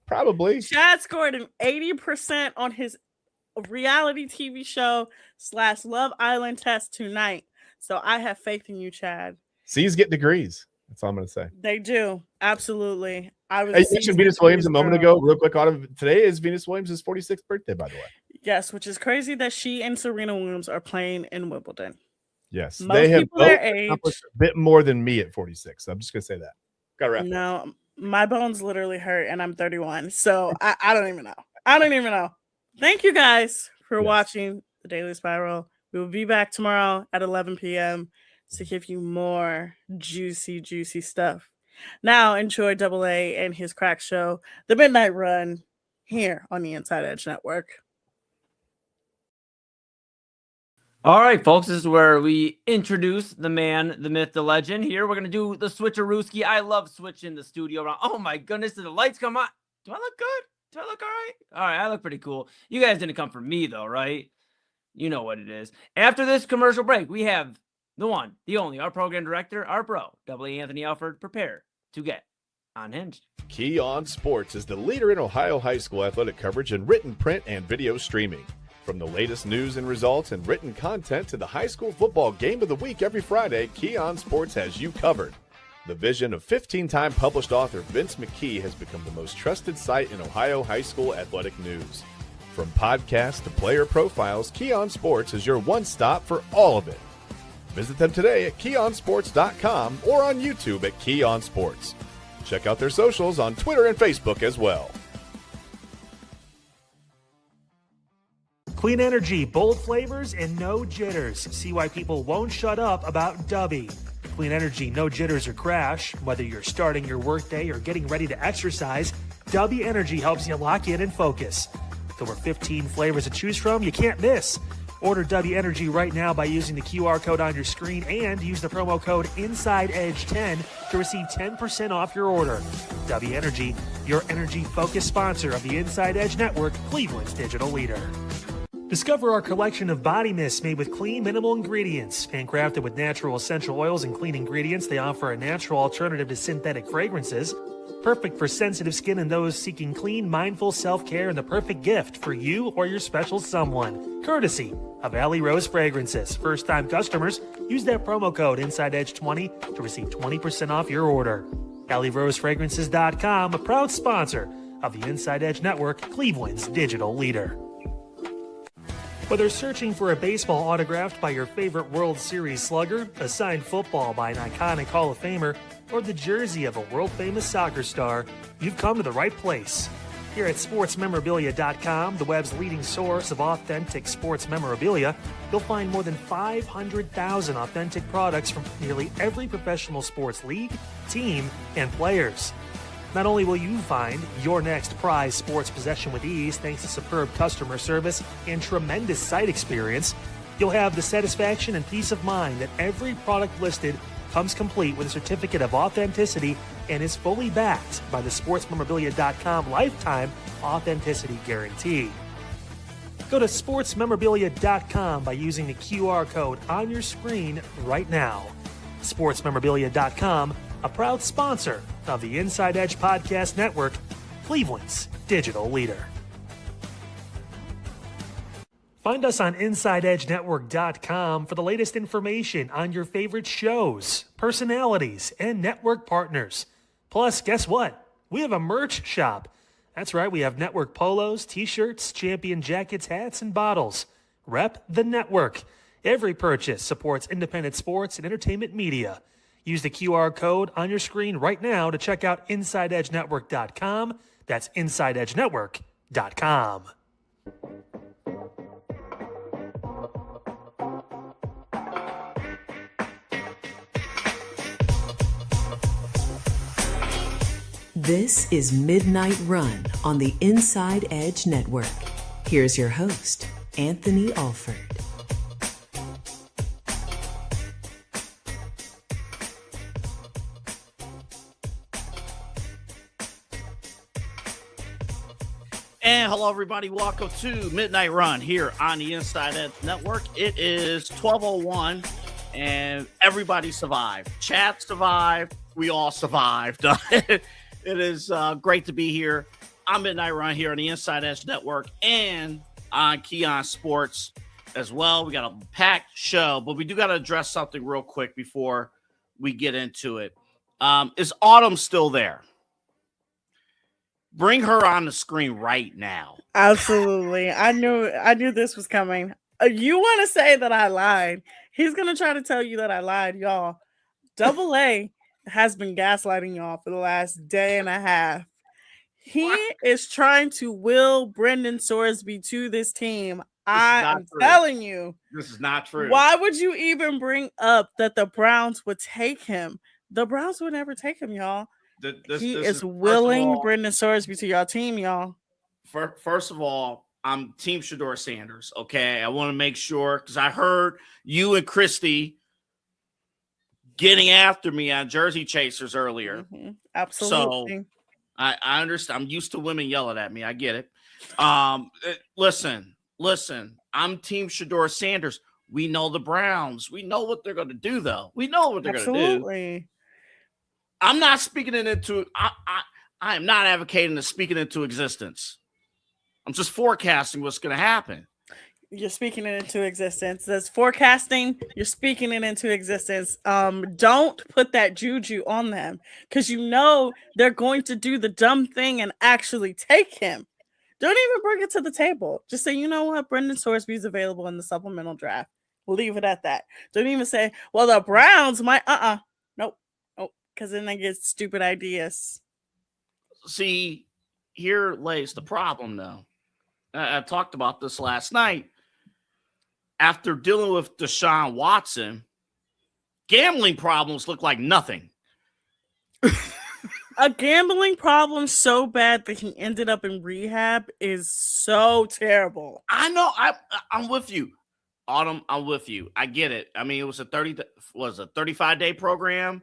probably. Chad scored an 80% on his reality TV show / Love Island test tonight. So I have faith in you, Chad. C's get degrees. That's all I'm going to say. They do. Absolutely. I was. Hey, you mentioned Venus Williams a moment ago. Real quick, today is Venus Williams' 46th birthday, by the way. Yes, which is crazy that she and Serena Williams are playing in Wimbledon. Yes, most they have people their age accomplished a bit more than me at 46. So I'm just going to say that. Got wrapped. No, my bones literally hurt, and I'm 31. So I don't even know. I don't even know. Thank you guys for watching the Daily Spiral. We will be back tomorrow at 11 p.m. to give you more juicy stuff. Now enjoy Double A and his crack show, The Midnight Run, here on the Inside Edge Network. All right, folks, this is where we introduce the man, the myth, the legend. Here, we're going to do the switcherooski. I love switching the studio around. Oh, my goodness, did the lights come on? Do I look good? Do I look all right? All right, I look pretty cool. You guys didn't come for me, though, right? You know what it is. After this commercial break, we have the one, the only, our program director, our bro, Double A Anthony Alford, prepare to get unhinged. Key On Sports is the leader in Ohio high school athletic coverage in written, print, and video streaming. From the latest news and results and written content to the high school football game of the week every Friday, Key On Sports has you covered. The vision of 15-time published author Vince McKee has become the most trusted site in Ohio high school athletic news. From podcasts to player profiles, Key On Sports is your one-stop for all of it. Visit them today at keyonsports.com or on YouTube at Key On Sports. Check out their socials on Twitter and Facebook as well. Clean energy, bold flavors, and no jitters. See why people won't shut up about Dubby. Clean energy, no jitters or crash. Whether you're starting your workday or getting ready to exercise, Dubby Energy helps you lock in and focus. With over 15 flavors to choose from, you can't miss. Order Dubby Energy right now by using the QR code on your screen and use the promo code InsideEdge10 to receive 10% off your order. Dubby Energy, your energy-focused sponsor of the Inside Edge Network, Cleveland's digital leader. Discover our collection of body mists made with clean, minimal ingredients. Handcrafted with natural essential oils and clean ingredients, they offer a natural alternative to synthetic fragrances. Perfect for sensitive skin and those seeking clean, mindful self-care, and the perfect gift for you or your special someone. Courtesy of Alley Rose Fragrances. First-time customers, use that promo code InsideEdge20 to receive 20% off your order. AlleyRoseFragrances.com, a proud sponsor of the Inside Edge Network, Cleveland's digital leader. Whether searching for a baseball autographed by your favorite World Series slugger, a signed football by an iconic Hall of Famer, or the jersey of a world-famous soccer star, you've come to the right place. Here at sportsmemorabilia.com, the web's leading source of authentic sports memorabilia, you'll find more than 500,000 authentic products from nearly every professional sports league, team, and players. Not only will you find your next prized sports possession with ease thanks to superb customer service and tremendous site experience, you'll have the satisfaction and peace of mind that every product listed comes complete with a certificate of authenticity and is fully backed by the sportsmemorabilia.com lifetime authenticity guarantee. Go to sportsmemorabilia.com by using the QR code on your screen right now. Sportsmemorabilia.com, a proud sponsor of the Inside Edge Podcast Network, Cleveland's digital leader. Find us on InsideEdgeNetwork.com for the latest information on your favorite shows, personalities, and network partners. Plus, guess what? We have a merch shop. That's right, we have network polos, t-shirts, champion jackets, hats, and bottles. Rep the network. Every purchase supports independent sports and entertainment media. Use the QR code on your screen right now to check out InsideEdgeNetwork.com. That's InsideEdgeNetwork.com. This is Midnight Run on the Inside Edge Network. Here's your host, Anthony Alford. And hello, everybody. Welcome to Midnight Run here on the Inside Edge Network. It is 12:01, and everybody survived. Chat survived. We all survived. It is great to be here on Midnight Run here on the Inside Edge Network and on Keon Sports as well. We got a packed show, but we do got to address something real quick before we get into it. Is Autumn still there? Bring her on the screen right now. Absolutely. I knew this was coming. You want to say that I lied. He's going to try to tell you that I lied, y'all. Double A has been gaslighting y'all for the last day and a half. He is trying to will Brendan Sorsby to this team. I'm telling you. This is not true. Why would you even bring up that the Browns would take him? The Browns would never take him, y'all. He is willing Brendan Sorsby to y'all team, y'all. First of all, I'm Team Shedeur Sanders, okay? I want to make sure, because I heard you and Christy getting after me on Jersey Chasers earlier. Mm-hmm. Absolutely. So I understand. I'm used to women yelling at me. I get it. Listen. I'm Team Shedeur Sanders. We know the Browns. We know what they're going to do, though. We know what they're going to do. Absolutely. I'm not speaking it into. I am not advocating to speak it into existence. I'm just forecasting what's going to happen. You're speaking it into existence. That's forecasting. You're speaking it into existence. Don't put that juju on them because you know they're going to do the dumb thing and actually take him. Don't even bring it to the table. Just say, you know what, Brendan Sorsby is available in the supplemental draft. We'll leave it at that. Don't even say, well, the Browns might. Nope. Because then they get stupid ideas. See, here lays the problem, though. I talked about this last night. After dealing with Deshaun Watson, gambling problems look like nothing. A gambling problem so bad that he ended up in rehab is so terrible. I know. I'm with you, Autumn. I'm with you. I get it. I mean, it was a 35-day program.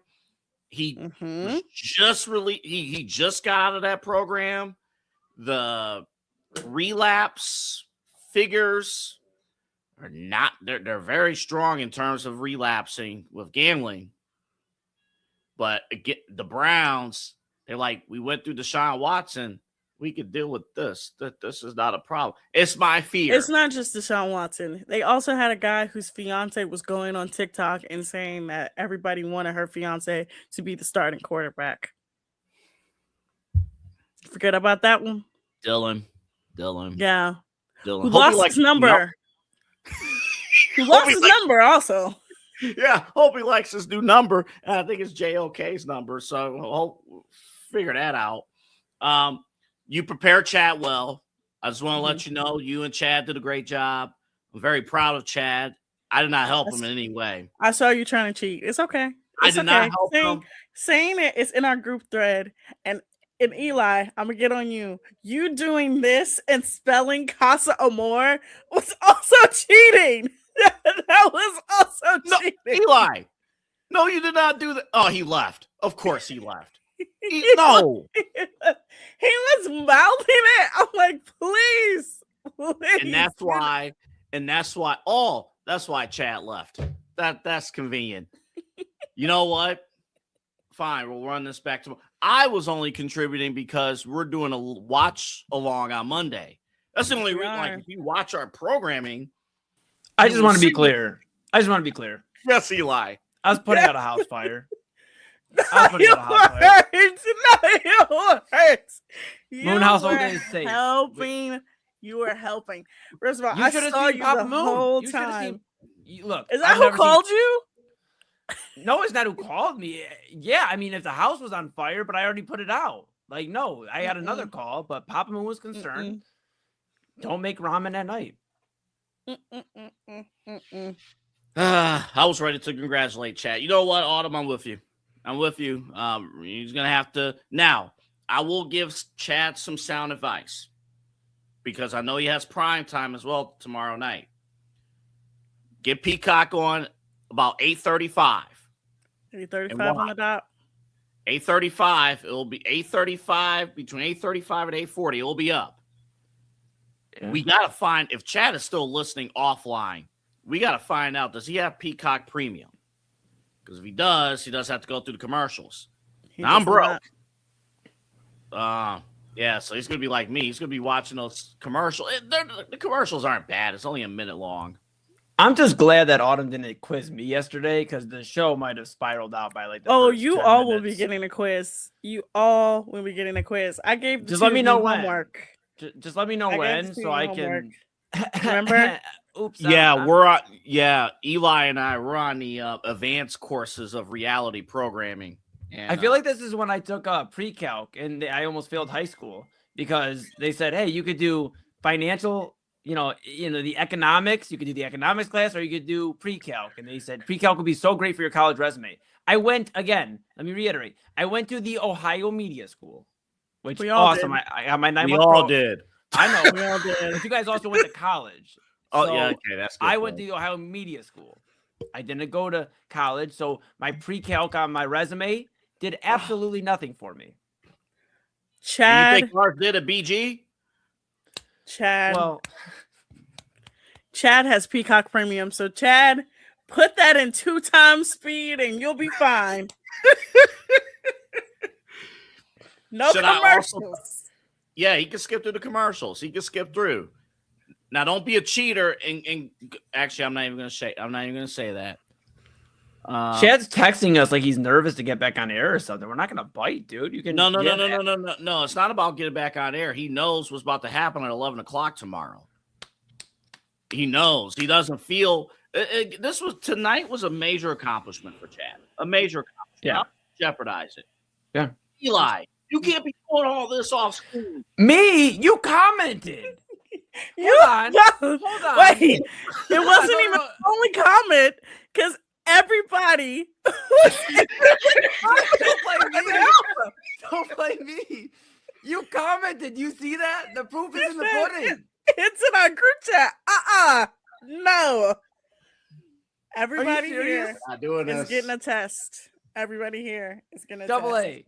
He was just he just got out of that program. The relapse figures are not. They're very strong in terms of relapsing with gambling. But again, the Browns, they're like, we went through Deshaun Watson. We could deal with this. This is not a problem. It's my fear. It's not just Deshaun Watson. They also had a guy whose fiance was going on TikTok and saying that everybody wanted her fiance to be the starting quarterback. Forget about that one. Dylan. Yeah. Dylan. Who lost his number. He lost his number also. Yeah, hope he likes his new number. I think it's JOK's number, so we'll figure that out. You prepared Chad well. I just want to let you know you and Chad did a great job. I'm very proud of Chad. I did not help him in any way. I saw you trying to cheat. It's okay. I did not help him. Saying it's in our group thread, and Eli, I'm gonna get on you. You doing this and spelling Casa Amor was also cheating. That was also cheating. Eli. No, you did not do that. Oh, he left. Of course he left. No. He was mouthing it. I'm like, please. And that's why that's why Chad left. That's convenient. You know what? Fine, we'll run this back to. I was only contributing because we're doing a watch along on Monday. That's the only reason. Like, if you watch our programming, I just want to be clear. Yes, Eli. I was putting out a house fire. Moon household is safe. You were helping. First of all, You I should have saw seen you Papa the Moon. whole You should have time. seen. Look, Is that who called you? No, it's not who called me. Yeah, I mean, if the house was on fire, but I already put it out. Like, no, I had another call, but Papa Moon was concerned. Don't make ramen at night. I was ready to congratulate Chad. You know what, Autumn? I'm with you. He's gonna have to. Now, I will give Chad some sound advice because I know he has prime time as well tomorrow night. Get Peacock on about 8:35. 8:35 on the dot. 8:35. It'll be 8:35, between 8:35 and 8:40. It'll be up. Yeah. We gotta find if Chad is still listening offline. We gotta find out, does he have Peacock Premium? Because if he does have to go through the commercials. Now I'm broke. Yeah, so he's gonna be like me. He's gonna be watching those commercials. The commercials aren't bad. It's only a minute long. I'm just glad that Autumn didn't quiz me yesterday because the show might have spiraled out by like. You all will be getting a quiz. I gave just let me know homework. When. Just let me know when, so I can. Remember? Oops. Yeah, Eli and I were on the advanced courses of reality programming. And, I feel like this is when I took pre-calc and I almost failed high school because they said, "Hey, you could do financial, the economics. You could do the economics class, or you could do pre-calc." And they said pre-calc would be so great for your college resume. I went again. Let me reiterate. I went to the Ohio Media School, which is awesome. I got my 9 month. We all did. I know we all did. But you guys also went to college. Oh, yeah, okay, that's good. I went to the Ohio Media School. I didn't go to college, so my pre-calc on my resume did absolutely nothing for me. Chad, you think ours did a BG? Chad has Peacock Premium, so Chad, put that in 2 times speed and you'll be fine. No commercials. Yeah, he can skip through the commercials. He can skip through. Now, don't be a cheater. And actually, I'm not even going to say that. Chad's texting us like he's nervous to get back on air or something. We're not going to bite, dude. You can. No. It's not about getting back on air. He knows what's about to happen at 11 o'clock tomorrow. He knows. He doesn't feel. Tonight was a major accomplishment for Chad. A major accomplishment. Yeah. Not jeopardize it. Yeah. Eli, you can't be doing all this off screen. Me? You commented. Hold on. Wait, it wasn't even the only comment because everybody. Don't blame me. You commented. You see that? The proof is in the pudding. It's in our group chat. No. Everybody here is getting a test. Everybody here is getting a test. Double A.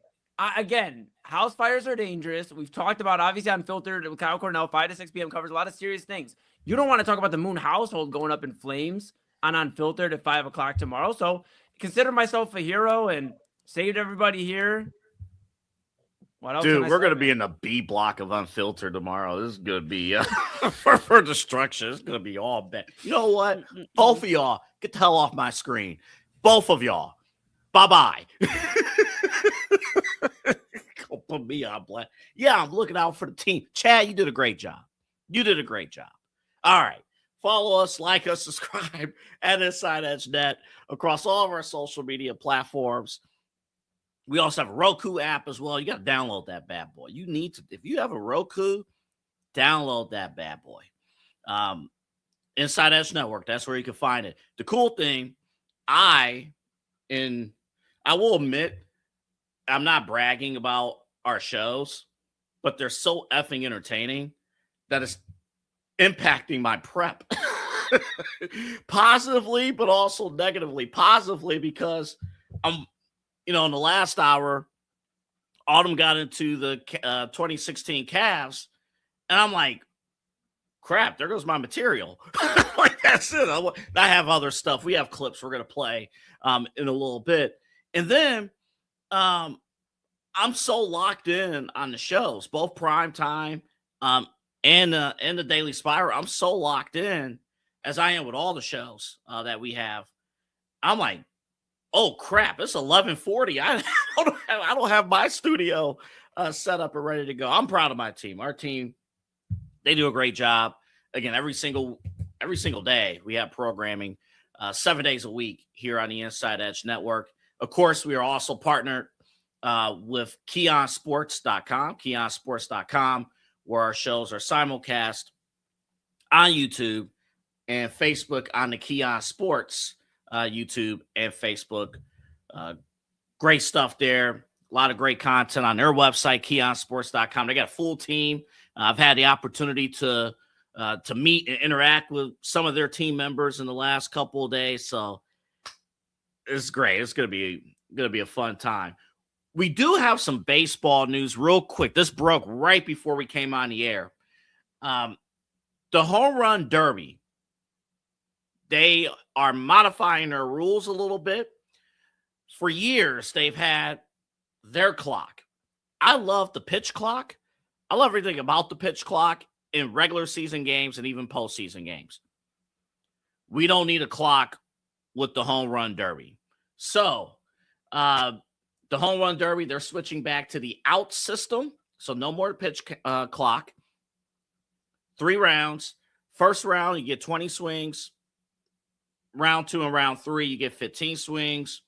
Again, house fires are dangerous. We've talked about, obviously, Unfiltered with Kyle Cornell, 5 to 6 p.m. covers a lot of serious things. You don't want to talk about the Moon household going up in flames on Unfiltered at 5 o'clock tomorrow. So consider myself a hero and saved everybody here. What else? Dude, we're going to be in the B block of Unfiltered tomorrow. This is going to be for destruction. It's going to be all bad. You know what? Both of y'all, get the hell off my screen. Both of y'all. Bye-bye. Go put me on blast. Yeah, I'm looking out for the team. Chad, you did a great job. All right. Follow us, like us, subscribe at Inside Edge Net across all of our social media platforms. We also have a Roku app as well. You got to download that bad boy. You need to, if you have a Roku, download that bad boy. Inside Edge Network, that's where you can find it. The cool thing, I will admit, I'm not bragging about our shows, but they're so effing entertaining that it's impacting my prep positively, but also negatively. Positively because I'm, in the last hour, Autumn got into the 2016 Cavs, and I'm like, crap, there goes my material. Like, that's it. I have other stuff. We have clips we're going to play in a little bit. And then I'm so locked in on the shows, both Primetime and the Daily Spiral. I'm so locked in, as I am with all the shows that we have. I'm like, oh crap, it's 11:40. I don't have my studio set up and ready to go. I'm proud of my team. Our team, they do a great job. Again, every single day we have programming 7 days a week here on the Inside Edge Network. Of course, we are also partnered with KeonSports.com, where our shows are simulcast on YouTube and Facebook on the Keon Sports YouTube and Facebook. Great stuff there. A lot of great content on their website, KeonSports.com. They got a full team. I've had the opportunity to meet and interact with some of their team members in the last couple of days. So it's great. It's going to be a fun time. We do have some baseball news real quick. This broke right before we came on the air. The Home Run Derby, they are modifying their rules a little bit. For years, they've had their clock. I love the pitch clock. I love everything about the pitch clock in regular season games and even postseason games. We don't need a clock with the Home Run Derby. So, the Home Run Derby, they're switching back to the out system. So no more pitch clock. 3 rounds. First round, you get 20 swings. Round 2 and round 3, you get 15 swings.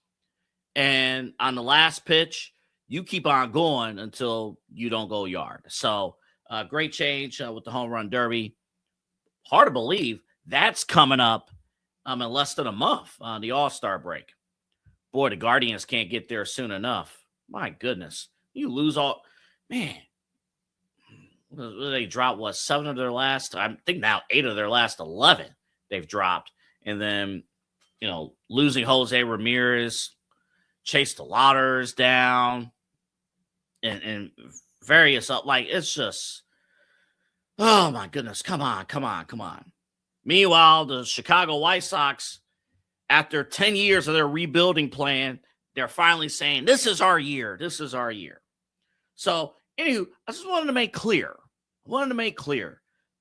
And on the last pitch, you keep on going until you don't go yard. So great change with the Home Run Derby. Hard to believe that's coming up in less than a month on the All-Star break. Boy, the Guardians can't get there soon enough. My goodness. You lose all – man. They dropped, 7 of their last – I think now 8 of their last 11 they've dropped. And then, losing Jose Ramirez, Chase DeLauder's down, and various – it's just – oh, my goodness. Come on. Meanwhile, the Chicago White Sox – after 10 years of their rebuilding plan, they're finally saying, this is our year. So, anywho, I just wanted to make clear,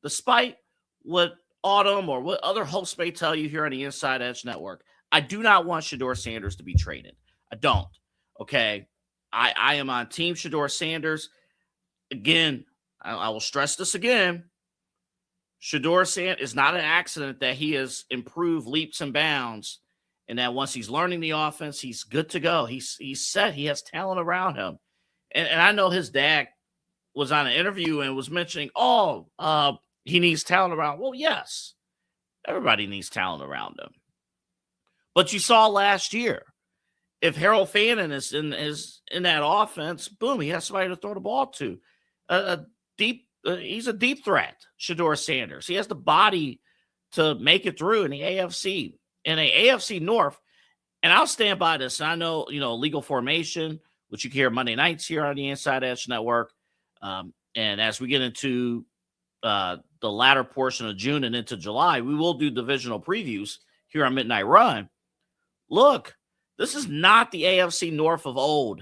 despite what Autumn or what other hosts may tell you here on the Inside Edge Network, I do not want Shedeur Sanders to be traded. I don't, okay? I am on Team Shedeur Sanders. Again, I will stress this again. Shedeur Sanders is not an accident that he has improved leaps and bounds, and that once he's learning the offense, he's good to go. He's set. He has talent around him. And I know his dad was on an interview and was mentioning, he needs talent around. Well, yes, everybody needs talent around him. But you saw last year, if Harold Fannin is in that offense, boom, he has somebody to throw the ball to. He's a deep threat, Shedeur Sanders. He has the body to make it through in the AFC. In the AFC North, and I'll stand by this. I know, legal formation, which you can hear Monday nights here on the Inside Edge Network. And as we get into the latter portion of June and into July, we will do divisional previews here on Midnight Run. Look, this is not the AFC North of old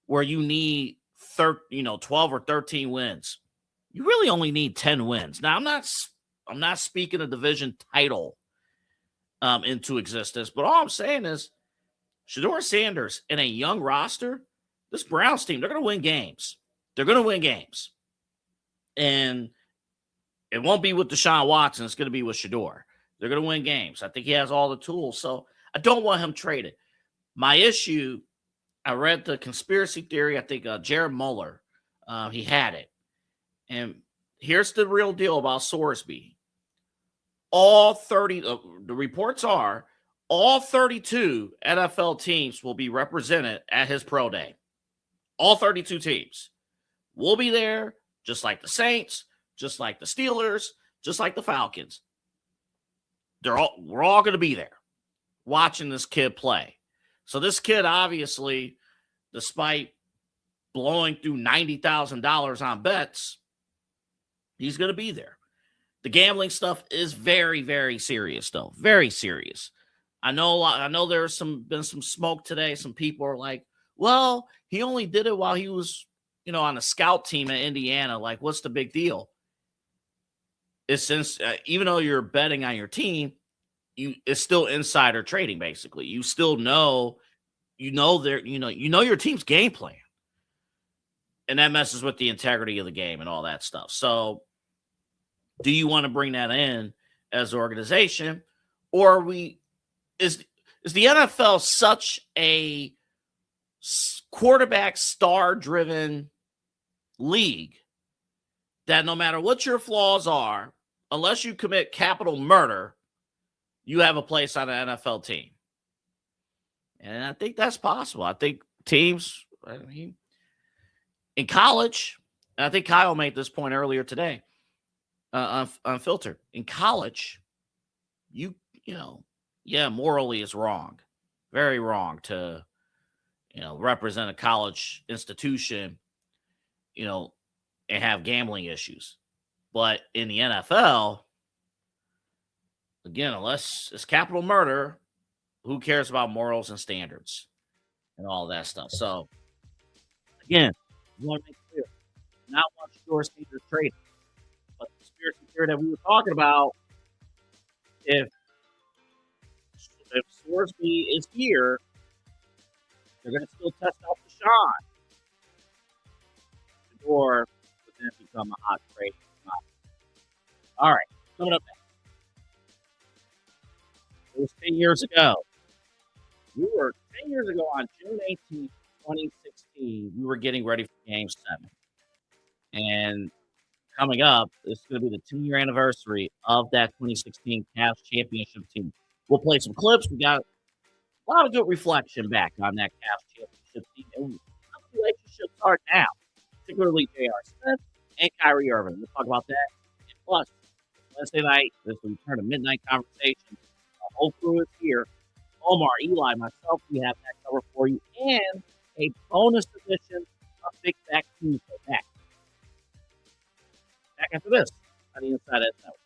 where you need 12 or 13 wins. You really only need 10 wins. Now, I'm not speaking a division title into existence, but all I'm saying is Shedeur Sanders in a young roster, this Browns team, they're going to win games. And It won't be with Deshaun Watson. It's going to be with Shedeur. They're going to win games. I think he has all the tools. So I don't want him traded. My issue, I read the conspiracy theory. I think Jared Mueller, he had it. And here's the real deal about Sorsby. All 30, the reports are, all 32 NFL teams will be represented at his pro day. All 32 teams will be there, just like the Saints, just like the Steelers, just like the Falcons. We're all going to be there watching this kid play. So this kid, obviously, despite blowing through $90,000 on bets, he's going to be there. The gambling stuff is very, very serious, though. Very serious. I know there's been some smoke today. Some people are like, well, he only did it while he was, on a scout team at Indiana. Like, what's the big deal? It's since even though you're betting on your team, it's still insider trading. Basically, you still know, your team's game plan, and that messes with the integrity of the game and all that stuff. So, do you want to bring that in as an organization, or is the NFL such a quarterback star-driven league that no matter what your flaws are, unless you commit capital murder, you have a place on an NFL team? And I think that's possible. I think teams, in college, and I think Kyle made this point earlier today, unfiltered. In college, morally is wrong. Very wrong to, represent a college institution, and have gambling issues. But in the NFL, again, unless it's capital murder, who cares about morals and standards and all that stuff? So, again, I want to make clear, not want your standards traded. But the conspiracy theory that we were talking about, if Sorsby is here, they're going to still test out Deshaun. Or would then become a hot trade. All right, coming up next. It was 10 years ago. 10 years ago on June 18th, 2016, we were getting ready for Game 7. And coming up, it's going to be the 10-year anniversary of that 2016 Cavs championship team. We'll play some clips. We got a lot of good reflection back on that Cavs championship team and how the relationships are now, particularly J.R. Smith and Kyrie Irving. We'll talk about that. And plus, Wednesday night, there's a return to Midnight Conversation. The whole crew is here. Omar, Eli, myself, we have that cover for you. And a bonus edition of Big Back Tuesday back after this on the Inside Edge Network.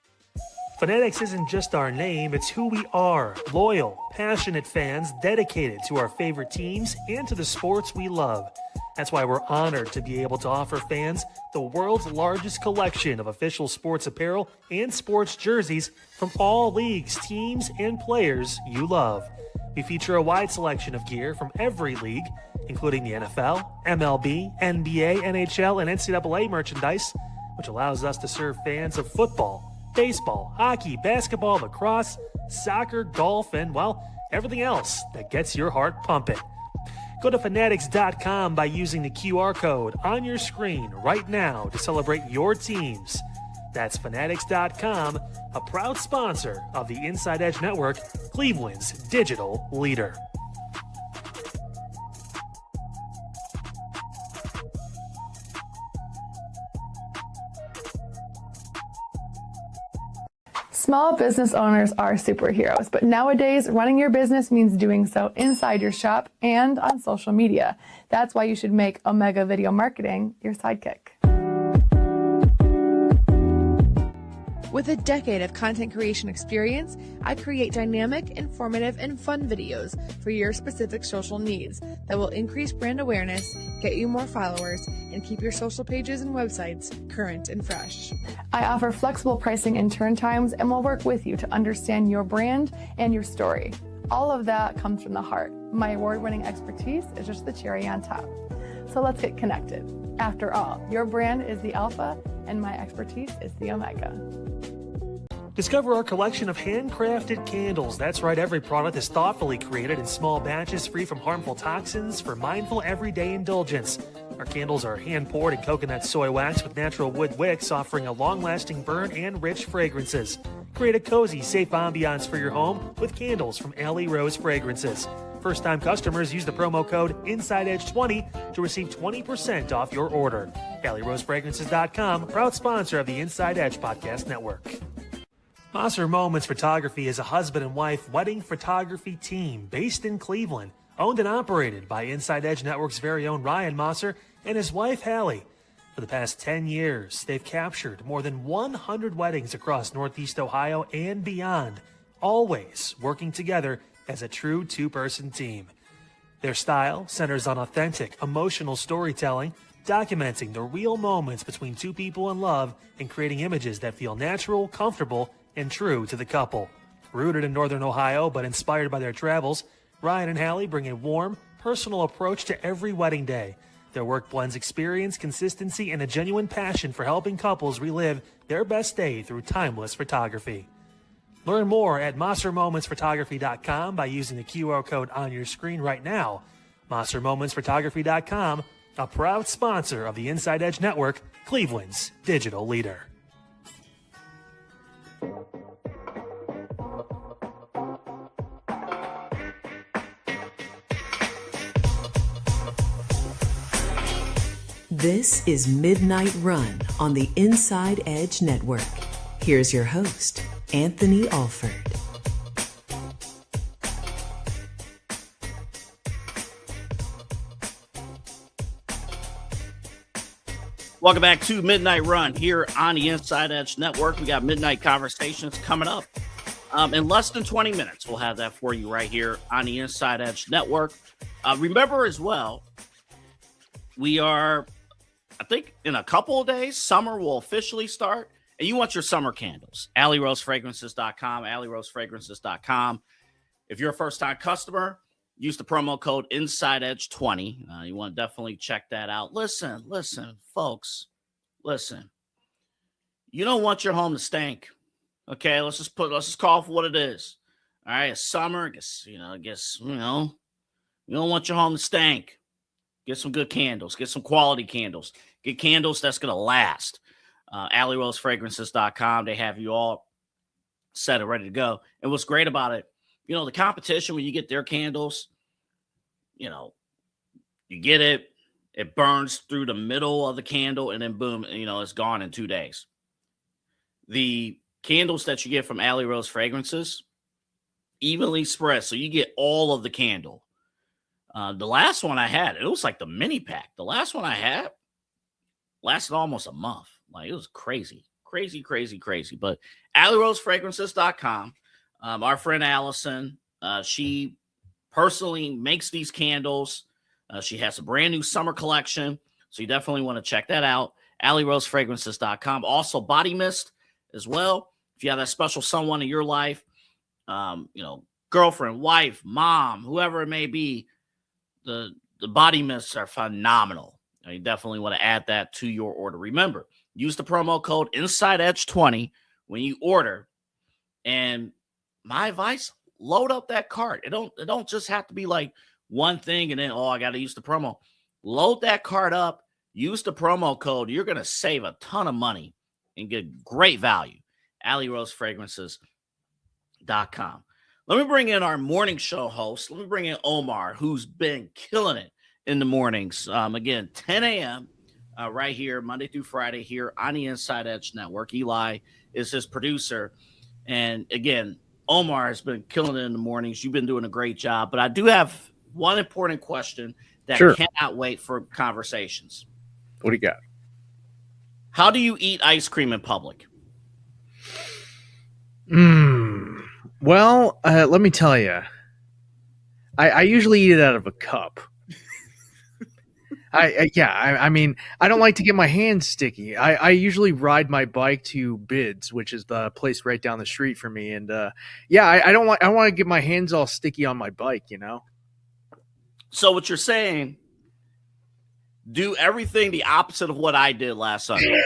Fanatics isn't just our name, it's who we are. Loyal, passionate fans dedicated to our favorite teams and to the sports we love. That's why we're honored to be able to offer fans the world's largest collection of official sports apparel and sports jerseys from all leagues, teams, and players you love. We feature a wide selection of gear from every league, including the NFL, MLB, NBA, NHL, and NCAA merchandise, which allows us to serve fans of football, baseball, hockey, basketball, lacrosse, soccer, golf, and, well, everything else that gets your heart pumping. Go to fanatics.com by using the QR code on your screen right now to celebrate your teams. That's fanatics.com, a proud sponsor of the Inside Edge Network, Cleveland's digital leader. Small business owners are superheroes, but nowadays running your business means doing so inside your shop and on social media. That's why you should make Omega Video Marketing your sidekick. With a decade of content creation experience, I create dynamic, informative, and fun videos for your specific social needs that will increase brand awareness, get you more followers, and keep your social pages and websites current and fresh. I offer flexible pricing and turn times and will work with you to understand your brand and your story. All of that comes from the heart. My award-winning expertise is just the cherry on top. So let's get connected. After all, your brand is the alpha and my expertise is the omega. Discover our collection of handcrafted candles. That's right, every product is thoughtfully created in small batches free from harmful toxins for mindful everyday indulgence. Our candles are hand-poured in coconut soy wax with natural wood wicks, offering a long-lasting burn and rich fragrances. Create a cozy, safe ambiance for your home with candles from Alley Rose Fragrances. First-time customers use the promo code InsideEdge20 to receive 20% off your order. AlleyRoseFragrances.com, proud sponsor of the Inside Edge Podcast Network. Mosser Moments Photography is a husband and wife wedding photography team based in Cleveland, owned and operated by Inside Edge Network's very own Ryan Mosser and his wife Hallie. For the past 10 years, they've captured more than 100 weddings across Northeast Ohio and beyond, always working together as a true two-person team. Their style centers on authentic, emotional storytelling, documenting the real moments between two people in love and creating images that feel natural, comfortable, and true to the couple. Rooted in Northern Ohio but inspired by their travels, Ryan and Hallie bring a warm, personal approach to every wedding day. Their work blends experience, consistency, and a genuine passion for helping couples relive their best day through timeless photography. Learn more at MosserMomentsPhotography.com by using the QR code on your screen right now. MosserMomentsPhotography.com, a proud sponsor of the Inside Edge Network, Cleveland's digital leader. This is Midnight Run on the Inside Edge Network. Here's your host, Anthony Alford. Welcome back to Midnight Run here on the Inside Edge Network. We got Midnight Conversations coming up. In less than 20 minutes, we'll have that for you right here on the Inside Edge Network. Remember as well, we are, I think in a couple of days, summer will officially start. And you want your summer candles. AlleyRoseFragrances.com, AlleyRoseFragrances.com. If you're a first-time customer, use the promo code InsideEdge20. You want to definitely check that out. Listen, folks. Listen. You don't want your home to stink. Okay, let's just call it for what it is. All right, it's summer. I guess, you don't want your home to stink. Get some good candles. Get some quality candles. Get candles that's going to last. AlleyRoseFragrances.com. They have you all set and ready to go. And what's great about it, the competition, when you get their candles, you get it, it burns through the middle of the candle, and then boom, it's gone in 2 days. The candles that you get from Alley Rose Fragrances, evenly spread, so you get all of the candle. The last one I had, it was like the mini pack. The last one I had lasted almost a month. Like, it was crazy. But AlleyRoseFragrances.com. Our friend Allison, she personally makes these candles. She has a brand new summer collection, so you definitely want to check that out. AlleyRoseFragrances.com. Also, body mist as well. If you have that special someone in your life, girlfriend, wife, mom, whoever it may be, the body mists are phenomenal. You definitely want to add that to your order. Remember, use the promo code InsideEdge20 when you order. And my advice, load up that cart. It don't just have to be like one thing and then, I got to use the promo. Load that cart up. Use the promo code. You're going to save a ton of money and get great value. AlleyRoseFragrances.com. Let me bring in our morning show host. Let me bring in Omar, who's been killing it in the mornings. Again, 10 a.m. Right here, Monday through Friday here on the Inside Edge Network. Eli is his producer. And again, Omar has been killing it in the mornings. You've been doing a great job. But I do have one important question that cannot wait for conversations. What do you got? How do you eat ice cream in public? Well, let me tell you. I usually eat it out of a cup. I mean, I don't like to get my hands sticky. I usually ride my bike to Bids, which is the place right down the street for me. And I don't want to get my hands all sticky on my bike, So what you're saying, do everything the opposite of what I did last Sunday.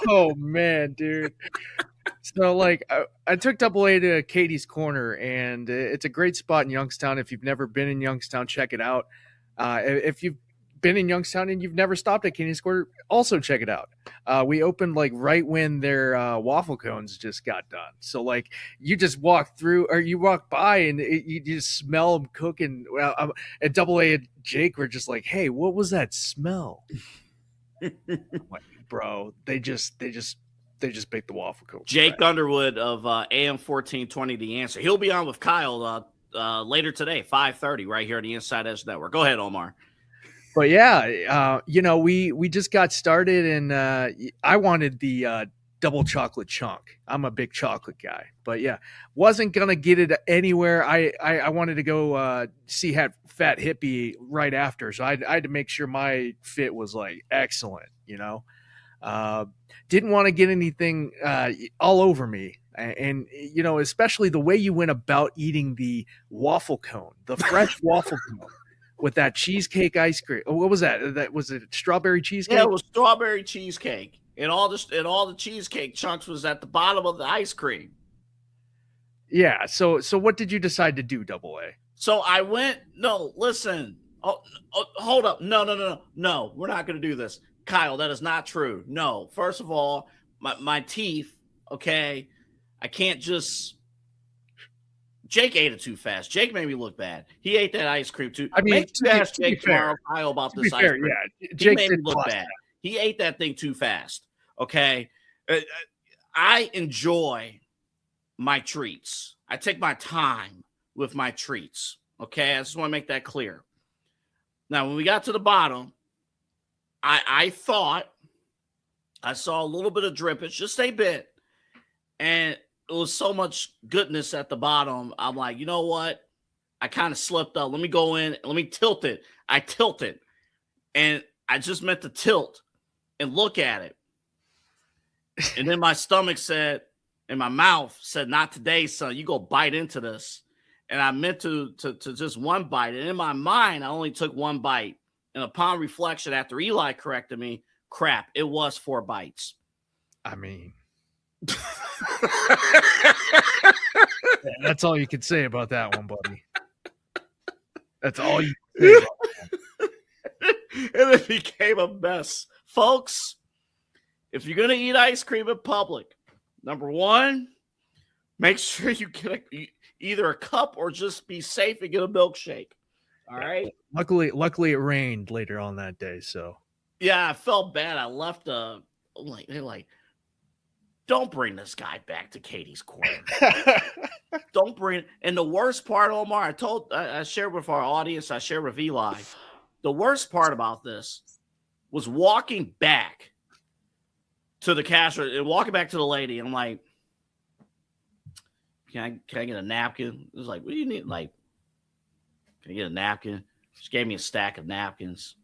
Oh man, dude. So like I took AA to Katie's Corner, and it's a great spot in Youngstown. If you've never been in Youngstown, check it out. If you've been in Youngstown and you've never stopped at Katie's Corner, also check it out. We opened like right when their waffle cones just got done. So like you just walk through or you walk by and you just smell them cooking. And AA and Jake were just like, "Hey, what was that smell?" I'm like, bro, they just baked the waffle cones. Jake Underwood of AM 1420, The Answer. He'll be on with Kyle later today, 5:30, right here on the Inside Edge Network. Go ahead, Omar. But yeah, we just got started, and I wanted the double chocolate chunk. I'm a big chocolate guy, but yeah, wasn't gonna get it anywhere. I wanted to go see Fat Hippie right after, so I had to make sure my fit was like excellent. Didn't want to get anything all over me, and especially the way you went about eating the waffle cone, the fresh waffle cone. With that cheesecake ice cream. What was that? That was it strawberry cheesecake? Yeah, it was strawberry cheesecake. And all the cheesecake chunks was at the bottom of the ice cream. Yeah. So what did you decide to do, AA? So I went, no, listen. Oh, hold up. No, we're not going to do this. Kyle, that is not true. No. First of all, my teeth, okay, I can't just... Jake ate it too fast. Jake made me look bad. He ate that ice cream too. I mean, make you ask Jake tomorrow, Kyle, about this ice cream. Yeah, Jake made me look bad. He ate that thing too fast. Okay, I enjoy my treats. I take my time with my treats. Okay, I just want to make that clear. Now, when we got to the bottom, I thought I saw a little bit of drippage, just a bit, and it was so much goodness at the bottom. I'm like, you know what? I kind of slipped up. Let me go in. Let me tilt it. I tilted. And I just meant to tilt and look at it. And then my stomach said, and my mouth said, not today, son. You go bite into this. And I meant to just one bite. And in my mind, I only took one bite. And upon reflection, after Eli corrected me, crap, it was 4 bites. I mean... Yeah, that's all you can say about that one, buddy. That's all you can say about that. And it became a mess. Folks, if you're going to eat ice cream in public, number one, make sure you get either a cup or just be safe and get a milkshake. All right? Luckily, it rained later on that day, so. Yeah, I felt bad. I left they're like, don't bring this guy back to Katie's Corner. Don't bring. And the worst part, Omar, I shared with our audience, I shared with Eli. The worst part about this was walking back to the cash and walking back to the lady. I'm like, can I get a napkin? It was like, what do you need? Like, can I get a napkin? She gave me a stack of napkins.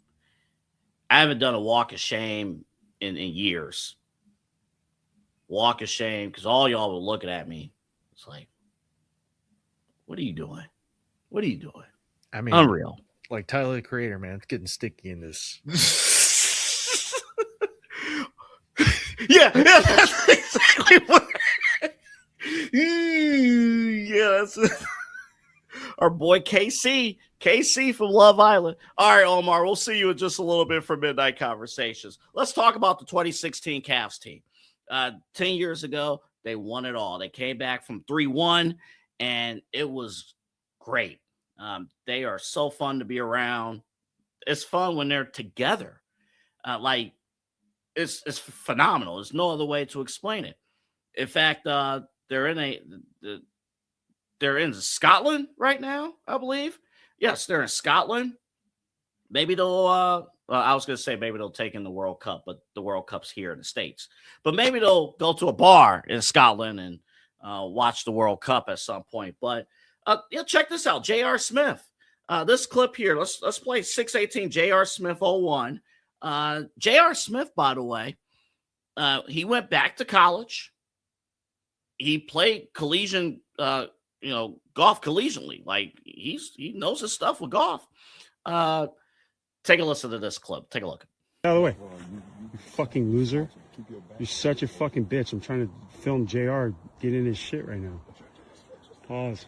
I haven't done a walk of shame in years. Walk of shame, because all y'all were looking at me. It's like, what are you doing? What are you doing? I mean, unreal. Like Tyler the Creator, man. It's getting sticky in this. yeah, that's exactly what. Yeah, that's our boy KC from Love Island. All right, Omar, we'll see you in just a little bit for Midnight Conversations. Let's talk about the 2016 Cavs team. 10 years ago, they won it all. They came back from 3-1, and it was great. They are so fun to be around. It's fun when they're together. It's phenomenal. There's no other way to explain it. In fact, they're in Scotland right now, I believe. Yes, they're in Scotland. Maybe they'll I was going to say maybe they'll take in the World Cup, but the World Cup's here in the States. But maybe they'll go to a bar in Scotland and watch the World Cup at some point. But check this out, J.R. Smith. This clip here, let's play 618 J.R. Smith 01. J.R. Smith, by the way, he went back to college. He played golf collegiately. Like he knows his stuff with golf. Take a listen to this clip. Take a look. Out of the way. You fucking loser. You're such a fucking bitch. I'm trying to film JR get in his shit right now. Pause.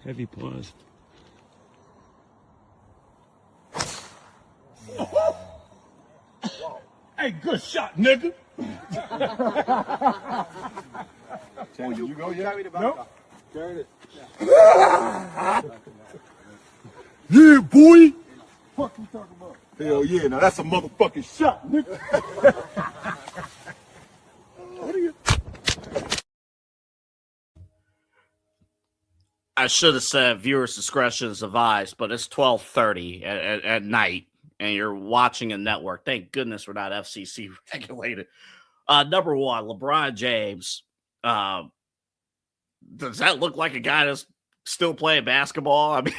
Heavy pause. Hey, good shot, nigga. Oh, you go yet? Nope. Carried it. Yeah, boy. Fuck you talking about? Hell yeah, now that's a motherfucking shot, nigga. What are you? I should have said viewers' discretion is advised, but it's 12:30 at night, and you're watching a network. Thank goodness we're not FCC regulated. Number one, LeBron James. Does that look like a guy that's still playing basketball? I mean,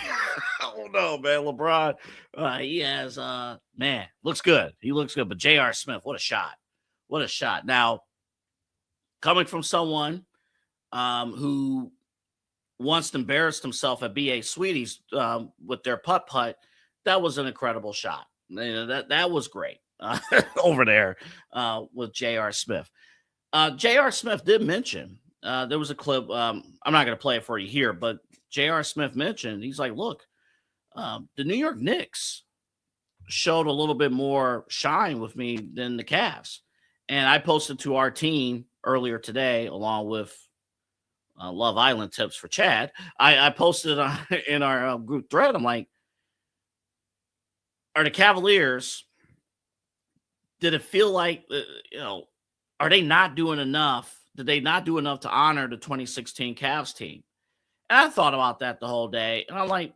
I don't know, man. LeBron, he has, man, looks good. He looks good. But J.R. Smith, what a shot. What a shot. Now, coming from someone who once embarrassed himself at B.A. Sweeties with their putt-putt, that was an incredible shot. You know, that was great over there with J.R. Smith. J.R. Smith did mention, there was a clip, I'm not going to play it for you here, but J.R. Smith mentioned, he's like, look, the New York Knicks showed a little bit more shine with me than the Cavs. And I posted to our team earlier today, along with Love Island tips for Chad. I posted in our group thread, I'm like, are the Cavaliers, did it feel like, are they not doing enough? Did they not do enough to honor the 2016 Cavs team? And I thought about that the whole day. And I'm like,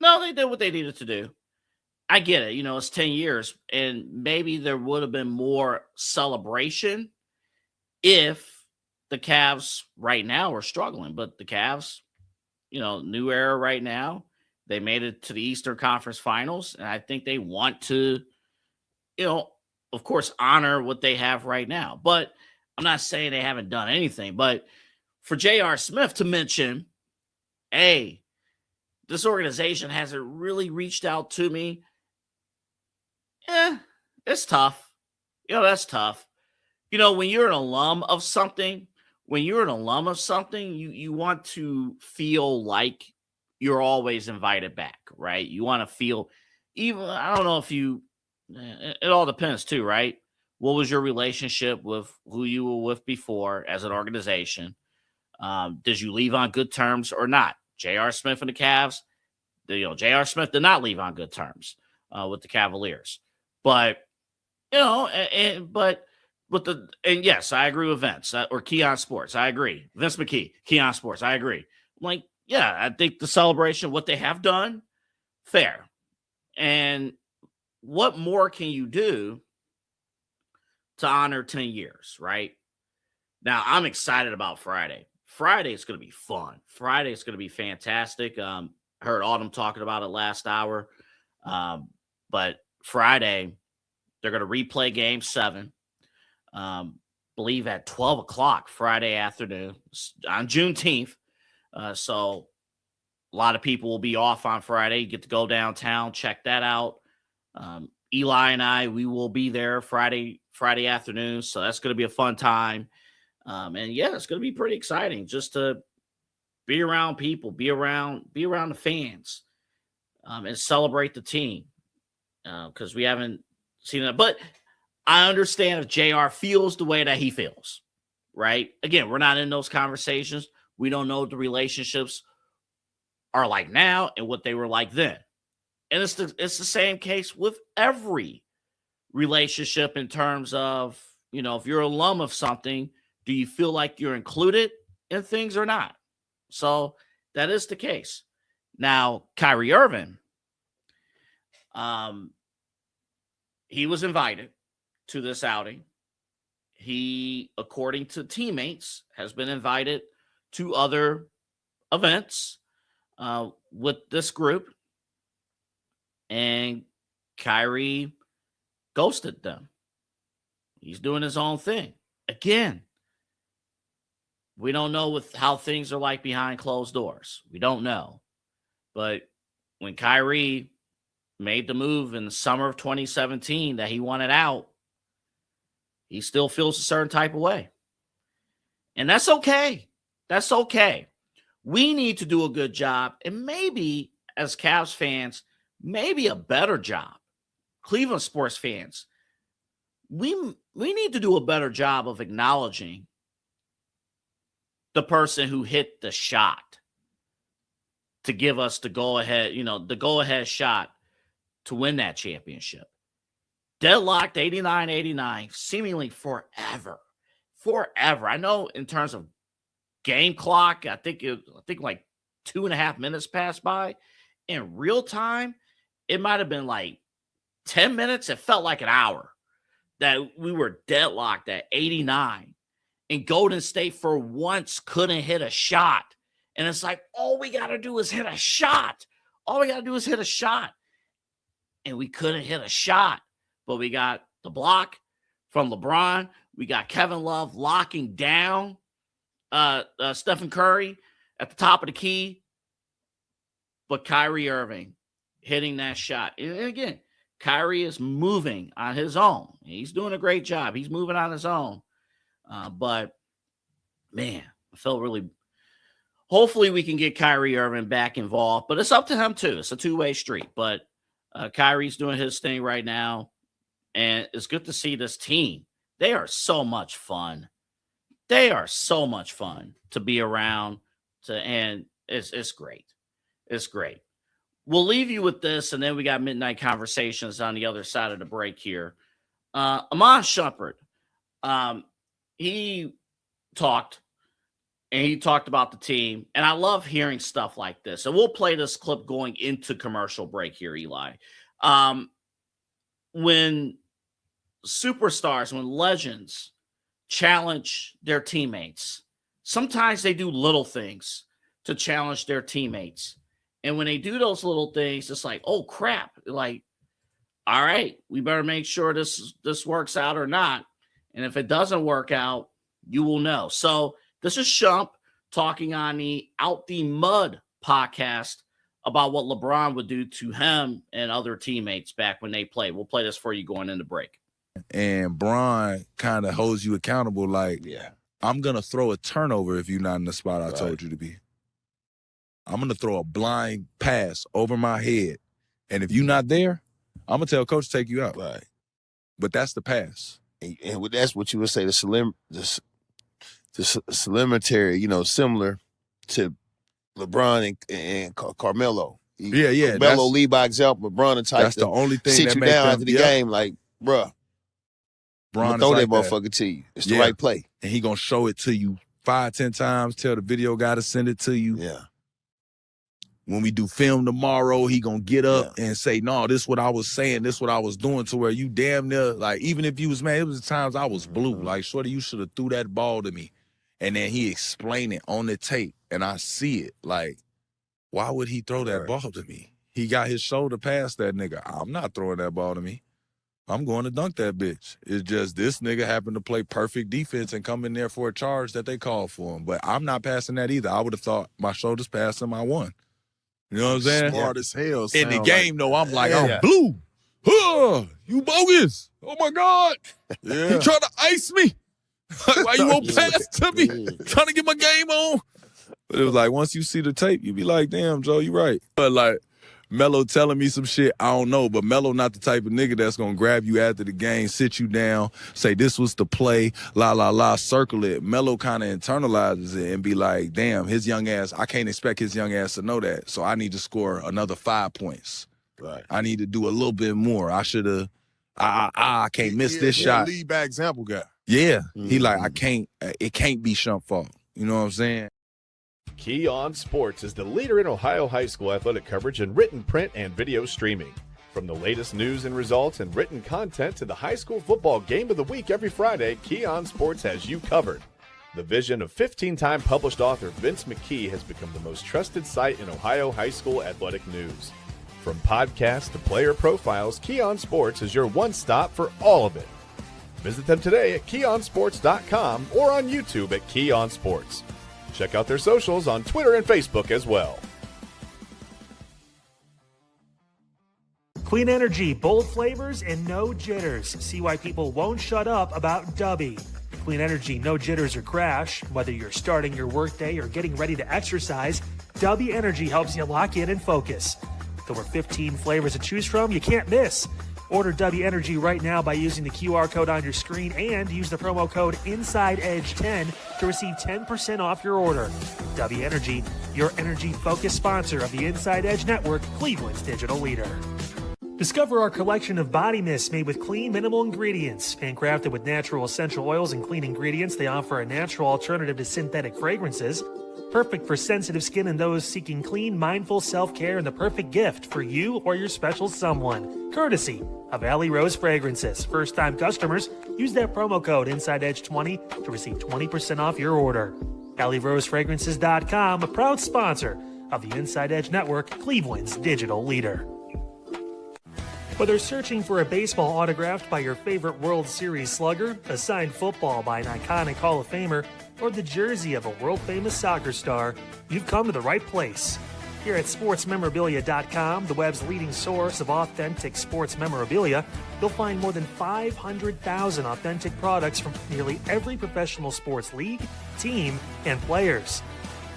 no, they did what they needed to do. I get it. It's 10 years. And maybe there would have been more celebration if the Cavs right now are struggling. But the Cavs, new era right now. They made it to the Eastern Conference Finals. And I think they want to, of course, honor what they have right now. But I'm not saying they haven't done anything, but for J.R. Smith to mention, hey, this organization hasn't really reached out to me. It's tough. That's tough. When you're an alum of something, you want to feel like you're always invited back, right? You want to feel, even, I don't know if it all depends too, right? What was your relationship with who you were with before as an organization? Did you leave on good terms or not? J.R. Smith and the Cavs, J.R. Smith did not leave on good terms with the Cavaliers. But, yes, I agree with Vince or Keon Sports. I agree. Vince McKee, Keon Sports. I agree. Like, yeah, I think the celebration, what they have done, fair. And what more can you do to honor 10 years, right? Now, I'm excited about Friday. Friday is going to be fun. Friday is going to be fantastic. Heard Autumn talking about it last hour. But Friday, they're going to replay Game 7. Believe at 12 o'clock Friday afternoon on Juneteenth. So a lot of people will be off on Friday. You get to go downtown, check that out. Eli and I, we will be there Friday afternoon. So that's going to be a fun time. And yeah, it's going to be pretty exciting just to be around people, be around the fans, and celebrate the team. Because we haven't seen that. But I understand if JR feels the way that he feels, right? Again, we're not in those conversations. We don't know what the relationships are like now and what they were like then. And it's the same case with every relationship in terms of, if you're an alum of something, do you feel like you're included in things or not? So that is the case. Now, Kyrie Irving, he was invited to this outing. He, according to teammates, has been invited to other events with this group. And Kyrie ghosted them. He's doing his own thing. Again, we don't know how things are like behind closed doors. We don't know. But when Kyrie made the move in the summer of 2017 that he wanted out, he still feels a certain type of way. And that's okay. That's okay. We need to do a good job, and maybe as Cavs fans, maybe a better job. Cleveland sports fans, we need to do a better job of acknowledging the person who hit the shot to give us the go-ahead, the go-ahead shot to win that championship. Deadlocked 89-89, seemingly forever. Forever. I know in terms of game clock, I think like 2.5 minutes passed by. In real time, it might have been like 10 minutes. It felt like an hour that we were deadlocked at 89. And Golden State for once couldn't hit a shot. And it's like, all we got to do is hit a shot. All we got to do is hit a shot. And we couldn't hit a shot. But we got the block from LeBron. We got Kevin Love locking down Stephen Curry at the top of the key. But Kyrie Irving hitting that shot. And again, Kyrie is moving on his own. He's doing a great job. He's moving on his own. But, man, I felt really – hopefully we can get Kyrie Irving back involved. But it's up to him, too. It's a two-way street. But Kyrie's doing his thing right now. And it's good to see this team. They are so much fun. They are so much fun to be around. And it's great. It's great. We'll leave you with this, and then we got Midnight Conversations on the other side of the break here. Iman Shumpert, he talked about the team, and I love hearing stuff like this. And we'll play this clip going into commercial break here, Eli. When superstars, when legends challenge their teammates, sometimes they do little things to challenge their teammates. And when they do those little things, it's like, oh, crap. Like, all right, we better make sure this works out or not. And if it doesn't work out, you will know. So this is Shump talking on the Out the Mud podcast about what LeBron would do to him and other teammates back when they played. We'll play this for you going into break. And Bron kind of holds you accountable like, I'm going to throw a turnover if you're not in the spot I told you to be. I'm going to throw a blind pass over my head. And if you're not there, I'm going to tell coach to take you out. Right. But that's the pass. And that's what you would say, the slimitary, similar to LeBron and Carmelo. Yeah. Carmelo lead by example. LeBron the type that's the only thing sit that you makes down them, after the game like, bruh, Bron throw like that motherfucker to you. It's the Yeah. right play. And he going to show it to you 5-10 times, tell the video guy to send it to you. Yeah. When we do film tomorrow, he gonna get up and say, no, this is what I was saying, this is what I was doing, to where you damn near, like, even if you was mad, it was times I was blue. Like, shorty, you should have threw that ball to me. And then he explained it on the tape, and I see it. Like, why would he throw that ball to me? He got his shoulder past that nigga. I'm not throwing that ball to me. I'm going to dunk that bitch. It's just this nigga happened to play perfect defense and come in there for a charge that they called for him. But I'm not passing that either. I would have thought my shoulders passed him, I won. You know what I'm saying? Smart as hell. In the sound game, though, I'm like, Yeah. I'm blue. Huh, you bogus. Oh, my God. Yeah. You trying to ice me? Why you won't pass to me? Trying to get my game on? But it was like, once you see the tape, you be like, damn, Joe, you right. But like, Melo telling me some shit, I don't know. But Melo not the type of nigga that's going to grab you after the game, sit you down, say this was the play, circle it. Melo kind of internalizes it and be like, damn, his young ass, I can't expect his young ass to know that. So I need to score another 5 points. Right. I need to do a little bit more. I should have, I can't miss this shot. Lead by example guy. Yeah. He like, it can't be Shump fault. You know what I'm saying? Key On Sports is the leader in Ohio high school athletic coverage in written, print, and video streaming. From the latest news and results and written content to the high school football game of the week every Friday, Key On Sports has you covered. The vision of 15-time published author Vince McKee has become the most trusted site in Ohio high school athletic news. From podcasts to player profiles, Key On Sports is your one-stop for all of it. Visit them today at keyonsports.com or on YouTube at Key On Sports. Check out their socials on Twitter and Facebook as well. Clean energy, bold flavors, and no jitters. See why people won't shut up about Dubby. Clean energy, no jitters or crash. Whether you're starting your workday or getting ready to exercise, Dubby Energy helps you lock in and focus. With over 15 flavors to choose from, you can't miss. Order Dubby Energy right now by using the QR code on your screen and use the promo code InsideEdge10 to receive 10% off your order. Dubby Energy, your energy-focused sponsor of the Inside Edge Network, Cleveland's digital leader. Discover our collection of body mists made with clean, minimal ingredients. Handcrafted with natural essential oils and clean ingredients, they offer a natural alternative to synthetic fragrances. Perfect for sensitive skin and those seeking clean, mindful self-care, and the perfect gift for you or your special someone. Courtesy of Alley Rose Fragrances. First-time customers, use that promo code InsideEdge20 to receive 20% off your order. AlleyRoseFragrances.com, a proud sponsor of the Inside Edge Network, Cleveland's digital leader. Whether searching for a baseball autographed by your favorite World Series slugger, a signed football by an iconic Hall of Famer, or the jersey of a world-famous soccer star, you've come to the right place. Here at sportsmemorabilia.com, the web's leading source of authentic sports memorabilia, you'll find more than 500,000 authentic products from nearly every professional sports league, team, and players.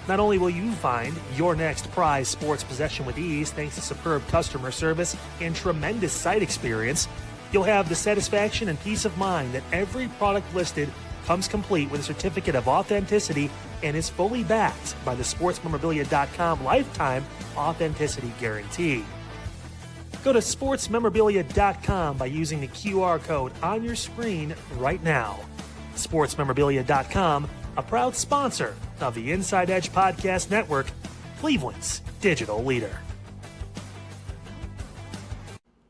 Not only will you find your next prized sports possession with ease thanks to superb customer service and tremendous site experience, you'll have the satisfaction and peace of mind that every product listed comes complete with a certificate of authenticity and is fully backed by the sportsmemorabilia.com lifetime authenticity guarantee. Go to sportsmemorabilia.com by using the QR code on your screen right now. Sportsmemorabilia.com, a proud sponsor of the Inside Edge Podcast Network, Cleveland's digital leader.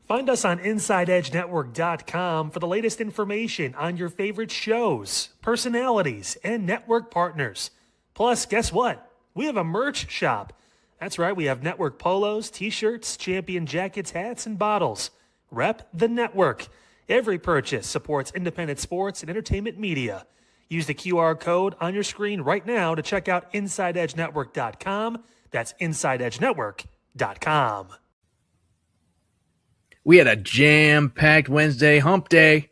Find us on InsideEdgeNetwork.com for the latest information on your favorite shows, personalities, and network partners. Plus, guess what? We have a merch shop. That's right, we have network polos, t-shirts, champion jackets, hats, and bottles. Rep the network. Every purchase supports independent sports and entertainment media. Use the QR code on your screen right now to check out InsideEdgeNetwork.com. That's InsideEdgeNetwork.com. We had a jam-packed Wednesday hump day.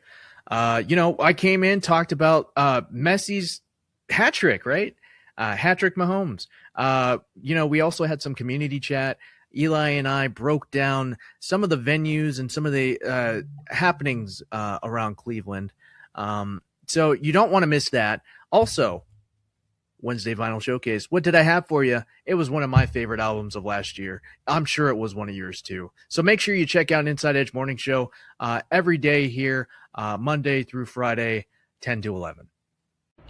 I came in, talked about Messi's hat trick, right? Hat trick Mahomes. We also had some community chat. Eli and I broke down some of the venues and some of the happenings around Cleveland. So you don't want to miss that. Also, Wednesday Vinyl Showcase. What did I have for you? It was one of my favorite albums of last year. I'm sure it was one of yours too. So make sure you check out Inside Edge Morning Show every day here, Monday through Friday, 10 to 11.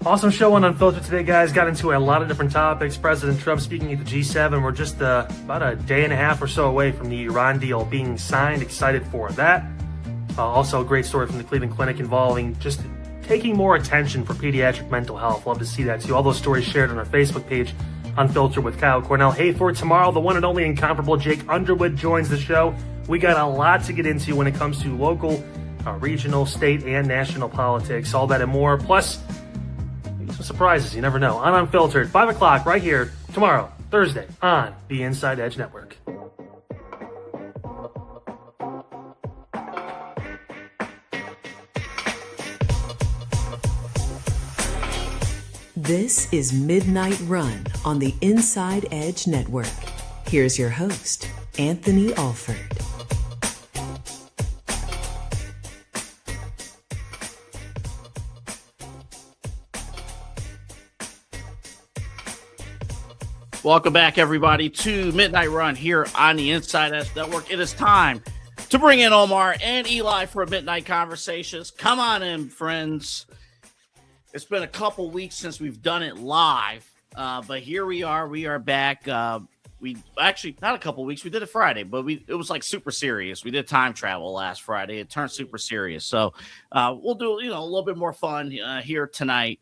Awesome show on Unfiltered today, guys. Got into a lot of different topics. President Trump speaking at the G7. We're just about a day and a half or so away from the Iran deal being signed. Excited for that. Also, a great story from the Cleveland Clinic involving just taking more attention for pediatric mental health. Love to see that too. All those stories shared on our Facebook page, Unfiltered with Kyle Cornell. Hey, for tomorrow, the one and only incomparable Jake Underwood joins the show. We got a lot to get into when it comes to local, regional, state, and national politics. All that and more. Plus, maybe some surprises. You never know. On Unfiltered, 5 o'clock right here tomorrow, Thursday, on the Inside Edge Network. This is Midnight Run on the Inside Edge Network. Here's your host, Anthony Alford. Welcome back, everybody, to Midnight Run here on the Inside Edge Network. It is time to bring in Omar and Eli for Midnight Conversations. Come on in, friends. It's been a couple weeks since we've done it live, but here we are. We are back. We actually, not a couple weeks. We did it Friday, but it was like super serious. We did time travel last Friday. It turned super serious. So we'll do, a little bit more fun here tonight.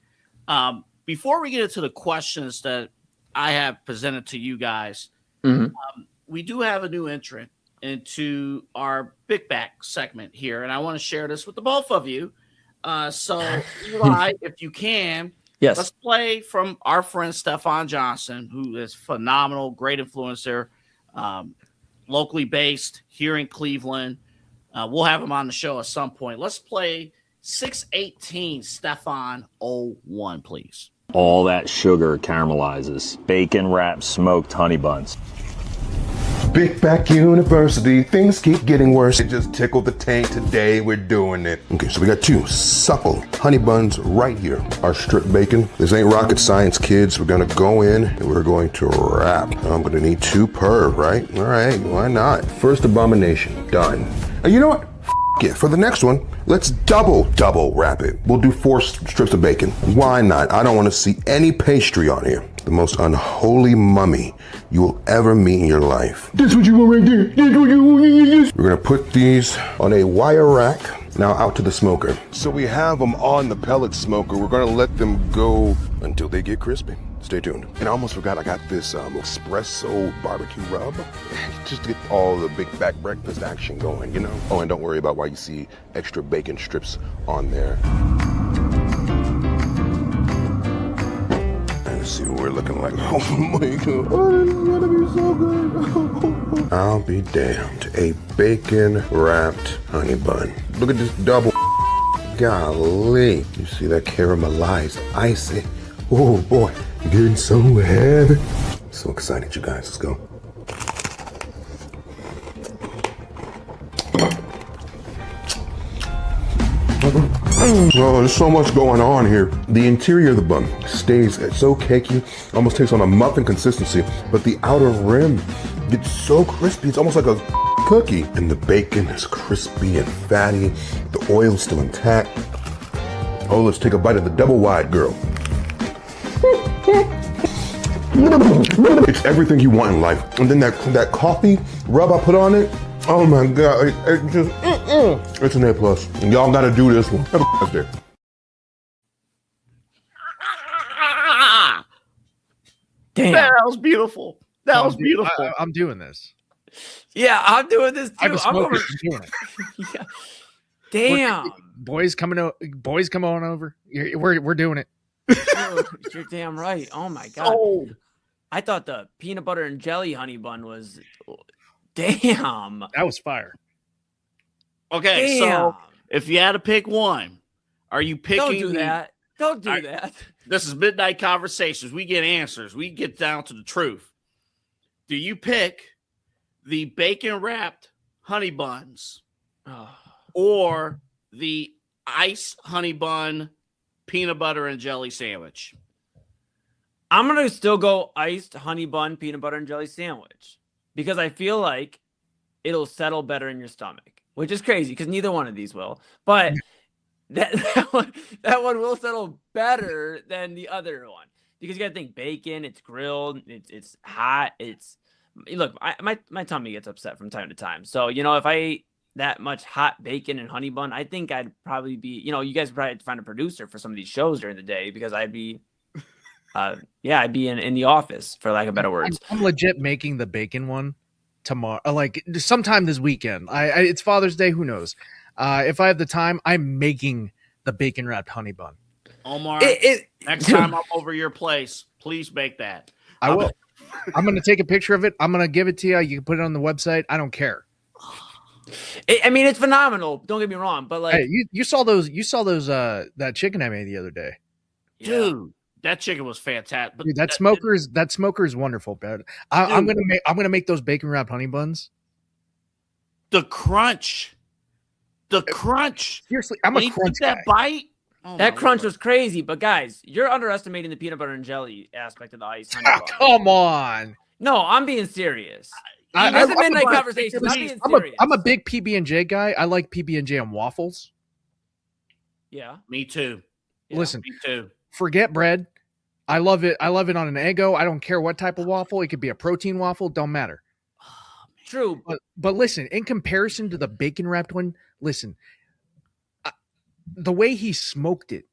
Before we get into the questions that I have presented to you guys, we do have a new entrant into our Big Back segment here, and I want to share this with the both of you. So, Eli, if you can, yes, let's play from our friend Stefan Johnson, who is phenomenal, great influencer. locally based here in Cleveland. We'll have him on the show at some point. Let's play 618 Stefan 01, please. All that sugar caramelizes. Bacon wrapped smoked honey buns. Big Back University, things keep getting worse. It just tickled the tank. Today we're doing it. Okay, so we got 2 supple honey buns right here. Our stripped bacon. This ain't rocket science, kids. We're gonna go in and we're going to wrap. I'm gonna need 2 per, right? All right, why not? First abomination, done. And you know what? Yeah, for the next one, let's double wrap it. We'll do 4 strips of bacon. Why not? I don't want to see any pastry on here. The most unholy mummy you will ever meet in your life. That's what you want right there. That's what you want. We're gonna put these on a wire rack. Now out to the smoker. So we have them on the pellet smoker. We're gonna let them go until they get crispy. Stay tuned. And I almost forgot I got this espresso barbecue rub. Just to get all the Big Back breakfast action going, you know? Oh, and don't worry about why you see extra bacon strips on there. And see what we're looking like. Oh my God, oh, this is gonna be so good. I'll be damned. A bacon wrapped honey bun. Look at this double. Golly. You see that caramelized icy? Oh boy, getting so heavy. So excited, you guys. Let's go. Oh, there's so much going on here. The interior of the bun stays so cakey, almost takes on a muffin consistency, but the outer rim gets so crispy, it's almost like a cookie. And the bacon is crispy and fatty, the oil's still intact. Oh, let's take a bite of the double wide, girl. It's everything you want in life. And then that coffee rub I put on it, oh my God, it just, it's an A+. And y'all gotta do this one. Have a nice day. Damn. That was beautiful. That was beautiful. I'm doing this. Yeah, I'm doing this too. I have a smoker. I'm doing it. Yeah. Damn. Boys coming on over. We're doing it. Dude, you're damn right. Oh my God. Oh. I thought the peanut butter and jelly honey bun was damn. That was fire. Okay, Damn. so if you had to pick one, are you picking? Don't do that. Don't do that. This is Midnight Conversations. We get answers. We get down to the truth. Do you pick the bacon wrapped honey buns or the ice honey bun peanut butter and jelly sandwich? I'm going to still go iced honey bun peanut butter and jelly sandwich because I feel like it'll settle better in your stomach, which is crazy because neither one of these will. But that one will settle better than the other one because you got to think bacon, it's grilled, it's hot. Look, my tummy gets upset from time to time. So, if I ate that much hot bacon and honey bun, I think I'd probably be, you guys probably have to find a producer for some of these shows during the day because I'd be, I'd be in the office for lack of better words. I'm legit making the bacon one tomorrow, like sometime this weekend. It's Father's Day. Who knows? If I have the time, I'm making the bacon wrapped honey bun. Omar, next time I'm over your place, please make that. I will. I'm going to take a picture of it. I'm going to give it to you. You can put it on the website. I don't care. It's phenomenal. Don't get me wrong, but like, hey, you saw those that chicken I made the other day, dude. That chicken was fantastic. But dude, that smoker is wonderful, man. I'm gonna make those bacon wrapped honey buns. The crunch. Seriously, I'm a crunch guy. That bite. Oh, that crunch was crazy, but guys, you're underestimating the peanut butter and jelly aspect of the ice. Come on. No, I'm being serious. It's a midnight conversation. I'm being serious. I'm a big PB&J guy. I like PB&J on waffles. Yeah. Me too. Yeah, listen, me too. Forget bread. I love it. I love it on an Eggo. I don't care what type of waffle. It could be a protein waffle. Don't matter. True. But listen, in comparison to the bacon wrapped one, listen, the way he smoked it,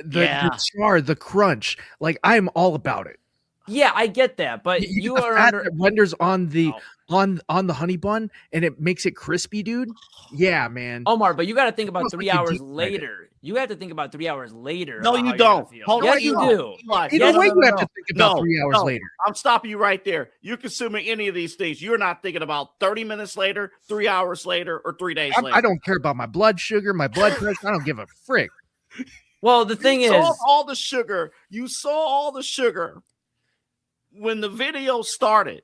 the char, the crunch, like I'm all about it. Yeah, I get that, but you are that renders on the on the honey bun and it makes it crispy, dude. Yeah, man. Omar, but you got to think about 3 hours later. you have to think about 3 hours later. No, about how you you're gonna don't. feel. Hold yes, on, you Eli. do. Eli, Either Yes, way, no, you no, have no. to think about No, 3 hours no, later. I'm stopping you right there. You're consuming any of these things. You're not thinking about 30 minutes later, 3 hours later, or 3 days later. I don't care about my blood sugar, my blood pressure. I don't give a frick. Well, the thing You is, saw all the sugar. You saw all the sugar when the video started.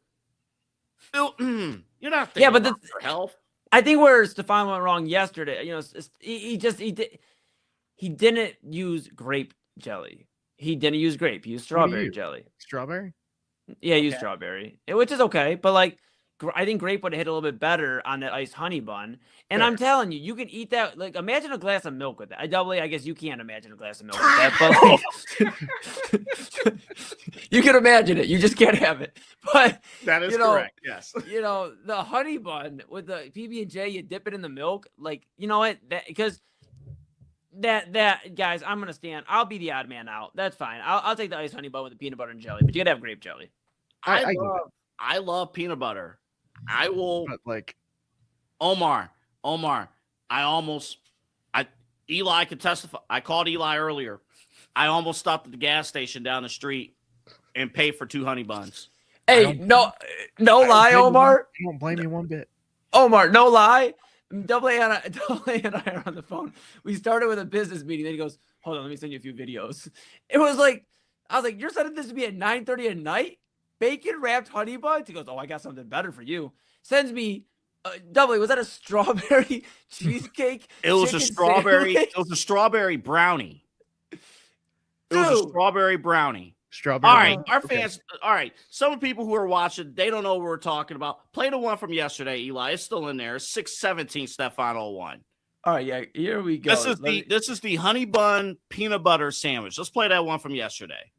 You're not thinking but about your health. I think where Stefan went wrong yesterday, he didn't use grape jelly. He didn't use grape. He used strawberry jelly. Strawberry? Yeah, use strawberry, which is okay. But like, I think grape would hit a little bit better on that iced honey bun. And I'm telling you, you can eat that. Like, imagine a glass of milk with that. I guess you can't imagine a glass of milk with that, but like, you can imagine it. You just can't have it. But That is correct. Yes. The honey bun with the PB&J, you dip it in the milk. Like, you know what? Because that guys, I'm gonna stand. I'll be the odd man out. That's fine. I'll take the iced honey bun with the peanut butter and jelly. But you gotta have grape jelly. I love peanut butter. I will. But like, Omar. Eli could testify. I called Eli earlier. I almost stopped at the gas station down the street and paid for 2 honey buns. Hey, no lie, Omar. You won't blame me one bit. Omar, no lie. Double A and I are on the phone. We started with a business meeting. Then he goes, "Hold on, let me send you a few videos." It was like, I was like, "You're sending this to me at 9:30 at night? Bacon wrapped honey buns?" He goes, "Oh, I got something better for you." Sends me. Double A, was that a strawberry cheesecake? It was a strawberry. Sandwich? It was a strawberry brownie. It was a strawberry brownie. Strawberry. All right, our fans. All right, some people who are watching, they don't know what we're talking about. Play the one from yesterday, Eli. It's still in there. 6:17, Stefan 01. All right, yeah, here we go. This is the honey bun peanut butter sandwich. Let's play that one from yesterday.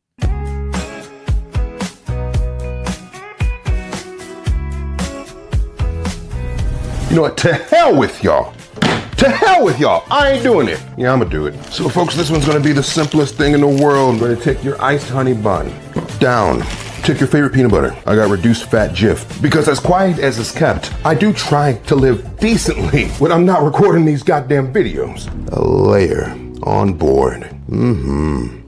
You know what? To hell with y'all. To hell with y'all. I ain't doing it. Yeah, I'm gonna do it. So folks, this one's gonna be the simplest thing in the world. I'm gonna take your iced honey bun down. Take your favorite peanut butter. I got reduced fat Jif. Because as quiet as it's kept, I do try to live decently when I'm not recording these goddamn videos. A layer on board.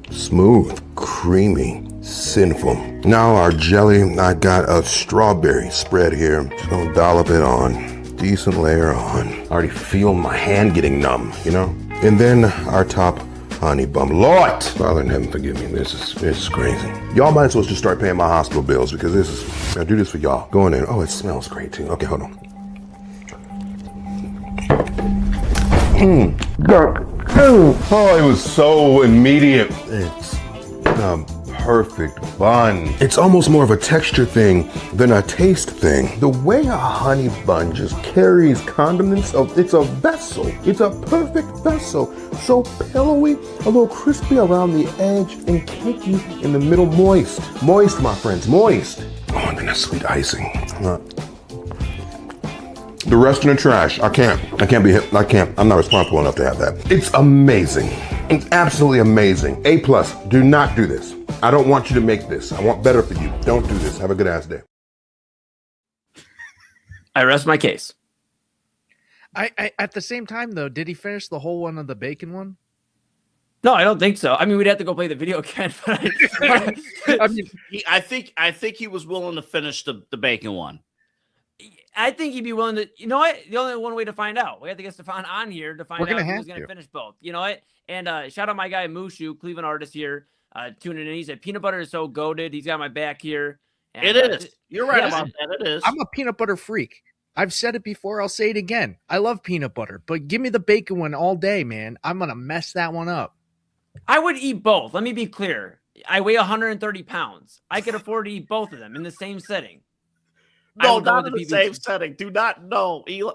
Smooth, creamy, sinful. Now our jelly, I got a strawberry spread here. Just gonna dollop it on. Decent layer on. I already feel my hand getting numb, you know? And then our top honey bun. Lord! Father in heaven, forgive me. This is crazy. Y'all might as well just start paying my hospital bills because I do this for y'all. Going in. Oh, it smells great too. Okay, hold on. Oh, it was so immediate. It's perfect bun. It's almost more of a texture thing than a taste thing. The way a honey bun just carries condiments, it's a vessel. It's a perfect vessel. So pillowy, a little crispy around the edge, and cakey in the middle, moist. Moist, my friends, moist. Oh, and then that sweet icing. The rest in the trash. I can't be hit. I'm not responsible enough to have that. It's amazing. It's absolutely amazing. A+. Do not do this. I don't want you to make this. I want better for you. Don't do this. Have a good ass day. I rest my case. I at the same time though, did he finish the whole one of the bacon one? No, I don't think so. I mean, we'd have to go play the video again. But I mean, I think he was willing to finish the bacon one. I think he'd be willing to. You know what? The only one way to find out. We have to get Stefan on here to find out if he's going to finish both. You know what? And shout out my guy Mushu, Cleveland artist here, tuning in. He said peanut butter is so goated. He's got my back here. And, it is. You're right about that. It is. I'm a peanut butter freak. I've said it before. I'll say it again. I love peanut butter, but give me the bacon one all day, man. I'm gonna mess that one up. I would eat both. Let me be clear. I weigh 130 pounds. I could afford to eat both of them in the same setting. No, not in the same setting. Do not know, Eli.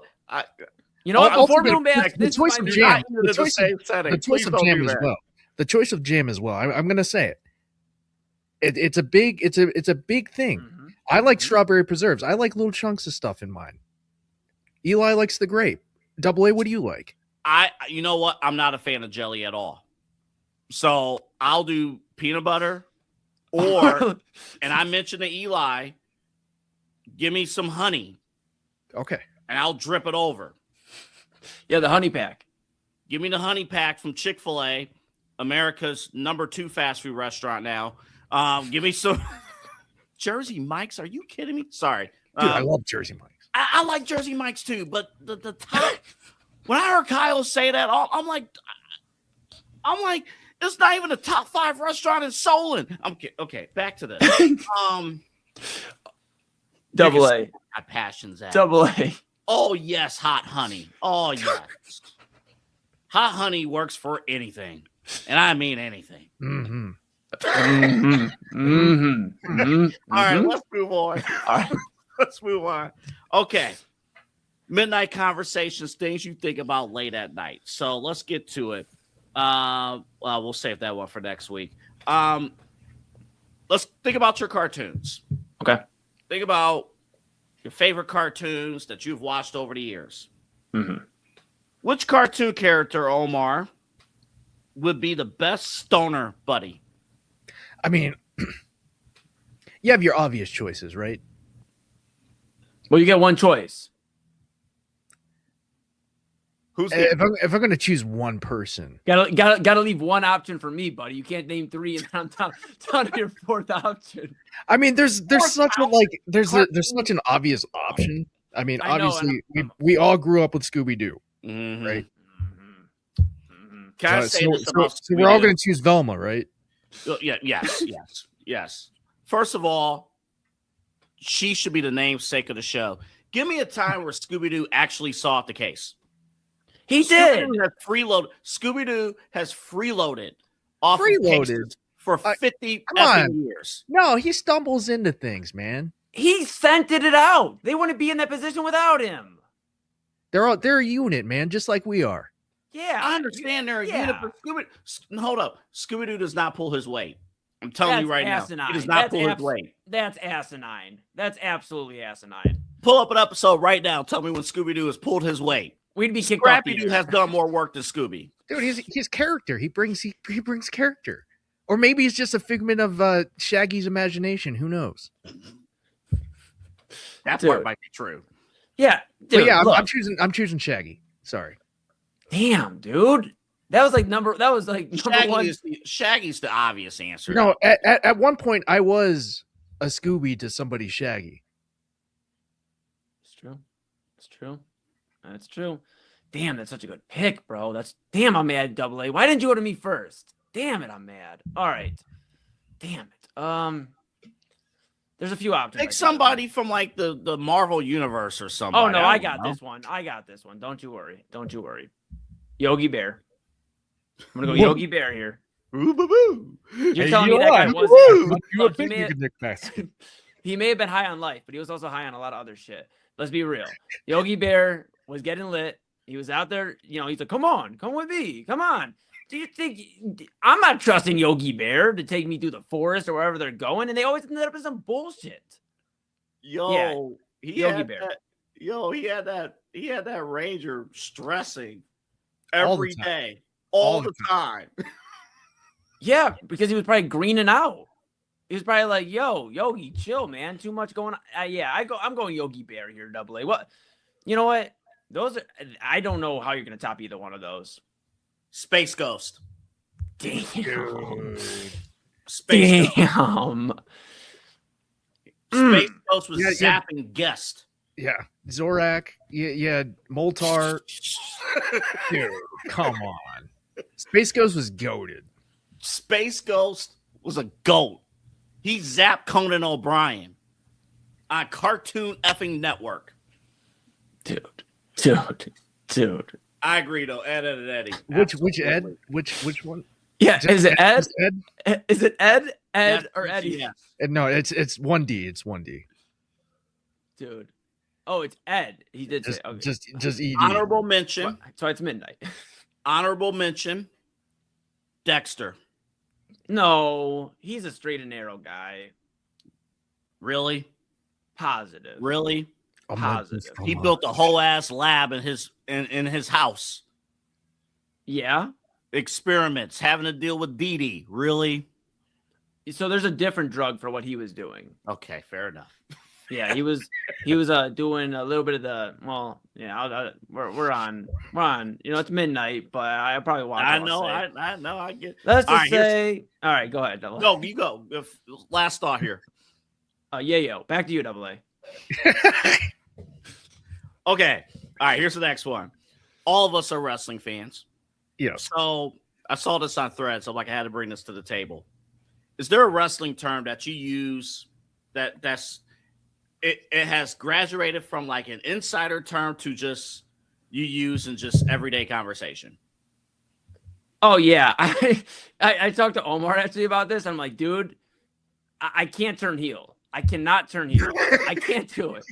You know what? Before room back, the choice of jam. The choice of jam as that. well. The choice of jam as well. I'm going to say it. It's a big thing. Mm-hmm. I like strawberry preserves. I like little chunks of stuff in mine. Eli likes the grape. Double A, what do you like? You know what? I'm not a fan of jelly at all. So I'll do peanut butter, or and I mentioned to Eli, give me some honey. Okay. And I'll drip it over. Yeah, the honey pack. Give me the honey pack from Chick-fil-A, America's #2 fast food restaurant now. Give me some Jersey Mike's. Are you kidding me? Sorry. Dude, I love Jersey Mike's. I like Jersey Mike's too, but the top, when I heard Kyle say that, I'm like, it's not even a top 5 restaurant in Solon. Okay, back to this. Double A. My passions at Double A. Oh yes, hot honey. Oh yes, hot honey works for anything, and I mean anything. Mm-hmm. All right, let's move on. All right, let's move on. Okay, midnight conversations, things you think about late at night. So let's get to it. We'll save that one for next week. Let's think about your cartoons. Okay. Think about your favorite cartoons that you've watched over the years. Mm-hmm. Which cartoon character, Omar, would be the best stoner buddy? I mean, you have your obvious choices, right? Well, you get one choice. Who's if I'm going to choose one person, gotta leave one option for me, buddy. You can't name 3 and I'm down to your 4th option. I mean, there's such an obvious option. I mean, obviously, we all grew up with Scooby-Doo, right? Can I say this about so we're all going to choose Velma, right? Yes. First of all, she should be the namesake of the show. Give me a time where Scooby-Doo actually solved the case. He did. Scooby-Doo has freeloaded off of cases for 50 years. No, he stumbles into things, man. He scented it out. They wouldn't be in that position without him. They're a unit, man, just like we are. Yeah, I understand they're a unit, but hold up. Scooby-Doo does not pull his weight. I'm telling you right now. He does not pull his weight. That's asinine. That's absolutely asinine. Pull up an episode right now. Tell me when Scooby-Doo has pulled his weight. We'd be kicked off. Scrappy-Doo has done more work than Scooby. Dude, his character. He brings character. Or maybe he's just a figment of Shaggy's imagination. Who knows? That part might be true. Yeah. Dude, but yeah, I'm choosing Shaggy. Sorry. Damn, dude. That was like number one. Shaggy's the obvious answer. No, at one point I was a Scooby to somebody's Shaggy. It's true. That's true. Damn, that's such a good pick, bro. Damn, I'm mad, Double A. Why didn't you go to me first? Damn it, I'm mad. All right. Damn it. There's a few options. Pick somebody from like the Marvel universe or somebody. Oh no, I got this one. Don't you worry. Yogi Bear. I'm gonna go Yogi Bear here. Ooh, boo, boo. You're telling me that guy wasn't. He may have been high on life, but he was also high on a lot of other shit. Let's be real. Yogi Bear was getting lit. He was out there, he's like, come on, come with me. Come on. Do you think I'm not trusting Yogi Bear to take me through the forest or wherever they're going? And they always ended up in some bullshit. Yogi Bear. He had that Ranger stressing every day, all the time. Yeah, because he was probably greening out. He was probably like, yo, Yogi, chill, man. Too much going on. I'm going Yogi Bear here, Double A. What? You know what? I don't know how you're going to top either one of those. Space Ghost. Damn. Space Damn. Ghost. Space Ghost was zapping Guest. Yeah. Zorak. Yeah. Moltar. Dude, come on. Space Ghost was goated. Space Ghost was a goat. He zapped Conan O'Brien on Cartoon effing Network. Dude. I agree though. Ed. Which Ed? Which one? Yeah, is it Ed? Is it Ed? Yes, or Eddie? Yes. No, it's 1D. It's 1D. Dude. Oh, it's Ed. He did say okay. Just ED. Honorable mention. So it's midnight. Honorable mention. Dexter. No, he's a straight and narrow guy. Really? Positive. Really? Positive. He built a whole ass lab in his house. Yeah. Experiments, having to deal with Dee Dee. Really? So there's a different drug for what he was doing. Okay, fair enough. Yeah, he was doing a little bit of the we're on it's midnight, but I probably watch. I know, I get. Let's just say, all right, go ahead. Double A. No, you go. Last thought here. Back to you, Double A. Okay, all right. Here's the next one. All of us are wrestling fans. Yeah. So I saw this on Threads. So I had to bring this to the table. Is there a wrestling term that you use that's has graduated from like an insider term to just you use in just everyday conversation? Oh yeah, I talked to Omar actually about this. I'm like, dude, I can't turn heel. I cannot turn heel. I can't do it.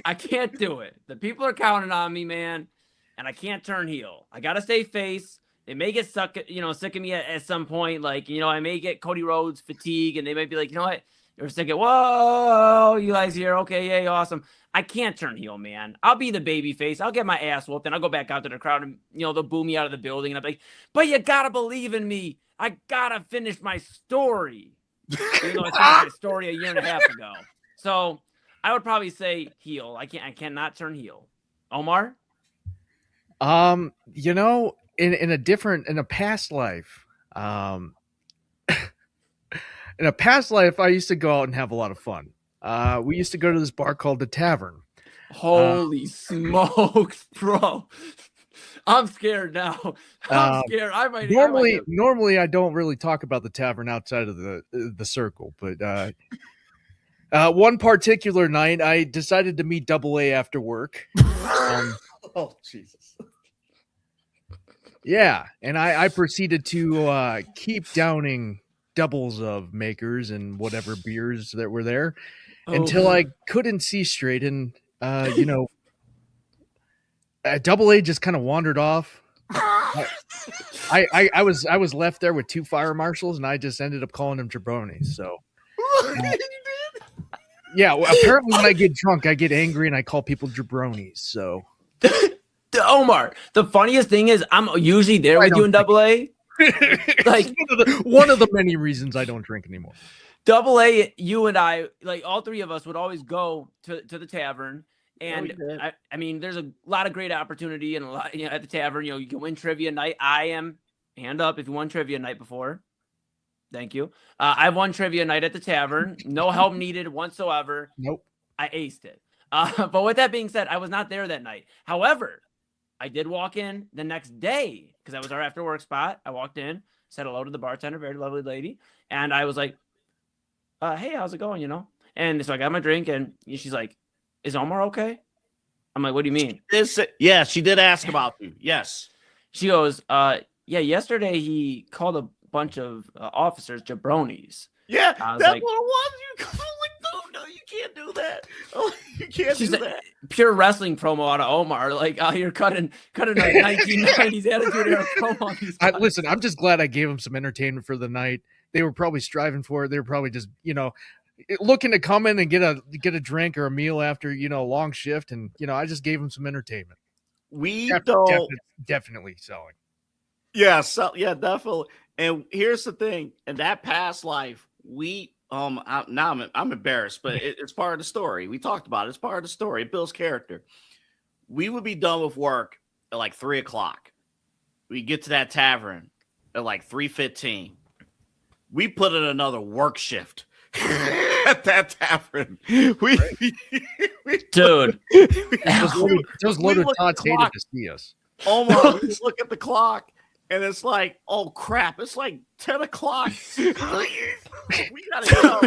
I can't do it. The people are counting on me, man, and I can't turn heel. I gotta stay face. They may get sick of me at some point. Like, I may get Cody Rhodes fatigue, and they might be like, you know what? You're sick of, whoa, Eli's here. Okay, yeah, awesome. I can't turn heel, man. I'll be the baby face. I'll get my ass whooped, and I'll go back out to the crowd, and, they'll boo me out of the building. And I'm like, but you got to believe in me. I got to finish my story. Even though I finished my story a year and a half ago. So I would probably say heel. I cannot turn heel. Omar? In a past life, in a past life, I used to go out and have a lot of fun. We used to go to this bar called the Tavern. Holy smokes, bro. I'm scared now. I'm scared. Normally I don't really talk about the Tavern outside of the circle, but one particular night I decided to meet Double A after work. Oh, Jesus. Yeah, and I proceeded to keep downing doubles of makers and whatever beers that were there until I couldn't see straight, and Double A just kind of wandered off. I was left there with two fire marshals, and I just ended up calling them jabronis. So yeah, well, apparently when I get drunk, I get angry and I call people jabronis. So Omar, the funniest thing is I'm usually there with you in Double A. Like one of the many reasons I don't drink anymore. Double A, you and I, like all three of us, would always go to the Tavern. And I mean, there's a lot of great opportunity and a lot at the Tavern. You can win trivia night. I am hand up if you won trivia night before. Thank you. I've won trivia night at the Tavern. No help needed whatsoever. Nope. I aced it. But with that being said, I was not there that night. However, I did walk in the next day because that was our after work spot. I walked in, said hello to the bartender, very lovely lady. And I was like, hey, how's it going? And so I got my drink and she's like, is Omar okay? I'm like, what do you mean? Yeah, she did ask about you. Yes. She goes, yeah, yesterday he called a bunch of officers jabronis. Yeah, I was that's like, what it was. You no, you can't do that. Oh, you can't do that. Pure wrestling promo out of Omar. Like, you're cutting like 1990s attitude era promo on these guys. Listen, I'm just glad I gave them some entertainment for the night. They were probably striving for it. They were probably just, looking to come in and get a drink or a meal after, a long shift. And, I just gave them some entertainment. Definitely selling. Yeah. So, yeah, definitely. And here's the thing. In that past life, we, I'm embarrassed, but it's part of the story. We talked about it. It's part of the story. It builds character. We would be done with work at like 3:00. We get to that Tavern at like 3:15. We put in another work shift at that Tavern. Dude, those loaded tots hated to see us. Omar, we look at the clock and it's like, oh crap, it's like 10:00. We gotta go.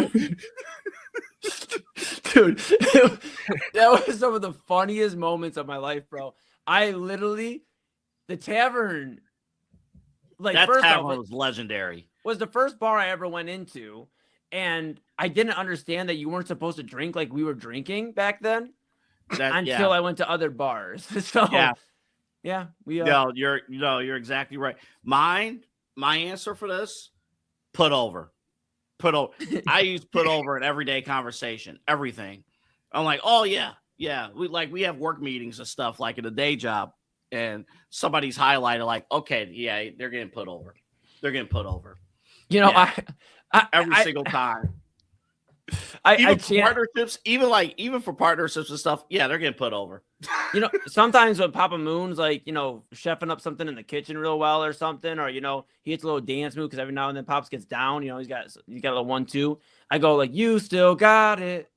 Dude, that was some of the funniest moments of my life, bro. The Tavern, like, that first Tavern off, was legendary. Was the first bar I ever went into, and I didn't understand that you weren't supposed to drink like we were drinking back then until I went to other bars. So yeah, you're exactly right. My answer for this, put over. I use put over in everyday conversation, everything. I'm like, oh yeah. We have work meetings and stuff like in a day job, and somebody's highlighted like, okay, yeah, they're getting put over. They're getting put over. I every single time. Even for partnerships, even for partnerships and stuff, yeah, they're getting put over. You know, sometimes when Papa Moon's like, you know, chefing up something in the kitchen real well or something, or, you know, he hits a little dance move because every now and then Pops gets down, you know, he's got a little 1-2. I go like, you still got it.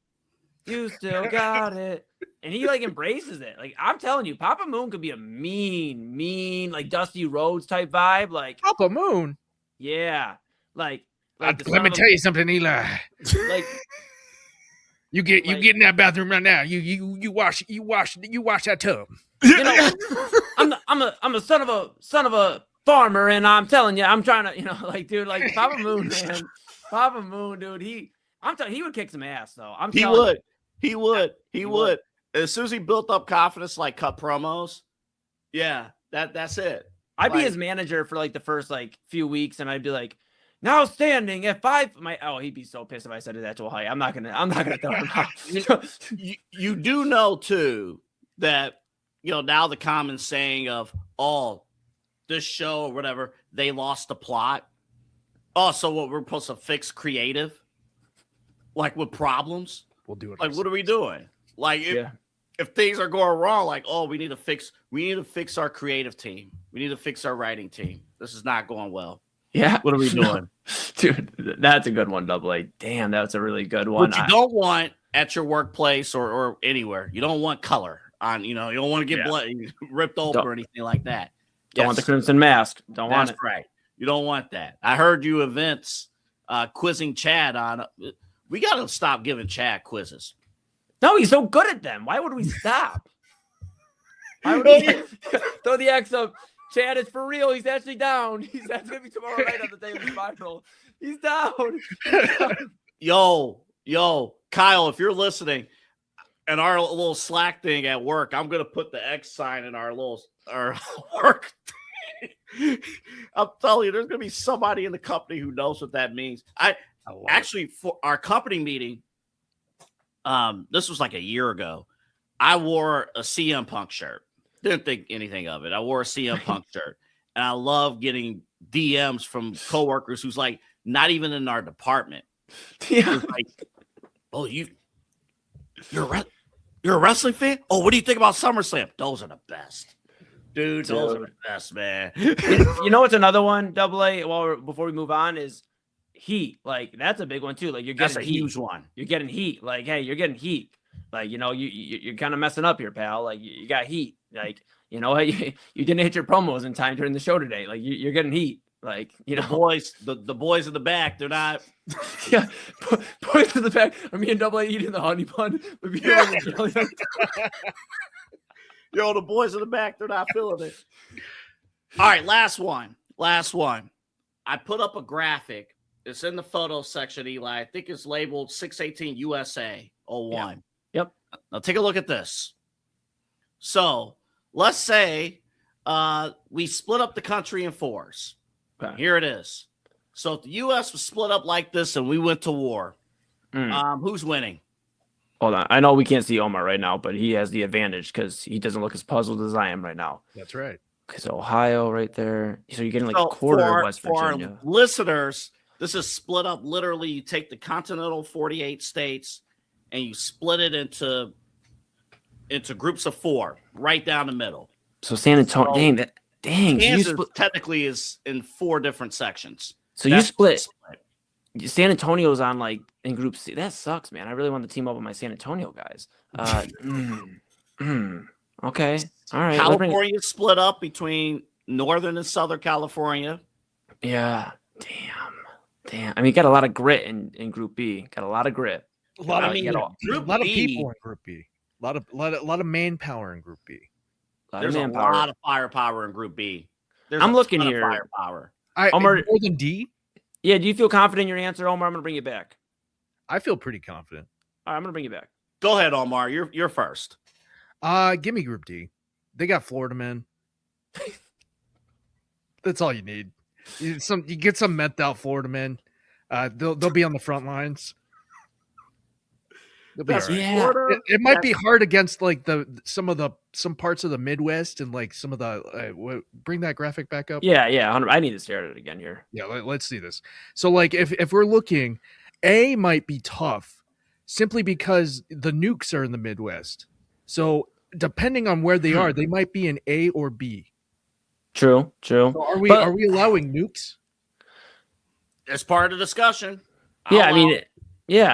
You still got it. And he like embraces it. Like, I'm telling you, Papa Moon could be a mean, like Dusty Rhodes type vibe. Like Papa Moon. Yeah. Like let me tell you something, Eli. Like you get in that bathroom right now. You wash that tub. You know, I'm a son of a farmer, and I'm telling you, I'm trying to, you know, like, dude, like Papa Moon, man. Papa Moon, dude, he would kick some ass though. He would. As soon as he built up confidence, like cut promos, yeah, that's it. I'd be his manager for like the first like few weeks, and I'd be like, now standing at 5. He'd be so pissed if I said that to Ohio. I'm not gonna throw him out. You do know too that, you know, now the common saying of, oh, this show or whatever, they lost the plot. Oh, so what, we're supposed to fix creative, like with problems? We'll do it. Like, what are we doing? Like, if things are going wrong, like, oh, we need to fix our creative team. We need to fix our writing team. This is not going well. Yeah. What are we doing? Dude, that's a good one, Double A. Damn, that's a really good one. What you don't want at your workplace or anywhere, you don't want color on, you know, you don't want to get blood ripped open or anything like that. Don't want the crimson mask. Don't want it. That's right. You don't want that. I heard you events quizzing Chad on. We got to stop giving Chad quizzes. No, he's so good at them. Why would we stop? Why would we throw the X up? Chad is for real. He's actually down. That's going to be tomorrow night on the Daily Spiral. He's down. Yo, Kyle, if you're listening, and our little Slack thing at work, I'm going to put the X sign in our work thing. I'm telling you, there's going to be somebody in the company who knows what that means. Actually, for our company meeting, this was like a year ago, I wore a CM Punk shirt. Didn't think anything of it. I wore a CM Punk shirt, and I love getting DMs from coworkers who's like not even in our department. Yeah, like, oh, you're a wrestling fan? Oh, what do you think about SummerSlam? Those are the best, dude. Those are the best, man. You know what's another one? Double A. Well, before we move on, is heat. Like, that's a big one too. Like, you're getting that's a huge one. You're getting heat. Like, hey, you're getting heat. Like, you know, you're kind of messing up here, pal. Like, you got heat. Like, you know, you didn't hit your promos in time during the show today. Like, you're getting heat. Like, you know, the boys in the back, they're not. Yeah, boys in the back. Are me and Double A eating the honey bun? Yeah. Yo, the boys in the back, they're not feeling it. All right, last one. I put up a graphic. It's in the photo section, Eli. I think it's labeled 618 USA 01. Yep. Now take a look at this. So let's say we split up the country in 4s. Okay. Here it is. So if the U.S. was split up like this and we went to war, who's winning? Hold on. I know we can't see Omar right now, but he has the advantage because he doesn't look as puzzled as I am right now. That's right. Because Ohio right there. So you're getting like a quarter of West Virginia. For our listeners, this is split up. Literally, you take the continental 48 states and you split it into groups of 4, right down the middle. So San Antonio, dang. Kansas technically is in 4 different sections. So you split. San Antonio's on like in Group C. That sucks, man. I really want to team up with my San Antonio guys. Okay. All right. California split up between Northern and Southern California. Yeah. Damn. I mean, you got a lot of grit in Group B. Got a lot of grit. A lot of people in Group B. A lot of manpower in Group B. There's a lot of firepower in Group B. I'm looking here. Firepower. Omar, more than D? Yeah, do you feel confident in your answer, Omar? I'm going to bring you back. I feel pretty confident. All right, I'm going to bring you back. Go ahead, Omar. You're first. Give me Group D. They got Florida men. That's all you need. You get some methed out Florida men. They'll be on the front lines. They'll be all right. Yeah. It might be hard against like some parts of the Midwest and like some of the bring that graphic back up. Yeah. I need to stare at it again here. Yeah, let's see this. So like if we're looking, A might be tough simply because the nukes are in the Midwest. So depending on where they are, they might be in A or B. True. So are we allowing nukes? It's part of the discussion. Yeah,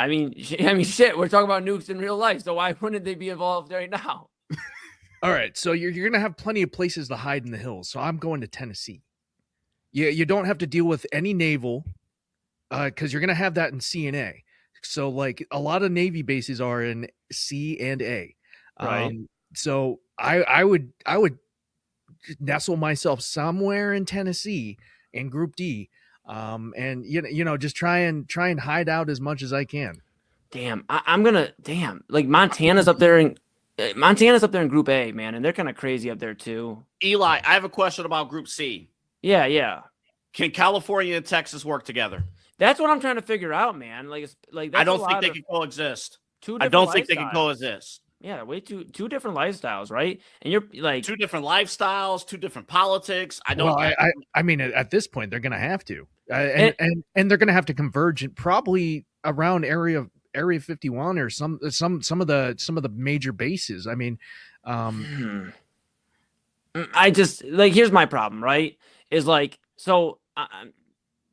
I mean, shit. We're talking about nukes in real life, so why wouldn't they be involved right now? All right, so you're going to have plenty of places to hide in the hills. So I'm going to Tennessee. You don't have to deal with any naval, because you're going to have that in C and A. So like a lot of Navy bases are in C and A. Right. So I would nestle myself somewhere in Tennessee in Group D, and just try and hide out as much as I can. Damn, like Montana's up there in Group A, man, and they're kind of crazy up there too. Eli, I have a question about Group C. Yeah. Can California and Texas work together? That's what I'm trying to figure out, man. Like that's I don't think they can coexist. I don't think they can coexist. Yeah, two different lifestyles, right? And you're like two different lifestyles, two different politics. I mean, at this point, they're going to have to, and they're going to have to converge probably around Area 51 or some of the major bases. I mean, I just like here's my problem, right? Is like so.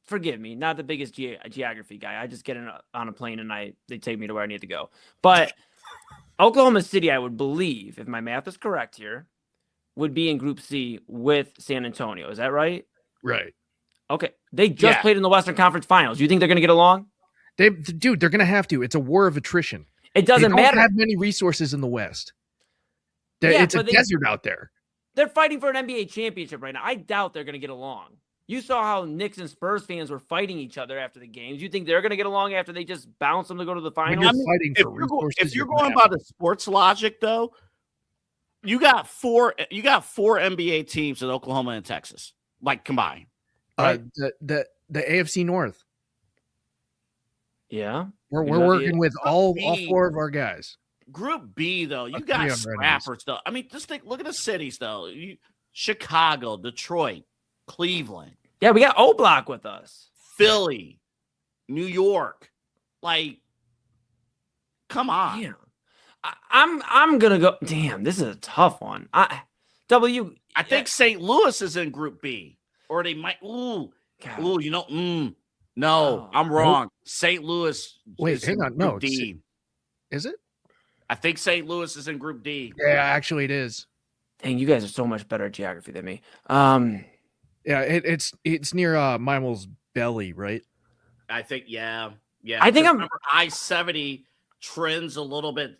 Forgive me, not the biggest geography guy. I just get on a plane and they take me to where I need to go. But Oklahoma City, I would believe, if my math is correct here, would be in Group C with San Antonio. Is that right? Right. Okay. They just played in the Western Conference Finals. You think they're going to get along? They're going to have to. It's a war of attrition. It doesn't matter. They don't have many resources in the West. It's a desert out there. They're fighting for an NBA championship right now. I doubt they're going to get along. You saw how Knicks and Spurs fans were fighting each other after the games. You think they're going to get along after they just bounce them to go to the finals? If you're going by the sports logic, though, you got four NBA teams in Oklahoma and Texas, like combined. Right? The AFC North. Yeah, we're working with all four of our guys. Group B, though, you got scrappers, though. I mean, just look at the cities, though. Chicago, Detroit, Cleveland. Yeah, we got O Block with us. Philly, New York. Like, come on. Damn. I'm gonna go. Damn, this is a tough one. I think St. Louis is in Group B, or they might. No, I'm wrong. Nope. St. Louis. Wait, hang on. No, D. Is it? I think St. Louis is in Group D. Yeah, actually, it is. Dang, you guys are so much better at geography than me. Yeah, it's near Mimel's belly, right? I think, yeah. I think remember I-70 trends a little bit.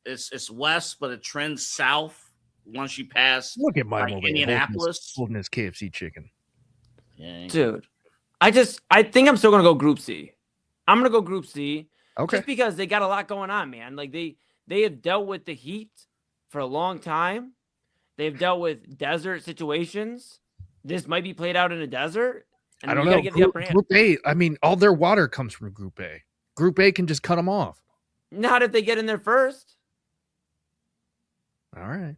It's west, but it trends south once you pass. Look at Mimel, Indianapolis, holding his KFC chicken. Yeah. Dude, I think I'm still gonna go Group C. I'm gonna go Group C. Okay. Just because they got a lot going on, man. Like they have dealt with the heat for a long time. They've dealt with desert situations. This might be played out in a desert. And I don't know. Group A, I mean, all their water comes from Group A. Group A can just cut them off. Not if they get in there first. All right.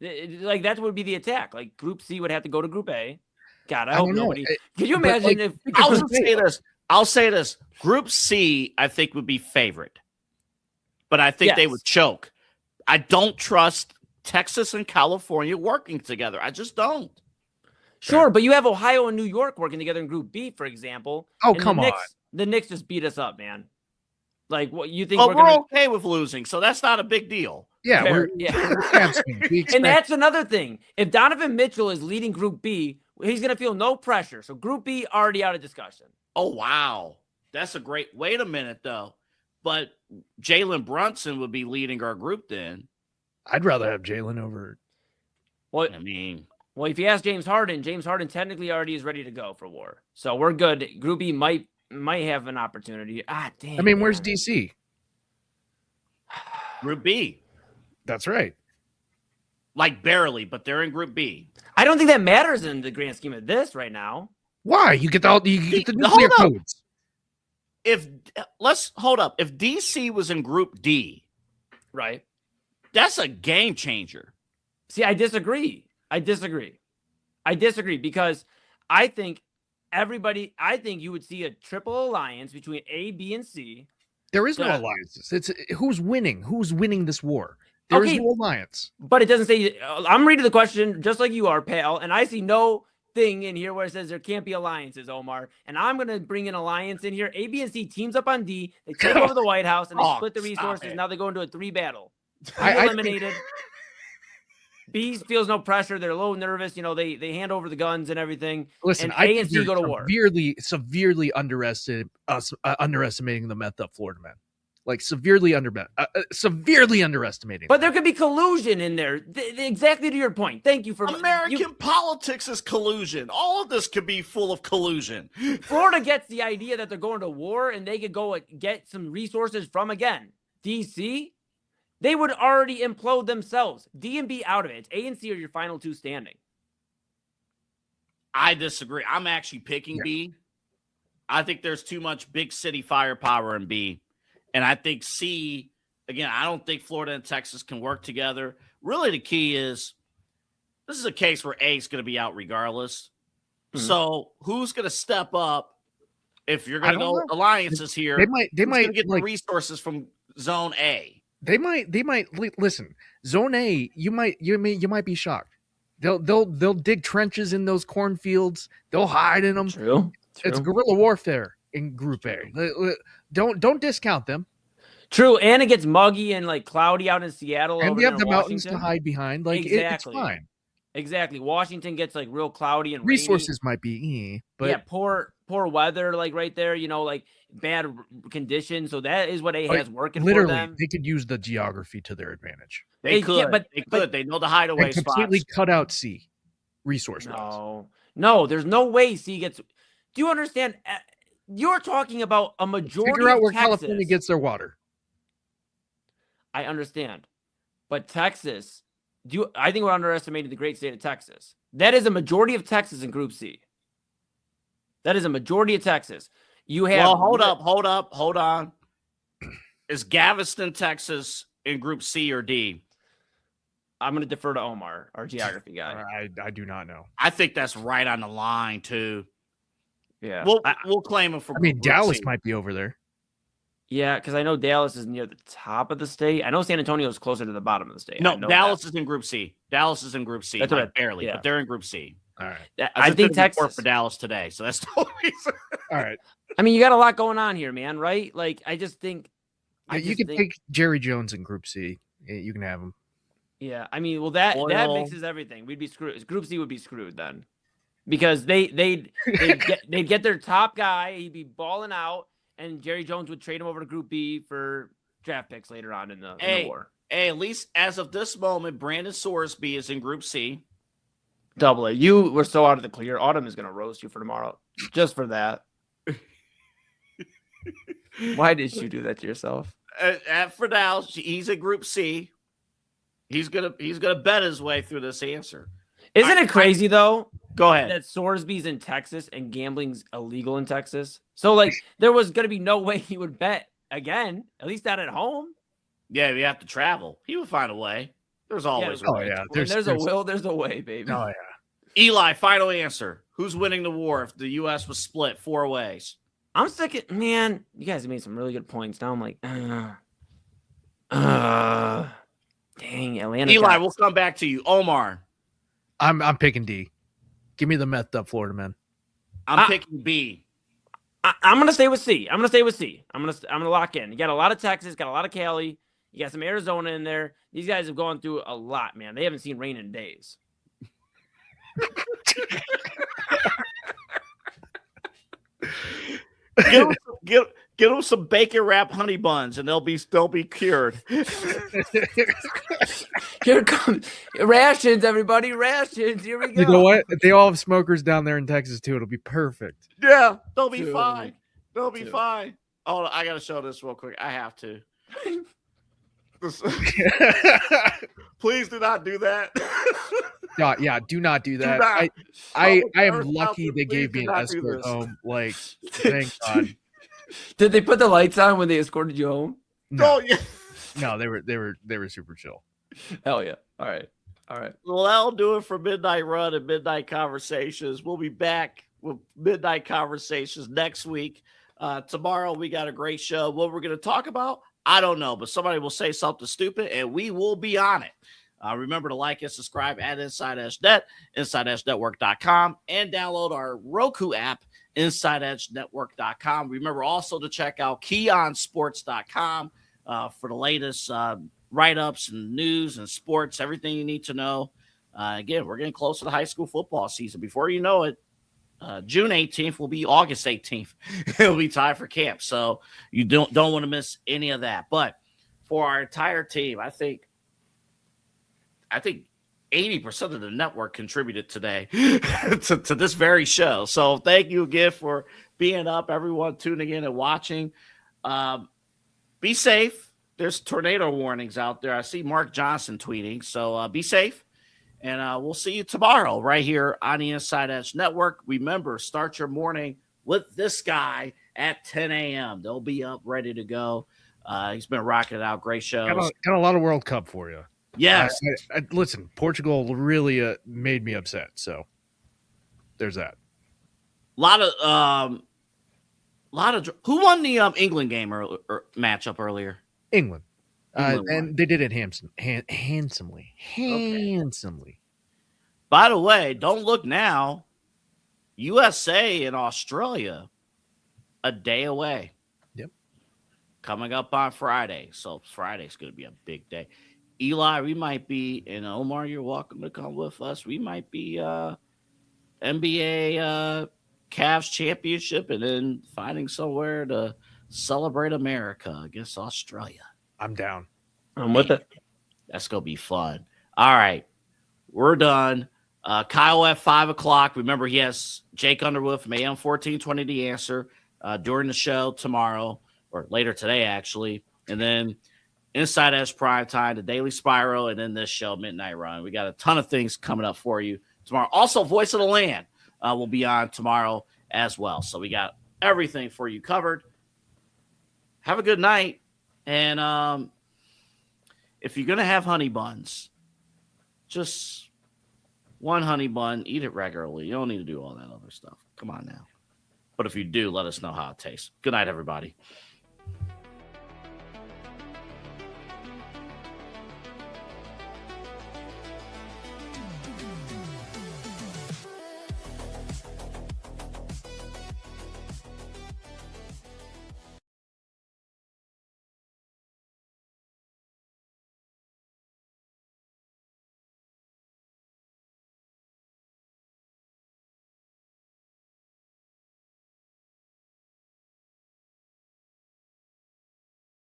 Like, that would be the attack. Like, Group C would have to go to Group A. God, I hope nobody. Can you imagine if. I'll say this. Group C, I think, would be favored. But I think they would choke. I don't trust Texas and California working together. I just don't. Sure, but you have Ohio and New York working together in Group B, for example. Oh, come on. The Knicks just beat us up, man. Like, what you think? Well, we're okay with losing, so that's not a big deal. Yeah, we're and that's another thing. If Donovan Mitchell is leading Group B, he's going to feel no pressure. So Group B already out of discussion. Oh, wow. That's a great. Wait a minute, though. But Jalen Brunson would be leading our group then. I'd rather have Jalen over. Well, I mean, if you ask James Harden technically already is ready to go for war. So we're good. Group B might have an opportunity. Damn. I mean, where's DC? Group B. That's right. Like barely, but they're in Group B. I don't think that matters in the grand scheme of this right now. Why? You get the nuclear codes. Let's hold up. If DC was in Group D, right, that's a game changer. See, I disagree because I think you would see a triple alliance between A, B, and C There is no alliances. It's who's winning. Who's winning this war? There is no alliance. But it doesn't say. I'm reading the question just like you are, pal, and I see no thing in here where it says there can't be alliances, Omar. And I'm gonna bring an alliance in here. A, B, and C teams up on D. They take over the White House and they split the resources. Now they go into a 3 battle. Eliminated. B feels no pressure. They're a little nervous. You know, they hand over the guns and everything. Listen, and A and C go to war. Severely underestimating the meth up Florida man. Like severely underestimating. But there could be collusion in there. Exactly to your point. Thank you for American politics is collusion. All of this could be full of collusion. Florida gets the idea that they're going to war and they could go get some resources from, again, DC. They would already implode themselves. D and B out of it. It's A and C are your final 2 standing. I disagree. I'm actually picking B. I think there's too much big city firepower in B. And I think C, again, I don't think Florida and Texas can work together. Really, the key is this is a case where A is going to be out regardless. Mm-hmm. So who's going to step up if you're going to go alliances here? They might get the resources from Zone A. They might listen. Zone A, you might be shocked. They'll dig trenches in those cornfields. They'll hide in them. True. It's guerrilla warfare in Group A. Don't discount them. True, and it gets muggy and like cloudy out in Seattle. And we have the mountains to hide behind. Like it's fine. Exactly. Washington gets like real cloudy and resources rainy. Might be, but yeah, poor weather, like right there. You know, like bad conditions. So that is what A has working for them. They could use the geography to their advantage. They could. They know the hideaway spots. Completely cut out C resource. No, there's no way C gets. Do you understand? You're talking about a majority. Figure out where Texas. California gets their water. I understand, but Texas. I think we're underestimating the great state of Texas. That is a majority of Texas in Group C. That is a majority of Texas. You have. Well, hold on. Is Galveston, Texas, in Group C or D? I'm going to defer to Omar, our geography guy. I do not know. I think that's right on the line too. Yeah, we'll claim him for. I mean, Dallas might be over there. Yeah, because I know Dallas is near the top of the state. I know San Antonio is closer to the bottom of the state. No, Dallas is in Group C. Dallas is in Group C. That's right. Barely, yeah. But they're in Group C. All right. I think Texas for Dallas today, so that's the reason. All right. I mean, you got a lot going on here, man. Right? Like, I just think. You can take Jerry Jones in Group C. You can have him. Yeah, I mean, well, that mixes everything. We'd be screwed. Group C would be screwed then, because they'd get their top guy. He'd be balling out, and Jerry Jones would trade him over to Group B for draft picks later on in the war. Hey, at least as of this moment, Brandon Sorsby is in Group C. Double it. You were so out of the clear. Autumn is going to roast you for tomorrow, just for that. Why did you do that to yourself? For now, he's in Group C. He's gonna bet his way through this answer. Isn't it crazy though? Go ahead. That Sorsby's in Texas and gambling's illegal in Texas. So like there was gonna be no way he would bet again. At least not at home. Yeah, we have to travel. He would find a way. There's always a way. Yeah. There's a will. There's a way, baby. Oh yeah. Eli, final answer. Who's winning the war if the U.S. was split 4 ways? I'm sick. Man, you guys have made some really good points. Now I'm like, dang, Atlanta. Eli, we'll come back to you. Omar. I'm picking D. Give me the methed up Florida man. I'm picking B. I'm gonna stay with C. I'm gonna lock in. You got a lot of Texas, got a lot of Cali, you got some Arizona in there. These guys have gone through a lot, man. They haven't seen rain in days. Give them some bacon wrapped honey buns, and they'll be cured. Here comes rations, everybody. Rations. Here we go. You know what? They all have smokers down there in Texas too. It'll be perfect. Yeah, they'll be fine. They'll be fine. Oh, I gotta show this real quick. I have to. Please do not do that. Yeah, do not do that. I am lucky they gave me an escort home. Like, thank God. Did they put the lights on when they escorted you home? No, oh, yeah. No, they were super chill. Hell yeah! All right. Well, that'll do it for Midnight Run and Midnight Conversations. We'll be back with Midnight Conversations next week. Tomorrow we got a great show. What we're going to talk about, I don't know, but somebody will say something stupid and we will be on it. Remember to like and subscribe at InsideEdge.net, InsideEdgeNetwork.com, and download our Roku app, InsideEdgeNetwork.com. Remember also to check out KeyOnSports.com for the latest write-ups and news and sports, everything you need to know. Again, we're getting close to the high school football season. Before you know it, June 18th will be August 18th. It'll be time for camp. So you don't want to miss any of that. But for our entire team, I think 80% of the network contributed today to this very show. So thank you again for being up, everyone tuning in and watching. Be safe. There's tornado warnings out there. I see Mark Johnson tweeting. So be safe. And we'll see you tomorrow right here on the Inside Edge Network. Remember, start your morning with this guy at 10 a.m. They'll be up ready to go. He's been rocking it out. Great shows. Got a lot of World Cup for you. Yes. Listen, Portugal really made me upset. So there's that. Who won the England game or matchup earlier? England. And they did it handsomely. By the way, don't look now. USA and Australia a day away. Yep. Coming up on Friday. So Friday's going to be a big day. Eli, we might be, and Omar, you're welcome to come with us. We might be NBA Cavs championship and then finding somewhere to celebrate America against Australia. I'm down. I'm with it. That's going to be fun. All right. We're done. Kyle at 5 o'clock. Remember, he has Jake Underwood from AM 1420 The Answer during the show tomorrow or later today, actually. And then Inside Edge Primetime, the Daily Spiral, and then this show, Midnight Run. We got a ton of things coming up for you tomorrow. Also, Voice of the Land will be on tomorrow as well. So we got everything for you covered. Have a good night. And if you're going to have honey buns, just one honey bun, eat it regularly. You don't need to do all that other stuff. Come on now. But if you do, let us know how it tastes. Good night, everybody.